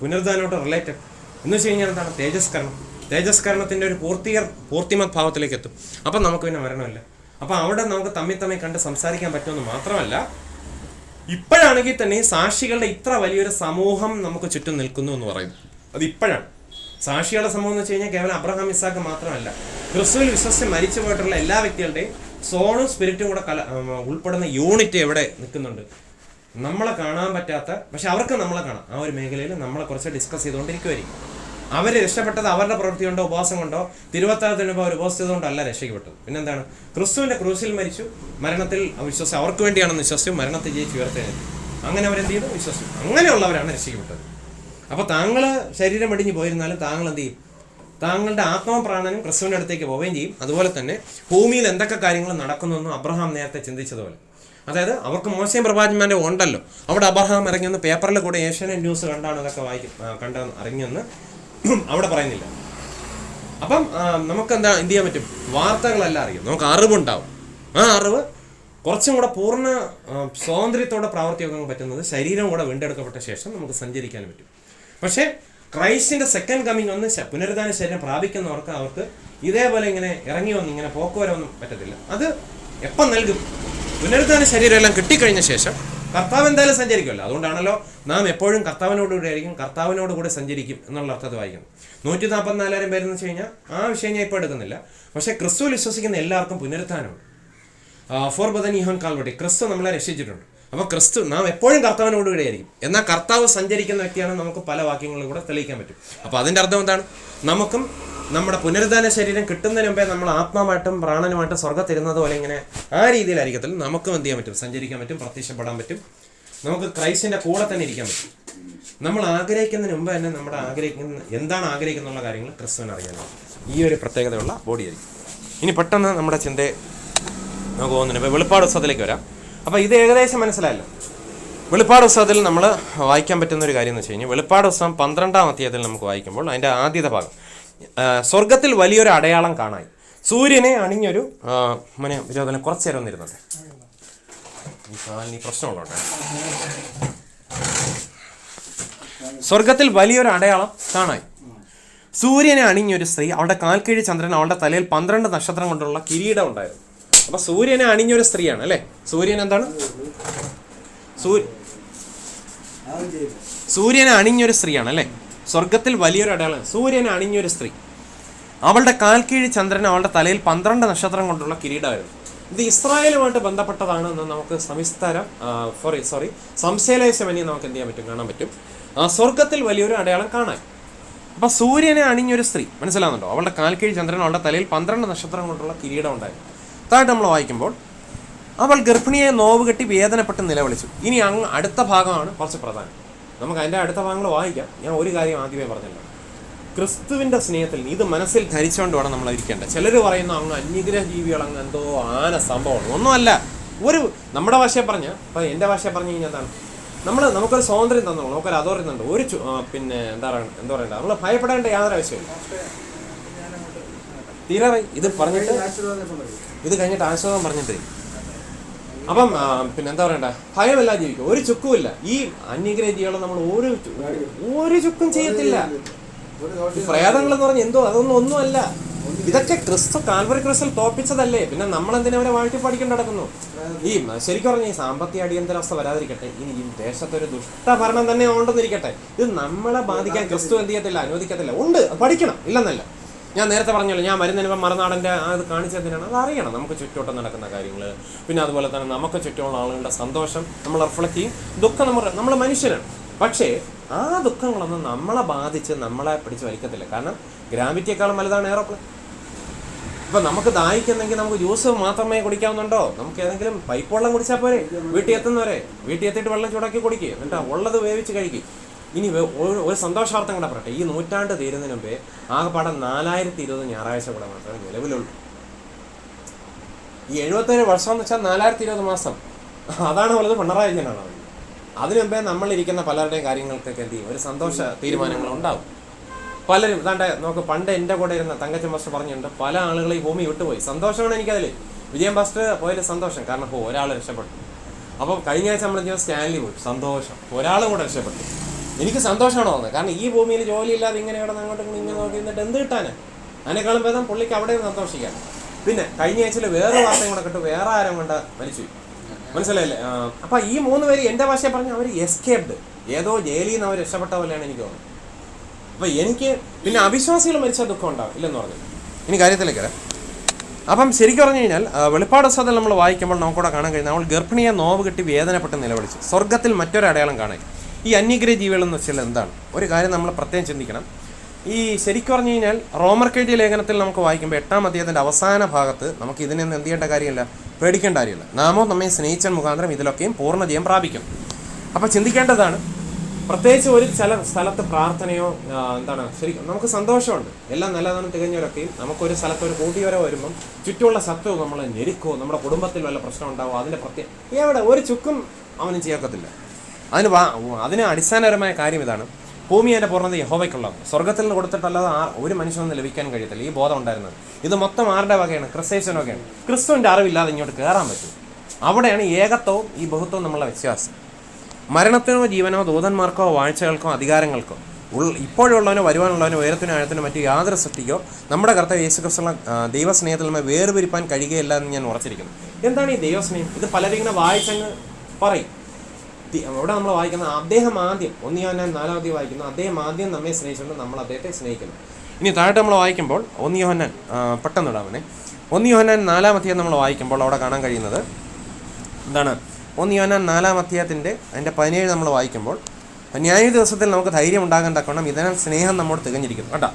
പുനരുദ്ധാനോട്ട് റിലേറ്റഡ് എന്ന് വെച്ച് കഴിഞ്ഞാൽ എന്താണ്? തേജസ്കരണം. തേജസ്കരണത്തിൻ്റെ ഒരു പൂർത്തിമത് ഭാവത്തിലേക്ക് എത്തും. അപ്പം നമുക്ക് പിന്നെ മരണമില്ല. അപ്പം അവിടെ നമുക്ക് തമ്മിൽ കണ്ട് സംസാരിക്കാൻ പറ്റുമെന്ന് മാത്രമല്ല, ഇപ്പോഴാണെങ്കിൽ തന്നെ സാക്ഷികളുടെ ഇത്ര വലിയൊരു സമൂഹം നമുക്ക് ചുറ്റും നിൽക്കുന്നു എന്ന് പറയുന്നു. അത് ഇപ്പോഴാണ് സാക്ഷികളുടെ സമൂഹം എന്ന് വെച്ച് കഴിഞ്ഞാൽ കേവലം അബ്രഹാം ഇസാക്ക് മാത്രമല്ല, ക്രിസ്തുവിൽ വിശ്വസിച്ച് മരിച്ചു പോയിട്ടുള്ള എല്ലാ വ്യക്തികളുടെയും സോളും സ്പിരിറ്റും കൂടെ ഉൾപ്പെടുന്ന യൂണിറ്റ് എവിടെ നിൽക്കുന്നുണ്ട്? നമ്മളെ കാണാൻ പറ്റാത്ത, പക്ഷെ അവർക്ക് നമ്മളെ കാണാം. ആ ഒരു മേഖലയിൽ നമ്മളെ കുറച്ച് ഡിസ്കസ് ചെയ്തുകൊണ്ടിരിക്കുമായിരിക്കും. അവർ രക്ഷപ്പെട്ടത് അവരുടെ പ്രവൃത്തി കൊണ്ടോ ഉപവാസം കൊണ്ടോ തിരുവത്താഴത്തിന് അവർ ഉപവാസം ചെയ്തുകൊണ്ടോ അല്ല രക്ഷപ്പെട്ടത്. പിന്നെന്താണ്? ക്രിസ്തുവിന്റെ ക്രൂശിൽ മരിച്ചു, മരണത്തിൽ വിശ്വസിച്ചു, അവർക്ക് വേണ്ടിയാണെന്ന് വിശ്വസിച്ചു, മരണത്തെ ജയിച്ച് ഉയർത്തേനെ, അങ്ങനെ അവരെന്ത് ചെയ്തു? വിശ്വസിച്ചു. അങ്ങനെയുള്ളവരാണ് രക്ഷപ്പെട്ടത്. അപ്പോൾ താങ്കൾ ശരീരം വെടിഞ്ഞ് പോയിരുന്നാലും താങ്കൾ എന്ത് ചെയ്യും? താങ്കളുടെ ആത്മാവും പ്രാണനും ക്രിസ്തുവിൻ്റെ അടുത്തേക്ക് പോവുകയും ചെയ്യും. അതുപോലെ തന്നെ ഭൂമിയിൽ എന്തൊക്കെ കാര്യങ്ങൾ നടക്കുന്നെന്നും അബ്രഹാം നേരത്തെ ചിന്തിച്ചതുപോലെ, അതായത് അവർക്ക് മോശയും പ്രവാചകന്മാരും ഉണ്ടല്ലോ, അവിടെ അബ്രഹാം ഇറങ്ങിയെന്ന് പേപ്പറിൽ കൂടെ ഏഷ്യാനെറ്റ് ന്യൂസ് കണ്ടാണ് ഇതൊക്കെ കണ്ടെന്ന് അറിഞ്ഞെന്ന് അവിടെ പറയുന്നില്ല. അപ്പം നമുക്ക് എന്ത് ചെയ്യാൻ പറ്റും? വാർത്തകളെല്ലാം അറിയും, നമുക്ക് അറിവുണ്ടാവും. ആ അറിവ് കുറച്ചും കൂടെ പൂർണ്ണ സ്വാതന്ത്ര്യത്തോടെ പ്രാവർത്തിയാക്കാൻ പറ്റുന്നത് ശരീരം കൂടെ വീണ്ടെടുക്കപ്പെട്ട ശേഷം നമുക്ക് സഞ്ചരിക്കാനും പറ്റും. പക്ഷേ ക്രൈസ്റ്റിന്റെ സെക്കൻഡ് കമ്മിങ് ഒന്ന് പുനരുദ്ധാന ശരീരം പ്രാപിക്കുന്നവർക്ക് അവർക്ക് ഇതേപോലെ ഇങ്ങനെ ഇറങ്ങി വന്ന് ഇങ്ങനെ പോക്കുവരവൊന്നും പറ്റത്തില്ല. അത് എപ്പം നൽകും? പുനരുദ്ധാന ശരീരം എല്ലാം കിട്ടിക്കഴിഞ്ഞ ശേഷം കർത്താവ് എന്തായാലും സഞ്ചരിക്കുമല്ലോ. അതുകൊണ്ടാണല്ലോ നാം എപ്പോഴും കർത്താവിനോടുകൂടെ ആയിരിക്കും, കർത്താവിനോടുകൂടെ സഞ്ചരിക്കും എന്നുള്ള അർത്ഥത്തിൽ വായിക്കുന്നു. 144,000 പേരെന്ന് വെച്ച് കഴിഞ്ഞാൽ ആ വിഷയം ഞാൻ ഇപ്പോൾ എടുക്കുന്നില്ല. പക്ഷേ ക്രിസ്തുവിൽ വിശ്വസിക്കുന്ന എല്ലാവർക്കും പുനരുദ്ധാനമുണ്ട്. ഫോർ ബദൻ ഈഹോൻ കാൽവടി, ക്രിസ്തു നമ്മളെ രക്ഷിച്ചിട്ടുണ്ട്. അപ്പോൾ ക്രിസ്തു നാം എപ്പോഴും കർത്താവിനോടുകൂടെ ആയിരിക്കും. എന്നാൽ കർത്താവ് സഞ്ചരിക്കുന്ന വ്യക്തിയാണ് നമുക്ക് പല വാക്യങ്ങളിലും കൂടെ തെളിയിക്കാൻ പറ്റും. അപ്പോൾ അതിൻ്റെ അർത്ഥം എന്താണ്? നമുക്കും നമ്മുടെ പുനരുദ്ധാന ശരീരം കിട്ടുന്നതിന് മുമ്പേ നമ്മൾ ആത്മാവായിട്ടും പ്രാണനുമായിട്ടും സ്വർഗ്ഗത്തിരുന്നത് പോലെ ഇങ്ങനെ ആ രീതിയിലായിരിക്കത്തിൽ നമുക്കും എന്ത് ചെയ്യാൻ പറ്റും? സഞ്ചരിക്കാൻ പറ്റും, പ്രത്യക്ഷപ്പെടാൻ പറ്റും. നമുക്ക് ക്രൈസ്റ്റിൻ്റെ കൂടെ തന്നെ ഇരിക്കാൻ പറ്റും. നമ്മൾ ആഗ്രഹിക്കുന്നതിന് മുമ്പ് തന്നെ നമ്മുടെ എന്താണ് ആഗ്രഹിക്കുന്നുള്ള കാര്യങ്ങൾ ക്രിസ്തുവിന് അറിയാനാണ്. ഈ ഒരു പ്രത്യേകതയുള്ള ബോഡിയായിരിക്കും. ഇനി പെട്ടെന്ന് നമ്മുടെ ചിന്തയെ നമുക്ക് പോകുന്നുണ്ട്. ഇപ്പോൾ വെളിപ്പാട് പുസ്തകത്തിലേക്ക് വരാം. അപ്പോൾ ഇത് ഏകദേശം മനസ്സിലായല്ലോ. വെളിപ്പാട് പുസ്തകത്തിൽ നമ്മൾ വായിക്കാൻ പറ്റുന്ന ഒരു കാര്യം എന്ന് വെച്ച് കഴിഞ്ഞാൽ, വെളിപ്പാട് പുസ്തകം 12-ാം അധ്യായത്തിൽ നമുക്ക് വായിക്കുമ്പോൾ അതിൻ്റെ ആദ്യത്തെ ഭാഗം, സ്വർഗത്തിൽ വലിയൊരു അടയാളം കാണായി, സൂര്യനെ അണിഞ്ഞൊരു വിരോധനം. കുറച്ച് നേരം ഒന്നിരുന്നുണ്ട്, ഈ കാലിന് പ്രശ്നമുള്ളോട്ടെ. സ്വർഗത്തിൽ വലിയൊരു അടയാളം കാണായി, സൂര്യനെ അണിഞ്ഞൊരു സ്ത്രീ, അവളുടെ കാൽക്കീഴ് ചന്ദ്രൻ, അവളുടെ തലയിൽ 12 നക്ഷത്രം കൊണ്ടുള്ള കിരീടം ഉണ്ടായിരുന്നു. അപ്പൊ സൂര്യനെ അണിഞ്ഞൊരു സ്ത്രീയാണ് അല്ലേ? സൂര്യൻ എന്താണ്? സൂര്യനെ അണിഞ്ഞൊരു സ്ത്രീയാണ് അല്ലേ? സ്വർഗത്തിൽ വലിയൊരു അടയാളം, സൂര്യനെ അണിഞ്ഞൊരു സ്ത്രീ, അവളുടെ കാൽക്കീഴ് ചന്ദ്രൻ, അവളുടെ തലയിൽ 12 നക്ഷത്രം കൊണ്ടുള്ള കിരീടമായിരുന്നു. ഇത് ഇസ്രായേലുമായിട്ട് ബന്ധപ്പെട്ടതാണ് എന്ന് നമുക്ക് സംശയലേശമനി നമുക്ക് എന്ത് ചെയ്യാൻ പറ്റും? കാണാൻ പറ്റും. സ്വർഗത്തിൽ വലിയൊരു അടയാളം കാണാൻ. അപ്പൊ സൂര്യനെ അണിഞ്ഞൊരു സ്ത്രീ, മനസ്സിലാവുന്നുണ്ടോ? അവളുടെ കാൽക്കീഴ് ചന്ദ്രൻ, അവളുടെ തലയിൽ 12 നക്ഷത്രം കൊണ്ടുള്ള കിരീടം ഉണ്ടായിരുന്നു. താഴെ നമ്മൾ വായിക്കുമ്പോൾ, അവൾ ഗർഭിണിയെ നോവ് കെട്ടി വേദനപ്പെട്ട് നിലവിളിച്ചു. ഇനി അടുത്ത ഭാഗമാണ് കുറച്ച് പ്രധാനം. നമുക്ക് അതിൻ്റെ അടുത്ത ഭാഗങ്ങൾ വായിക്കാം. ഞാൻ ഒരു കാര്യം ആദ്യമേ പറഞ്ഞല്ലോ, ക്രിസ്തുവിൻ്റെ സ്നേഹത്തിൽ ഇത് മനസ്സിൽ ധരിച്ചുകൊണ്ട് വേണം നമ്മൾ ഇരിക്കേണ്ടത്. ചിലർ പറയുന്നു അങ്ങ് അന്യഗ്രഹ ജീവികൾ, അങ്ങ് എന്തോ ആന സംഭവമാണ്. ഒന്നുമല്ല. നമ്മുടെ ഭാഷയെ പറഞ്ഞ, ഇപ്പം എൻ്റെ ഭാഷയെ പറഞ്ഞു കഴിഞ്ഞാൽ എന്താണ്, നമുക്കൊരു സ്വാതന്ത്ര്യം തന്നോളൂ, നമുക്കൊരു അതോറിറ്റി തന്നു. എന്താ പറയണ്ട, നമ്മൾ ഭയപ്പെടേണ്ട യാതൊരു ആവശ്യമില്ല. തീരാറായി ഇത് പറഞ്ഞിട്ട്, ഇത് കഴിഞ്ഞിട്ട് ആശ്വാസം പറഞ്ഞിട്ട്. അപ്പം എന്താ പറയണ്ട, ഭയമല്ല ജീവിക്കും, ഒരു ചുക്കുമില്ല. ഈ അന്യഗ്രഹ ജീവികളെ നമ്മൾ ഒരു ചുക്കും ചെയ്യത്തില്ല. പ്രേതങ്ങൾ എന്ന് പറഞ്ഞാൽ എന്തോ, ഒന്നുമല്ല. ഇതൊക്കെ ക്രിസ്തു കാൽവറി ക്രിസ്തുവിൽ തോപ്പിച്ചതല്ലേ. പിന്നെ നമ്മളെന്തിനാ അവരെ വാഴ്ത്തി പഠിക്കേണ്ടി നടക്കുന്നു? ശരിക്കും പറഞ്ഞാൽ ഈ സാമ്പത്തിക അടിയന്തരാവസ്ഥ വരാതിരിക്കട്ടെ, ഇനി ഈ ദേശത്തൊരു ദുഷ്ടഭരണം തന്നെ ഉണ്ടെന്നിരിക്കട്ടെ, ഇത് നമ്മളെ ബാധിക്കാൻ ക്രിസ്തു എന്ത് ചെയ്യത്തില്ല, അനുവദിക്കത്തില്ല. ഉണ്ട്, പഠിക്കണം, ഇല്ലെന്നല്ല. ഞാൻ നേരത്തെ പറഞ്ഞല്ലോ, ഞാൻ വരുന്നതിന് മറുനാടൻ്റെ അത് കാണിച്ചതിനാണ്. അത് അറിയണം, നമുക്ക് ചുറ്റോട്ടം നടക്കുന്ന കാര്യങ്ങൾ. പിന്നെ അതുപോലെ തന്നെ നമുക്ക് ചുറ്റുമുള്ള ആളുകളുടെ സന്തോഷം നമ്മൾ റിഫ്ലക്റ്റ് ചെയ്യും. ദുഃഖം നമ്മൾ മനുഷ്യരാണ്. പക്ഷേ ആ ദുഃഖങ്ങളൊന്നും നമ്മളെ ബാധിച്ച് നമ്മളെ പിടിച്ച് വലിക്കത്തില്ല. കാരണം ഗ്രാവിറ്റിയേക്കാളും വലുതാണ് എയറോപ്ലെയിൻ. ഇപ്പം നമുക്ക് ദാഹിക്കുന്നെങ്കിൽ നമുക്ക് ജ്യൂസ് മാത്രമേ കുടിക്കാവുന്നുണ്ടോ? നമുക്ക് ഏതെങ്കിലും പൈപ്പ് വെള്ളം കുടിച്ചാൽ പോരെ? വീട്ടിൽ എത്തിയിട്ട് വെള്ളം ചൂടാക്കി കുടിക്കുക, എന്നിട്ട് ഉള്ളത് വേവിച്ച് കഴിക്കുക. ഇനി ഒരു സന്തോഷാർത്ഥം കൂടെ പറയട്ടെ, ഈ നൂറ്റാണ്ട് തീരുന്നതിന് മുമ്പേ ആകെപ്പാടെ 4020 ഞായറാഴ്ച കൂടെ മാത്രമേ നിലവിലുള്ളൂ. ഈ 77 വർഷം എന്ന് വെച്ചാൽ 4020 മാസം. അതാണ് ഉള്ളത് പിണറായി വിജയനാണ്. അതിനു മുമ്പേ നമ്മളിരിക്കുന്ന പലരുടെയും കാര്യങ്ങൾക്കൊക്കെ എന്ത് ചെയ്യും, ഒരു സന്തോഷ തീരുമാനങ്ങൾ ഉണ്ടാവും. പലരും നമുക്ക് പണ്ട് എൻ്റെ കൂടെ ഇരുന്ന തങ്കച്ചൻ മാസ്റ്റർ പറഞ്ഞിട്ടുണ്ട്, പല ആളുകൾ ഈ ഭൂമി വിട്ടുപോയി. സന്തോഷമാണ് എനിക്കതിൽ. വിജയൻ മാസ്റ്റർ പോയാൽ സന്തോഷം, കാരണം ഒരാൾ രക്ഷപ്പെട്ടു. അപ്പം കഴിഞ്ഞ ആഴ്ച നമ്മൾ സ്റ്റാൻലി പോയി, സന്തോഷം, ഒരാളും കൂടെ രക്ഷപ്പെട്ടു. എനിക്ക് സന്തോഷമാണ് തോന്നുന്നത്. കാരണം ഈ ഭൂമിയിൽ ജോലിയില്ലാതെ ഇങ്ങനെ കിടന്ന് അങ്ങോട്ടും ഇങ്ങനെ നോക്കി നിന്നിട്ട് എന്ത് കിട്ടാന്? അതിനേക്കാളും ഭേദം പുള്ളിക്ക് അവിടെ സന്തോഷിക്കാം. പിന്നെ കഴിഞ്ഞ ആഴ്ചയിൽ വേറെ വാർത്തയും കൂടെ കിട്ടും, വേറെ ആരും കൊണ്ട് മരിച്ചു. മനസ്സിലായില്ലേ? അപ്പം ഈ 3 പേര് എൻ്റെ ഭാഷയെ പറഞ്ഞ് അവർ എസ്കേപ്ഡ്, ഏതോ ജയിലിൽ നിന്ന് അവർ രക്ഷപ്പെട്ട പോലെയാണ് എനിക്ക് തോന്നുന്നത്. അപ്പം എനിക്ക് പിന്നെ അവിശ്വാസികൾ മരിച്ചാൽ ദുഃഖം ഉണ്ടാവും ഇല്ലെന്ന് പറഞ്ഞു. ഇനി കാര്യത്തിലേക്ക് വരാം. അപ്പം ശരിക്കും പറഞ്ഞു കഴിഞ്ഞാൽ വെളിപ്പാട് പുസ്തകത്തിൽ നമ്മൾ വായിക്കുമ്പോൾ നമുക്കിവിടെ കാണാൻ കഴിയും, നമ്മൾ ഗർഭിണിയെ നോവ് കെട്ടി വേദനപ്പെട്ട് നിലവിളിച്ചു. സ്വർഗ്ഗത്തിൽ മറ്റൊരു അടയാളം കാണാൻ. ഈ അന്യഗ്രഹ ജീവികളെന്ന് വെച്ചാൽ എന്താണ്? ഒരു കാര്യം നമ്മൾ പ്രത്യേകം ചിന്തിക്കണം. ഈ ശരിക്കും പറഞ്ഞു കഴിഞ്ഞാൽ റോമർക്കെഴുതിയ ലേഖനത്തിൽ നമുക്ക് വായിക്കുമ്പോൾ 8-ാം അധ്യായത്തിൻ്റെ അവസാന ഭാഗത്ത് നമുക്ക് ഇതിനൊന്നും എന്ത് ചെയ്യേണ്ട കാര്യമില്ല, പേടിക്കേണ്ട കാര്യമില്ല. നാമോ നമ്മെ സ്നേഹിച്ച മുഖാന്തരം ഇതിലൊക്കെയും പൂർണ്ണജയം പ്രാപിക്കും. അപ്പോൾ ചിന്തിക്കേണ്ടതാണ്, പ്രത്യേകിച്ച് ഒരു ചില സ്ഥലത്ത് പ്രാർത്ഥനയോ ശരിക്കും നമുക്ക് സന്തോഷമുണ്ട്, എല്ലാം നല്ലതാണ് തികഞ്ഞവരൊക്കെയും നമുക്കൊരു സ്ഥലത്ത് ഒരു കൂട്ടിവരവ് വരുമ്പം ചുറ്റുമുള്ള ശത്രു നമ്മളെ ഞെരുക്കോ, നമ്മുടെ കുടുംബത്തിൽ വല്ല പ്രശ്നം ഉണ്ടാവോ, അതിൻ്റെ എവിടെ ഒരു ചുക്കും അവന് ചെയ്യക്കത്തില്ല. അതിന് അടിസ്ഥാനപരമായ കാര്യം ഇതാണ്, ഭൂമി അതിൻ്റെ പൂർണ്ണത യഹോവയ്ക്കുള്ളതാണ്. സ്വർഗ്ഗത്തിൽ നിന്ന് കൊടുത്തിട്ടല്ലാതെ ഒരു മനുഷ്യനൊന്നും ലഭിക്കാൻ കഴിയത്തില്ല. ഈ ബോധം ഉണ്ടായിരുന്നത് ഇത് മൊത്തം ആരുടെ വകയാണ്? ക്രിസ്തേശനൊക്കെയാണ്. ക്രിസ്തുവിൻ്റെ അറിവില്ലാതെ ഇങ്ങോട്ട് കയറാൻ പറ്റും. അവിടെയാണ് ഏകത്വവും ഈ ബഹുത്വവും നമ്മളുടെ വ്യത്യാസം. മരണത്തിനോ ജീവനോ ദൂതന്മാർക്കോ വാഴ്ചകൾക്കോ അധികാരങ്ങൾക്കോ ഇപ്പോഴുള്ളവനോ വരുവാനുള്ളവനോ ഉയരത്തിനോ ആഴത്തിനോ മറ്റു യാതൊരു സൃഷ്ടിക്കോ നമ്മുടെ കർത്താവ് യേശുക്രിസ്തുവിന്റെ ദൈവസ്നേഹത്തിൽ നിന്ന് വേർപിരിപ്പാൻ കഴിയുകയില്ല എന്ന് ഞാൻ ഉറച്ചിരിക്കുന്നു. എന്താണ് ഈ ദൈവസ്നേഹം? ഇത് പലരും ഇങ്ങനെ വായിച്ചങ്ങ് പറയും. ഇവിടെ നമ്മൾ വായിക്കുന്നത് അദ്ദേഹം ആദ്യം 1 യോഹന്നാൻ 4 വായിക്കുന്നു, അദ്ദേഹം ആദ്യം നമ്മെ സ്നേഹിച്ചുകൊണ്ട് നമ്മൾ അദ്ദേഹത്തെ സ്നേഹിക്കുന്നു. ഇനി താഴോട്ട് നമ്മൾ വായിക്കുമ്പോൾ 1 യോഹന്നാൻ പെട്ടെന്ന് ഇടാമേ 1 യോഹന്നാൻ 4 നമ്മൾ വായിക്കുമ്പോൾ അവിടെ കാണാൻ കഴിയുന്നത് എന്താണ്? 1 യോഹന്നാൻ 4 അതിൻ്റെ 17 നമ്മൾ വായിക്കുമ്പോൾ, ന്യായ ദിവസത്തിൽ നമുക്ക് ധൈര്യം ഉണ്ടാകാൻ തക്കണം, ഇതിനാൽ സ്നേഹം നമ്മോട് തികഞ്ഞിരിക്കുന്നു. കേട്ടോ,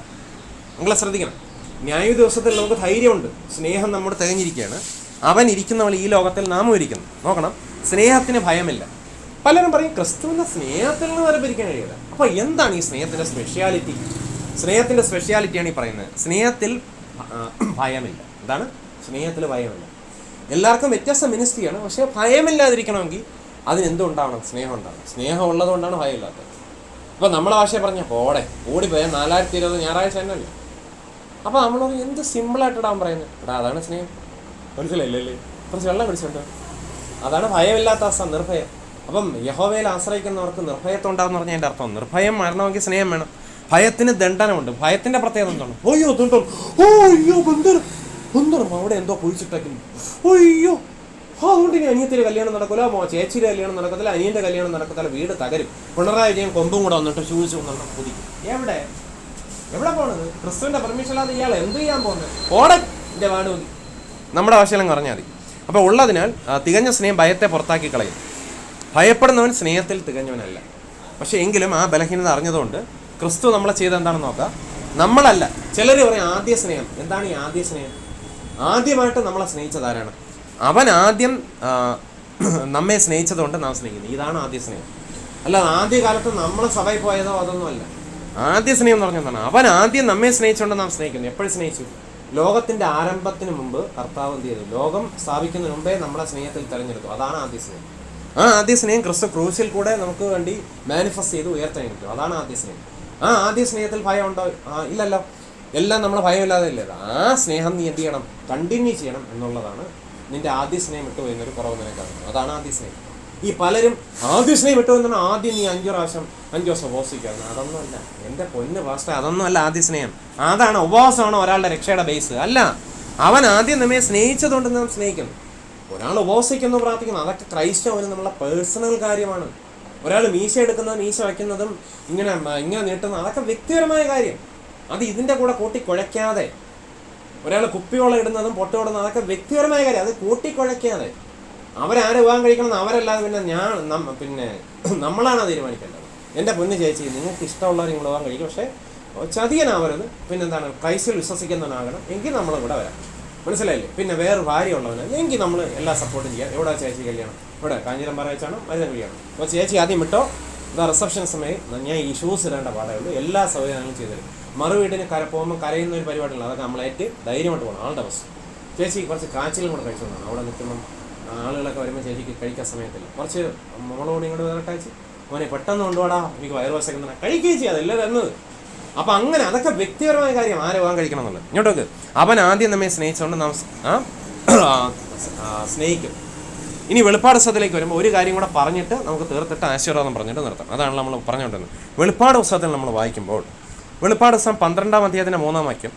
നിങ്ങളെ ശ്രദ്ധിക്കണം. ന്യായ ദിവസത്തിൽ നമുക്ക് ധൈര്യമുണ്ട്, സ്നേഹം നമ്മോട് തികഞ്ഞിരിക്കുകയാണ്. അവൻ ഇരിക്കുന്നവൾ ഈ ലോകത്തിൽ നാമും ഇരിക്കുന്നു. നോക്കണം, സ്നേഹത്തിന് ഭയമില്ല. പലരും പറയും ക്രിസ്തുവിൻ്റെ സ്നേഹത്തിൽ നിന്ന് വരെ പിരിക്കാൻ കഴിയില്ല. അപ്പോൾ എന്താണ് ഈ സ്നേഹത്തിൻ്റെ സ്പെഷ്യാലിറ്റി? സ്നേഹത്തിൻ്റെ സ്പെഷ്യാലിറ്റിയാണ് ഈ പറയുന്നത്. സ്നേഹത്തിൽ ഭയമില്ല. എന്താണ്? സ്നേഹത്തിൽ ഭയമില്ല. എല്ലാവർക്കും വ്യത്യസ്ത മിനിസ്ട്രിയാണ്, പക്ഷേ ഭയമില്ലാതിരിക്കണമെങ്കിൽ അതിനെന്തുണ്ടാവണം? സ്നേഹം ഉണ്ടാവണം. സ്നേഹം ഉള്ളതുകൊണ്ടാണ് ഭയമില്ലാത്തത്. അപ്പോൾ നമ്മളെ ഭാഷയെ പറഞ്ഞാൽ ഓടിപ്പോയാൽ 4020 ഞായറാഴ്ച തന്നെയല്ലേ. അപ്പോൾ നമ്മൾ എന്ത് സിമ്പിളായിട്ടിടാൻ പറയുന്നത്? എടാ അതാണ് സ്നേഹം. മനസ്സിലായില്ലേ? കുറച്ച് വെള്ളം പിടിച്ചോണ്ടോ. അതാണ് ഭയമില്ലാത്ത അവസ്ഥ, നിർഭയം. അപ്പം യഹോവയിൽ ആശ്രയിക്കുന്നവർക്ക് നിർഭയത്തുണ്ടാകുന്ന പറഞ്ഞാൽ എൻ്റെ അർത്ഥം നിർഭയം വരണമെങ്കിൽ സ്നേഹം വേണം. ഭയത്തിന് ദണ്ഡനമുണ്ട്. ഭയത്തിൻ്റെ പ്രത്യേകത എന്താണ്? ബന്ധനം അവിടെ എന്തോ കുഴിച്ചിട്ടേക്കുന്നു. അതുകൊണ്ട് ഇനി അനിയത്തിൻ്റെ കല്യാണം നടക്കില്ല, ചേച്ചിയുടെ കല്യാണം നടക്കത്തില്ല, അനിയൻ്റെ കല്യാണം നടക്കത്തില്ല, വീട് തകരും. പിണറായി വിജയൻ കൊമ്പും കൂടെ വന്നിട്ട് ഷൂസ് വന്നിട്ട് കുതിക്കും. എവിടെ പോണത്? ക്രിസ്തുവിൻ്റെ പെർമിഷൻ ഇല്ലാതെ ഇയാൾ എന്ത് ചെയ്യാൻ പോകുന്നത്? ഓടൻ്റെ വാട് മതി, നമ്മുടെ ഭാഷയിലും പറഞ്ഞാൽ മതി. അപ്പോൾ ഉള്ളതിനാൽ തികഞ്ഞ സ്നേഹം ഭയത്തെ പുറത്താക്കി കളയും. ഭയപ്പെടുന്നവൻ സ്നേഹത്തിൽ തികഞ്ഞവനല്ല. പക്ഷേ എങ്കിലും ആ ബലഹീനത അറിഞ്ഞതുകൊണ്ട് ക്രിസ്തു നമ്മളെ ചെയ്ത് എന്താണെന്ന് നോക്കാം. നമ്മളല്ല, ചിലർ പറയും ആദ്യ സ്നേഹം. എന്താണ് ഈ ആദ്യ സ്നേഹം? ആദ്യമായിട്ട് നമ്മളെ സ്നേഹിച്ചതാരാണ്? അവൻ ആദ്യം നമ്മെ സ്നേഹിച്ചതുകൊണ്ട് നാം സ്നേഹിക്കുന്നു. ഇതാണ് ആദ്യ സ്നേഹം. അല്ലാതെ ആദ്യകാലത്ത് നമ്മളെ സഭയിൽ പോയതോ അതൊന്നുമല്ല. ആദ്യ സ്നേഹം എന്ന് പറഞ്ഞാൽ എന്താണ്? അവൻ ആദ്യം നമ്മെ സ്നേഹിച്ചുകൊണ്ട് നാം സ്നേഹിക്കുന്നു. എപ്പോഴും സ്നേഹിച്ചു? ലോകത്തിൻ്റെ ആരംഭത്തിന് മുമ്പ് കർത്താവ് എന്ത് ചെയ്തു? ലോകം സ്ഥാപിക്കുന്നതിന് മുമ്പേ നമ്മളെ സ്നേഹത്തിൽ തിരഞ്ഞെടുത്തു. അതാണ് ആദ്യ സ്നേഹം. ആ ആദ്യ സ്നേഹം ക്രിസ്തു ക്രൂശിൽ കൂടെ നമുക്ക് വേണ്ടി മാനിഫെസ്റ്റ് ചെയ്ത് ഉയർത്തെഴുന്നേറ്റു. അതാണ് ആദ്യ സ്നേഹം. ആ ആദ്യ സ്നേഹത്തിൽ ഭയം ഉണ്ടോ? ഇല്ലല്ലോ. എല്ലാം നമ്മളെ ഭയമില്ലാതെ ഇല്ലേ? ആ സ്നേഹം നീ എന്ത് ചെയ്യണം? കണ്ടിന്യൂ ചെയ്യണം എന്നുള്ളതാണ് നിന്റെ ആദ്യ സ്നേഹം വിട്ടു പോയെന്നൊരു കുറവ് നിനക്കാണ്. അതാണ് ആദ്യ സ്നേഹം. ഈ പലരും ആദ്യ സ്നേഹം വിട്ടു എന്നാണ് ആദ്യം നീ 5 ദിവസം ഉപവസിക്കുകയാണ്. അതൊന്നുമല്ല എൻ്റെ പൊന്ന് പാസ്റ്റർ, അതൊന്നും അല്ല ആദ്യ സ്നേഹം. അതാണ് ഉപവാസമാണോ ഒരാളുടെ രക്ഷയുടെ ബേസ്? അല്ല. അവൻ ആദ്യം നമ്മെ സ്നേഹിച്ചതുകൊണ്ട് നാം സ്നേഹിക്കുന്നു. ഒരാൾ ഉപവസിക്കുന്നു, പ്രാർത്ഥിക്കുന്നു, അതൊക്കെ ക്രൈസ്തവന് നമ്മളെ പേഴ്സണൽ കാര്യമാണ്. ഒരാൾ മീശ എടുക്കുന്നതും മീശ വയ്ക്കുന്നതും ഇങ്ങനെ നീട്ടുന്നതും അതൊക്കെ വ്യക്തിപരമായ കാര്യം. അത് ഇതിൻ്റെ കൂടെ കൂട്ടിക്കുഴയ്ക്കാതെ, ഒരാൾ കുപ്പിയോളം ഇടുന്നതും പൊട്ടുകൊടുന്നതും അതൊക്കെ വ്യക്തിപരമായ കാര്യം. അത് കൂട്ടിക്കുഴയ്ക്കാതെ അവരാരെ വിവാഹം കഴിക്കണമെന്ന് അവരല്ലാതെ പിന്നെ നമ്മളാണ് തീരുമാനിക്കേണ്ടത്. എൻ്റെ പൊന്ന് ചേച്ചി, നിങ്ങൾക്ക് ഇഷ്ടമുള്ളവർ നിങ്ങൾ വിവാഹം കഴിക്കും, പക്ഷേ ചതിയനാവരുത്. പിന്നെന്താണ്? ക്രൈസ്തവിൽ വിശ്വസിക്കുന്നവനാകണം, എങ്കിൽ നമ്മൾ ഇവിടെ വരാം. മനസ്സിലായില്ലേ? പിന്നെ വേറെ ഭാര്യ ഉള്ളവന് എങ്കിൽ നമ്മൾ എല്ലാ സപ്പോർട്ടും ചെയ്യാം. എവിടെ ചേച്ചി കല്യാണം? ഇവിടെ കാഞ്ഞിരംപാറ വെച്ചാണ് മരുന്ന് കല്യാണം. അപ്പോൾ ചേച്ചി ആദ്യം വിട്ടോ, ഇതാ റിസപ്ഷൻ സമയം ഞാൻ ഈ ഷൂസ് ഇടേണ്ട പാടേ ഉള്ളൂ, എല്ലാ സൗകര്യങ്ങളും ചെയ്തുതരും. മറുവീടിന് പോകുമ്പോൾ കരയുന്ന ഒരു പരിപാടിയുള്ളത്, അതൊക്കെ നമ്മളേറ്റ് ധൈര്യമായിട്ട് പോകണം. ആളുടെ അവസ്ഥ ചേച്ചി കുറച്ച് കാച്ചിലും കൂടെ കഴിച്ചോണ്ടാണ്. അവിടെ നിൽക്കുമ്പം ആളുകളൊക്കെ വരുമ്പോൾ ചേച്ചിക്ക് കഴിക്കാൻ സമയത്തില്ല, കുറച്ച് മോളോട് ഇങ്ങോട്ട് വേറെട്ടാച്ച് മോനെ പെട്ടെന്ന് കൊണ്ടുപോടാ, എനിക്ക് വയറുവശക്കുന്ന കഴിക്കുകയും ചെയ്യാം, അതല്ലേ തന്നത്. അപ്പം അങ്ങനെ അതൊക്കെ വ്യക്തിപരമായ കാര്യം, ആരെ വിവാഹം കഴിക്കണം എന്നുള്ളത്. ഇങ്ങോട്ടൊക്കെ അവൻ ആദ്യം നമ്മെ സ്നേഹിച്ചുകൊണ്ട് നാം സ്നേഹിക്കും. ഇനി വെളിപ്പാട് പുസ്തകത്തിലേക്ക് വരുമ്പോൾ ഒരു കാര്യം കൂടെ പറഞ്ഞിട്ട് നമുക്ക് തീർത്തിട്ട് ആശീർവാദം പറഞ്ഞിട്ട് നിർത്താം. അതാണ് നമ്മൾ പറഞ്ഞുകൊണ്ടിരുന്നത്. വെളിപ്പാട് പുസ്തകത്തിൽ നമ്മൾ വായിക്കുമ്പോൾ വെളിപ്പാട് പുസ്തകം 12-ാം അധ്യായത്തിൻ്റെ 3-ാം വാക്യം.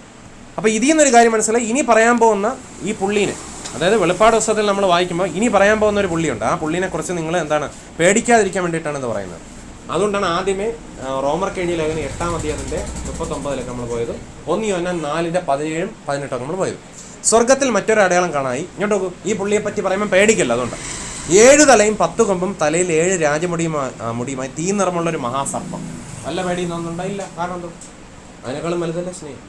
അപ്പോൾ ഇതിൽ നിന്നൊരു കാര്യം മനസ്സിലായി. ഇനി പറയാൻ പോകുന്ന ഈ പുള്ളീനെ, അതായത് വെളിപ്പാട് പുസ്തകത്തിൽ നമ്മൾ വായിക്കുമ്പോൾ ഇനി പറയാൻ പോകുന്ന ഒരു പുള്ളിയുണ്ട്. ആ പുള്ളീനെ കുറിച്ച് നിങ്ങൾ എന്താണ് പേടിക്കാതിരിക്കാൻ വേണ്ടിയിട്ടാണ് ഇത് പറയുന്നത്. അതുകൊണ്ടാണ് ആദ്യമേ റോമർക്കെഴുതിയ ലേഖനം 8-ാം അധ്യായത്തിൻ്റെ 39 നമ്മൾ പോയത്. 1 യോഹന്നാൻ 4-ന്റെ 17-18 നമ്മൾ പോയത്. സ്വർഗത്തിൽ മറ്റൊരു അടയാളം കാണായി. ഇങ്ങോട്ട് നോക്കൂ, ഈ പുള്ളിയെ പറ്റി പറയുമ്പോൾ പേടിക്കല്ല. അതുകൊണ്ട് 7 തലയും 10 കൊമ്പും തലയിൽ 7 മുടിയുമായി തീ നിറമുള്ളൊരു മഹാസർപ്പം. നല്ല പേടിയൊന്നും ഉണ്ടായില്ല. കാരണം എന്തോ അതിനേക്കാളും വലുതല്ല സ്നേഹം.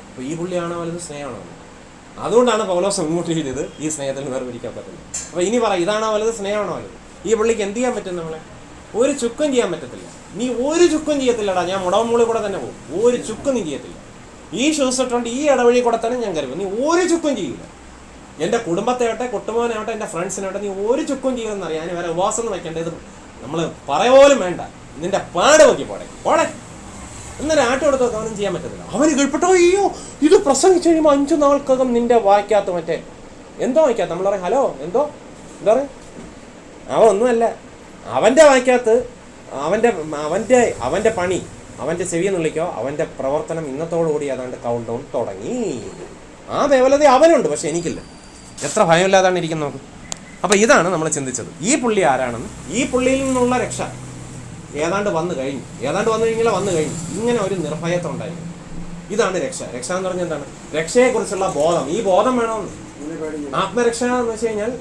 അപ്പോൾ ഈ പുള്ളിയാണോ വലുത്, സ്നേഹമാണോ? അതുകൊണ്ടാണ് പൗലോസ് ഇങ്ങോട്ട് ചെയ്തത്, ഈ സ്നേഹത്തിൽ വേർപിരിക്കാൻ പറ്റില്ല. അപ്പോൾ ഇനി പറ, ഇതാണോ വലുത്, സ്നേഹമാണോ വലുത്? ഈ പുള്ളിക്ക് എന്ത് ചെയ്യാൻ പറ്റും? നമ്മളെ ഒരു ചുക്കും ചെയ്യാൻ പറ്റത്തില്ല. നീ ഒരു ചുക്കും ചെയ്യത്തില്ലടാ, ഞാൻ മുടവമൂളിൽ കൂടെ തന്നെ പോകും. ഒരു ചുക്കും നീ ചെയ്യത്തില്ല. ഈ ഷൂസ് ഇട്ടുകൊണ്ട് ഈ ഇടവഴി കൂടെ തന്നെ ഞാൻ കരുതും. നീ ഒരു ചുക്കും ചെയ്യില്ല. എൻ്റെ കുടുംബത്തെ ആവട്ടെ, കുട്ടുമോനാവട്ടെ, എൻ്റെ ഫ്രണ്ട്സിനാവട്ടെ, നീ ഒരു ചുക്കും ചെയ്യുമെന്നറിയാം. ഞാൻ വരെ ഉപവാസം വയ്ക്കേണ്ടത് നമ്മൾ പോലും വേണ്ട. നിന്റെ പാട് നോക്കി പോടെ എന്നൊരു ആട്ടം എടുത്ത് അവനും ചെയ്യാൻ പറ്റത്തില്ല. അവന് കീഴ്പ്പെട്ടോ, അയ്യോ ഇത് പ്രസംഗിച്ച് കഴിയുമ്പോൾ 5 നാൾക്കകം നിന്റെ വായിക്കാത്ത മറ്റേ എന്തോ വായിക്കാത്ത നമ്മൾ പറയും, ഹലോ എന്താ പറയുക, അവൻ ഒന്നുമല്ല. അവൻ്റെ വായിക്കാത്ത അവൻ്റെ പണി, അവൻ്റെ ചെവിയെന്ന് വിളിക്കോ, അവൻ്റെ പ്രവർത്തനം ഇന്നത്തോടുകൂടി ഏതാണ്ട് കൗണ്ട് ഡൗൺ തുടങ്ങി. ആ വേവലത അവനുണ്ട്, പക്ഷെ എനിക്കില്ല. എത്ര ഭയമില്ലാതാണ് ഇരിക്കുന്നത് നോക്ക്. അപ്പോൾ ഇതാണ് നമ്മൾ ചിന്തിച്ചത്. ഈ പുള്ളി ആരാണെന്ന്, ഈ പുള്ളിയിൽ നിന്നുള്ള രക്ഷ ഏതാണ്ട് വന്നു കഴിഞ്ഞു. ഇങ്ങനെ ഒരു നിർഭയത്വം ഉണ്ടായിരുന്നു. ഇതാണ് രക്ഷ. രക്ഷ എന്ന് പറഞ്ഞാൽ എന്താണ്? രക്ഷയെക്കുറിച്ചുള്ള ബോധം. ഈ ബോധം വേണമെന്ന്. ആത്മരക്ഷ എന്ന് വെച്ച് കഴിഞ്ഞാൽ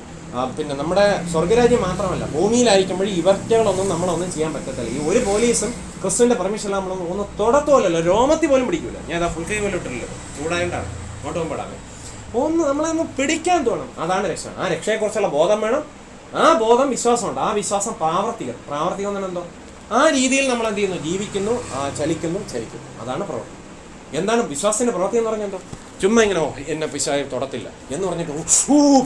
പിന്നെ നമ്മുടെ സ്വർഗരാജ്യം മാത്രമല്ല, ഭൂമിയിലായിരിക്കുമ്പോൾ ഇവർക്കുകളൊന്നും നമ്മളൊന്നും ചെയ്യാൻ പറ്റത്തില്ല. ഈ ഒരു പോലീസും ക്രിസ്തുവിൻ്റെ പെർമിഷൻ നമ്മളൊന്നും ഒന്ന് തൊടത്തോലല്ലോ, രോമത്തി പോലും പിടിക്കൂല. ഞാൻ അതാ ഫുൾ കൈ പോലും ഇട്ടില്ലല്ലോ, ചൂടായോണ്ടാണ് അങ്ങോട്ട് പോകുമ്പോഴാണ് നമ്മളൊന്ന് പിടിക്കാൻ തോന്നും. അതാണ് രക്ഷ. ആ രക്ഷയെക്കുറിച്ചുള്ള ബോധം വേണം. ആ ബോധം വിശ്വാസമുണ്ട്. ആ വിശ്വാസം പ്രാവർത്തികം എന്ന് പറഞ്ഞാൽ എന്തോ ആ രീതിയിൽ നമ്മൾ എന്ത് ചെയ്യുന്നു? ജീവിക്കുന്നു, ചലിക്കുന്നു. അതാണ് പ്രവൃത്തി. എന്താണ് വിശ്വാസത്തിന്റെ പ്രവൃത്തി എന്ന് പറഞ്ഞാൽ എന്തോ? ചുമ്മാ ഇങ്ങനെ എന്നെ പിശാച് തൊടത്തില്ല എന്ന് പറഞ്ഞിട്ട്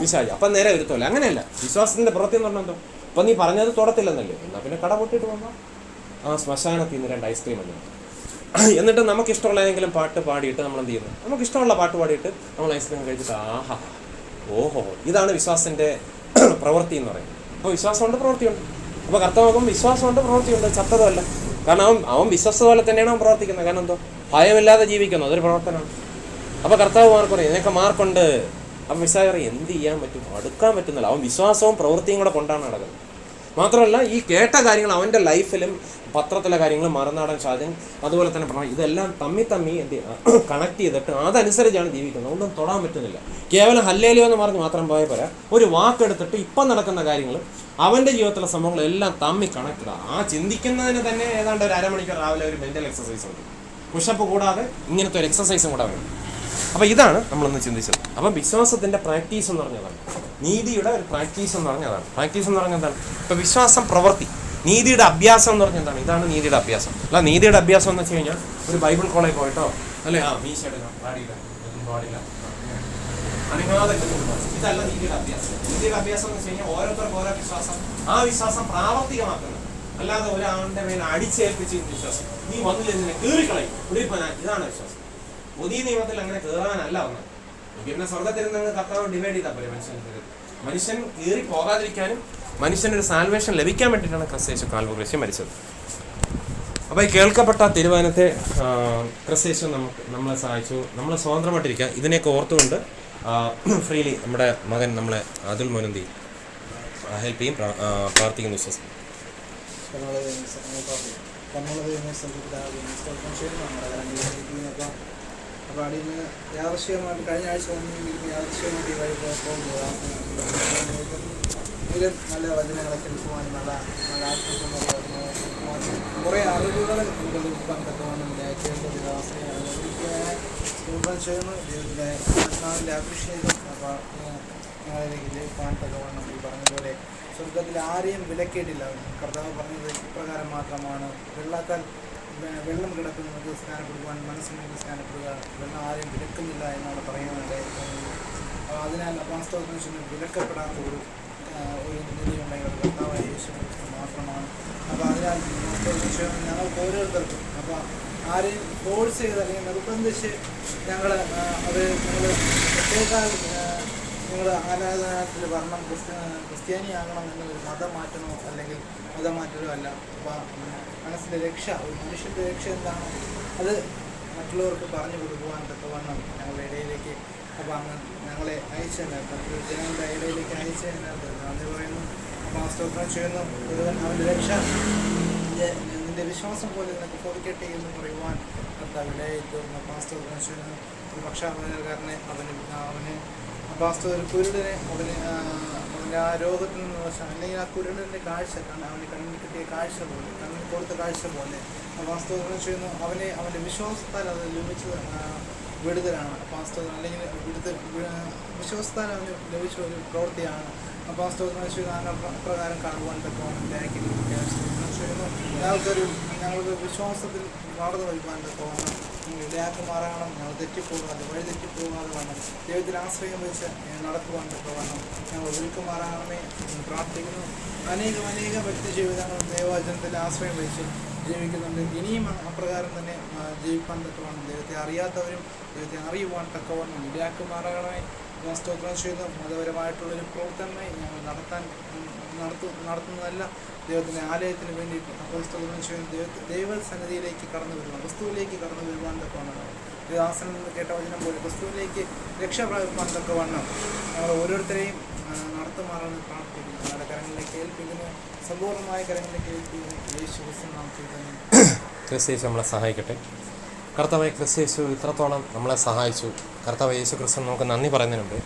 പിശാച് അപ്പം നേരെ വരുത്തല്ല. അങ്ങനെയല്ല. വിശ്വാസത്തിന്റെ പ്രവൃത്തി എന്ന് പറഞ്ഞാൽ എന്തോ? അപ്പം നീ പറഞ്ഞത് തൊടത്തില്ലെന്നല്ലേ, എന്നാൽ പിന്നെ കട പൊട്ടിട്ട് പോകുമ്പോൾ ശ്മശാനത്തിൽ നിന്ന് 2 ഐസ്ക്രീം അല്ലേ. എന്നിട്ട് നമുക്കിഷ്ടമുള്ള ഏതെങ്കിലും പാട്ട് പാടിയിട്ട് നമ്മൾ എന്ത് ചെയ്യുന്നു? നമുക്കിഷ്ടമുള്ള പാട്ട് പാടിയിട്ട് നമ്മൾ ഐസ്ക്രീം കഴിച്ചിട്ട് ആഹാ ഓഹോ. ഇതാണ് വിശ്വാസത്തിന്റെ പ്രവൃത്തി എന്ന് പറയുന്നത്. അപ്പോൾ വിശ്വാസമുണ്ട്, പ്രവൃത്തിയുണ്ട്. അപ്പോൾ കർത്താവ് വിശ്വാസമുണ്ട്, പ്രവൃത്തിയുണ്ട്. ചത്തതല്ല. കാരണം അവൻ വിശ്വസ്ത പോലെ തന്നെയാണ് അവൻ പ്രവർത്തിക്കുന്നത്. കാരണം എന്തോ? ഭയമില്ലാതെ ജീവിക്കുന്നു. അതൊരു പ്രവർത്തനമാണ്. അപ്പോൾ കർത്താവ് മാർക്ക് പറയും, നിനക്ക് മാർക്കുണ്ട്. അപ്പം വിശ്വാസം പറയും, എന്ത് ചെയ്യാൻ പറ്റും? അടുക്കാൻ പറ്റുന്നില്ല. അവൻ വിശ്വാസവും പ്രവൃത്തിയും കൂടെ കൊണ്ടാണ് നടക്കുന്നത്. മാത്രമല്ല ഈ കേട്ട കാര്യങ്ങൾ അവൻ്റെ ലൈഫിലും പത്രത്തിലെ കാര്യങ്ങളും മറുനാടൻ സാധ്യം അതുപോലെ തന്നെ പറഞ്ഞു, ഇതെല്ലാം തമ്മി എന്ത് കണക്ട് ചെയ്തിട്ട് അതനുസരിച്ചാണ് ജീവിക്കുന്നത്. ഒന്നും തൊടാൻ പറ്റുന്നില്ല. കേവലം ഹല്ലേലൂയ എന്ന് പറഞ്ഞ് മാത്രം പോയ പോരാ, ഒരു വാക്കെടുത്തിട്ട് ഇപ്പം നടക്കുന്ന കാര്യങ്ങൾ അവൻ്റെ ജീവിതത്തിലെ സംഭവങ്ങളെല്ലാം തമ്മി കണക്റ്റഡാണ്. ആ ചിന്തിക്കുന്നതിന് തന്നെ ഏതാണ്ട് ഒരു അരമണിക്കൂർ രാവിലെ ഒരു മെൻ്റൽ എക്സസൈസ് ഉണ്ട്. പുഷപ്പ് കൂടാതെ ഇങ്ങനത്തെ ഒരു എക്സസൈസും കൂടെ വേണം. അപ്പോൾ ഇതാണ് നമ്മളൊന്ന് ചിന്തിച്ചത്. അപ്പം വിശ്വാസത്തിൻ്റെ പ്രാക്ടീസ് എന്ന് പറഞ്ഞതാണ്, നീതിയുടെ ഒരു പ്രാക്ടീസ് എന്ന് പറഞ്ഞതാണ്. പ്രാക്ടീസ് എന്ന് പറഞ്ഞാൽ എന്താണ്? ഇപ്പോൾ വിശ്വാസം പ്രവൃത്തി, നീതിയുടെ അഭ്യാസം എന്ന് പറഞ്ഞാൽ എന്താണ്? ഇതാണ് നീതിയുടെ അഭ്യാസം. അല്ല, നീതിയുടെ അഭ്യാസം എന്ന് വെച്ച് കഴിഞ്ഞാൽ ഒരു ബൈബിൾ കോളേജ് പോയിട്ടോ അല്ലേ, മീശ എടുക്കാം, പാടില്ല. ഇതല്ല നീതിയുടെ അഭ്യാസം. നീതിയുടെ അഭ്യാസം എന്ന് വെച്ച് കഴിഞ്ഞാൽ ഓരോരുത്തർക്കും ഓരോ വിശ്വാസം, ആ വിശ്വാസം പ്രാവർത്തികമാക്കുന്നത്. അല്ലാതെ ഒരാളുടെ മേലെ അടിച്ചേൽപ്പിച്ച് വിശ്വാസം, നീ വന്നില്ല നിന്നെ കീറിക്കളയും ഇതാണ് വിശ്വാസം. പുതിയ നിയമത്തിൽ അങ്ങനെ കയറാനല്ല വന്നത്. പിന്നെ സ്വർഗത്തിൽ നിന്ന് കർത്താവ് ഡിവൈഡ് ചെയ്താൽ പോലെ മനുഷ്യൻ കീറി പോകാതിരിക്കാനും മനുഷ്യനൊരു സാൽവേഷൻ ലഭിക്കാൻ വേണ്ടിയിട്ടാണ് ക്രിസ്തയേശു കാൽവരി മരിച്ചത്. അപ്പോൾ ഈ കേൾക്കപ്പെട്ട തീരുമാനത്തെ ക്രിസ്തയേശു നമ്മളെ സഹായിച്ചു. നമ്മൾ സ്വതന്ത്രമായിട്ടിരിക്കുക. ഇതിനെയൊക്കെ ഓർത്തുകൊണ്ട് ഫ്രീലി നമ്മുടെ മകൻ നമ്മളെ അതുൽ മോനന്തി ഹെൽപ്പ് ചെയ്യും, പ്രാർത്ഥിക്കുന്നു. വിശ്വസിക്കും. അപ്പോൾ അതിൽ നിന്ന് യാദൃശ്യമായിട്ട് കഴിഞ്ഞ ആഴ്ച യാദൃശ്യമായിട്ട് ഈ വഴി പോകുമ്പോൾ ഇതിലും നല്ല വചനങ്ങളൊക്കെ എടുക്കുവാനും നല്ല ആത്മീയമായിട്ട് കുറേ അറിവുകൾ കൊടുക്കാൻ പറ്റുവാനും ചെയ്യുന്നു. ദൈവത്തിൻ്റെ ആത്മാവിൻ്റെ അഭിഷേകം അപ്പോൾ ഞങ്ങളിലേക്ക് ലഭിക്കാൻ തക്കവണ്ണം ഈ പറഞ്ഞതുപോലെ സ്വർഗത്തിൽ ആരെയും വിലക്കേട്ടില്ല. കർത്താവ് പറഞ്ഞത് ഇപ്രകാരം മാത്രമാണ്, വെള്ളം കിടക്കുന്നത് സ്നാനപ്പെടുവാൻ മനസ്സിന് സ്നാനപ്പെടുക, വെള്ളം ആരെയും വിലക്കുന്നില്ല എന്നാണ് പറയുന്നത്. അതിനാൽ വാസ്തവത്തിന് വിലക്കപ്പെടാത്ത ഒരു നിലയുണ്ടെങ്കിൽ അത് കർത്താവായ യേശു മാത്രമാണ്. അപ്പോൾ അതിനാൽ ഞങ്ങൾക്ക് ഓരോരുത്തർക്കും അപ്പോൾ ആരെയും ഫോഴ്സ് ചെയ്ത് അല്ലെങ്കിൽ നിർബന്ധിച്ച് ഞങ്ങൾ അത് നിങ്ങൾ പ്രത്യേക നിങ്ങൾ ആരാധനാത്തിൽ വരണം, ക്രിസ്ത്യാനിയാകണം എന്നൊരു മതം മാറ്റണോ അല്ലെങ്കിൽ മതം മാറ്റലോ അല്ല. അപ്പോൾ മനസ്സിൻ്റെ രക്ഷ, ഒരു മനുഷ്യൻ്റെ രക്ഷ എന്താണ് അത് മറ്റുള്ളവർക്ക് പറഞ്ഞു കൊടുക്കുവാൻ തക്കവണ്ണം ഞങ്ങളുടെ ഇടയിലേക്ക് അപ്പോൾ അങ്ങ് ഞങ്ങളെ അയച്ചതിനകത്ത് മറ്റൊരു ജനങ്ങളുടെ ഇടയിലേക്ക് അയച്ചതിനകത്ത് നന്ദി പറയുന്നു. അപ്പോൾ സ്തോത്രം ചെയ്യുന്നു. അവൻ്റെ രക്ഷ നിൻ്റെ വിശ്വാസം പോലെ നിനക്ക് ഭവിക്കട്ടെ എന്ന് പറയുവാൻ കർത്താവ് ഇടയായി തീർന്നു. അപ്പോൾ സ്തോത്രം ചെയ്യുന്നു. ഒരു പക്ഷാഘാതക്കാരനെ അവന് പാസ്റ്റർ ഒരു കുരുടനെ അവൻ്റെ ആ രോഗത്തിൽ നിന്ന് അല്ലെങ്കിൽ ആ കുരുടൻ്റെ കാഴ്ച അവൻ്റെ കണ്ണിൽ കിട്ടിയ കാഴ്ച പോലെ കണ്ണിൽ കൊടുത്ത കാഴ്ച പോലെ വാസ്തവം ചെയ്യുന്നു അവൻ്റെ വിശ്വാസത്താൽ അത് ലഭിച്ചത് വിടുതലാണ് പാസ്റ്റർ അല്ലെങ്കിൽ വിശ്വാസത്താൽ അവന് ലഭിച്ച ഒരു പ്രവൃത്തിയാണ് പ്രകാരം കാണുവാൻ തക്കവണ്ണം ഞങ്ങൾക്ക് വിശ്വാസത്തിൽ വളർന്നു വരുവാൻ തക്കവണ്ണം ഇടയാക്കി മാറണം. ഞങ്ങൾ തെറ്റിപ്പോകാതെ വഴി തെറ്റിപ്പോകാതെ വേണം ദൈവത്തിൽ ആശ്രയം വെച്ച് നടക്കുവാൻ തക്കവണ്ണം ഞങ്ങൾ ഒരുക്കുമാറാകണമേ പ്രാർത്ഥിക്കുന്നു. അനേക വ്യക്തി ജീവിതങ്ങൾ ദൈവവചനത്തിൽ ആശ്രയം വെച്ച് ജീവിക്കുന്നുണ്ട്. ഇനിയും അപ്രകാരം തന്നെ ജീവിക്കാൻ തക്കവണ്ണം ദൈവത്തെ അറിയാത്തവരും ദൈവത്തെ അറിയുവാൻ തക്കവണ്ണം ഇടയാക്കി മാറണമേ. സ്തോത്രം ചെയ്യുന്നു. മതപരമായിട്ടുള്ളൊരു പ്രവർത്തനമായി ഞങ്ങൾ നടത്തുന്നതല്ല, ദൈവത്തിൻ്റെ ആലയത്തിന് വേണ്ടിയിട്ട്. അപ്പോൾ സ്തോത്രം ചെയ്യുന്നു. ദൈവസന്നിധിയിലേക്ക് കടന്നു വരുവാൻ, ക്രിസ്തുവിലേക്ക് കടന്നു വരുവാൻ തക്കവണ്ണം ദാസനിൽ നിന്ന് കേട്ട വചനം പോലെ ക്രിസ്തുവിലേക്ക് രക്ഷ പ്രാപിപ്പാൻ തക്കവണ്ണം ഞങ്ങൾ ഓരോരുത്തരെയും നടത്തുമാറാണ് പ്രാർത്ഥിക്കുന്നു. ഞങ്ങളുടെ കരങ്ങളിലേക്ക് ഏൽപ്പിക്കുന്നു, സമ്പൂർണ്ണമായ കരങ്ങളിലേക്ക് ഏൽപ്പിക്കുന്നു. യേശു ക്രിസ്തു നാമത്തിൽ തന്നെ ക്രിസ്തു നമ്മളെ സഹായിക്കട്ടെ. കർത്താവായ ക്രിസ്തു ഇത്രത്തോളം നമ്മളെ സഹായിച്ചു. കർത്താവ് യേശു ക്രിസ്തു നമുക്ക് നന്ദി പറയുന്നതിന് മുമ്പ്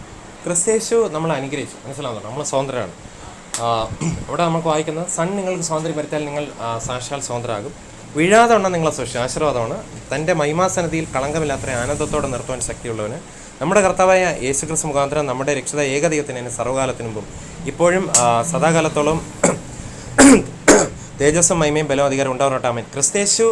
ക്രിസ്തു നമ്മളെ അനുഗ്രഹിച്ചു. മനസ്സിലാവുന്നുണ്ടോ? നമ്മൾ സ്വതന്ത്രരാണ്. ഇവിടെ നമുക്ക് വായിക്കുന്നത്, സൺ നിങ്ങൾക്ക് സ്വാതന്ത്ര്യം വരുത്തിയാൽ നിങ്ങൾ സാക്ഷാൽ സ്വതന്ത്രരാകും. വീഴാതെ വണ്ണം നിങ്ങളെ സൃഷ്ടി ആശീർവാദമാണ്. തൻ്റെ മഹിമാസന്നിധിയിൽ കളങ്കമില്ലാത്ത ആനന്ദത്തോടെ നിർത്തുവാൻ ശക്തിയുള്ളവന് നമ്മുടെ കർത്താവായ യേശു ക്രിസ്തു മുഖാന്തരം നമ്മുടെ രക്ഷിത ഏകദൈവത്തിന് സർവ്വകാലത്തിനു മുമ്പും ഇപ്പോഴും സദാകാലത്തോളം തേജസ്സും മഹിമയും ബലവും അധികാരം ഉണ്ടാവട്ടെ. ആമേൻ. ക്രിസ്തു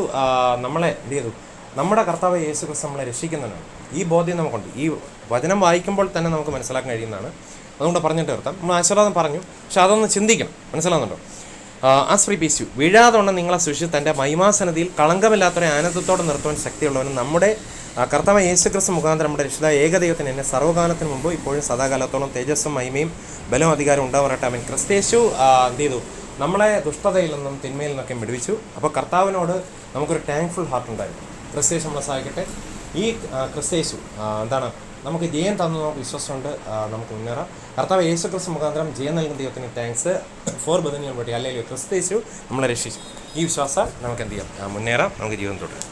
നമ്മളെ എന്ത് ചെയ്തു? നമ്മുടെ കർത്താവ് യേശു ക്രിസ്തു നമ്മളെ രക്ഷിക്കുന്നതാണ്. ഈ ബോധ്യം നമുക്കുണ്ട്. ഈ വചനം വായിക്കുമ്പോൾ തന്നെ നമുക്ക് മനസ്സിലാക്കാൻ കഴിയുന്നതാണ്. അതുകൊണ്ട് പറഞ്ഞിട്ട് നിർത്താം. നമ്മൾ ആശീർവാദം പറഞ്ഞു, പക്ഷെ അതൊന്ന് ചിന്തിക്കണം. മനസ്സിലാവുന്നുണ്ടോ? ആശ്രയിപ്പിച്ചു വീഴാതെ വണ്ണം നിങ്ങളെ സൂക്ഷിച്ച് തൻ്റെ മഹിമാസന്നിധിയിൽ കളങ്കമില്ലാത്തൊരു ആനന്ദത്തോടെ നിർത്തുവാൻ ശക്തിയുള്ളവനും നമ്മുടെ കർത്താവ് യേശു ക്രിസ്തു മുഖാന്തരം നമ്മുടെ രക്ഷിത ഏകദൈവത്തിന് എന്നെ സർവ്വകാലത്തിന് മുമ്പ് ഇപ്പോഴും സദാകാലത്തോളം തേജസ്സും മഹിമയും ബലവും അധികാരം ഉണ്ടാവട്ടെ. ആമേൻ. ക്രിസ്തു എന്ത് ചെയ്തു? നമ്മളെ ദുഷ്ടതയിൽ നിന്നും തിന്മയിൽ നിന്നൊക്കെ വിടുവിച്ചു. അപ്പോൾ കർത്താവിനോട് നമുക്കൊരു താങ്ക്ഫുൾ ഹാർട്ട് ഉണ്ടായിരുന്നു. ക്രിസ്തു നമ്മളെ സഹായിക്കട്ടെ. ഈ ക്രിസ്തു എന്താണ് നമുക്ക് ജയം തന്നു, നമുക്ക് വിശ്വാസമുണ്ട്, നമുക്ക് മുന്നേറാം. കർത്താവ് യേശു ക്രിസ്തു മുഖാന്തരം ജയം നൽകുന്ന ദൈവത്തിന് താങ്ക്സ് ഫോർ ബദനിയും വേണ്ടി. അല്ലെങ്കിൽ ക്രിസ്തു നമ്മളെ രക്ഷിച്ചു. ഈ വിശ്വാസം നമുക്ക് എന്ത് ചെയ്യാം? മുന്നേറാം, നമുക്ക് ജീവിതം തുടരാം.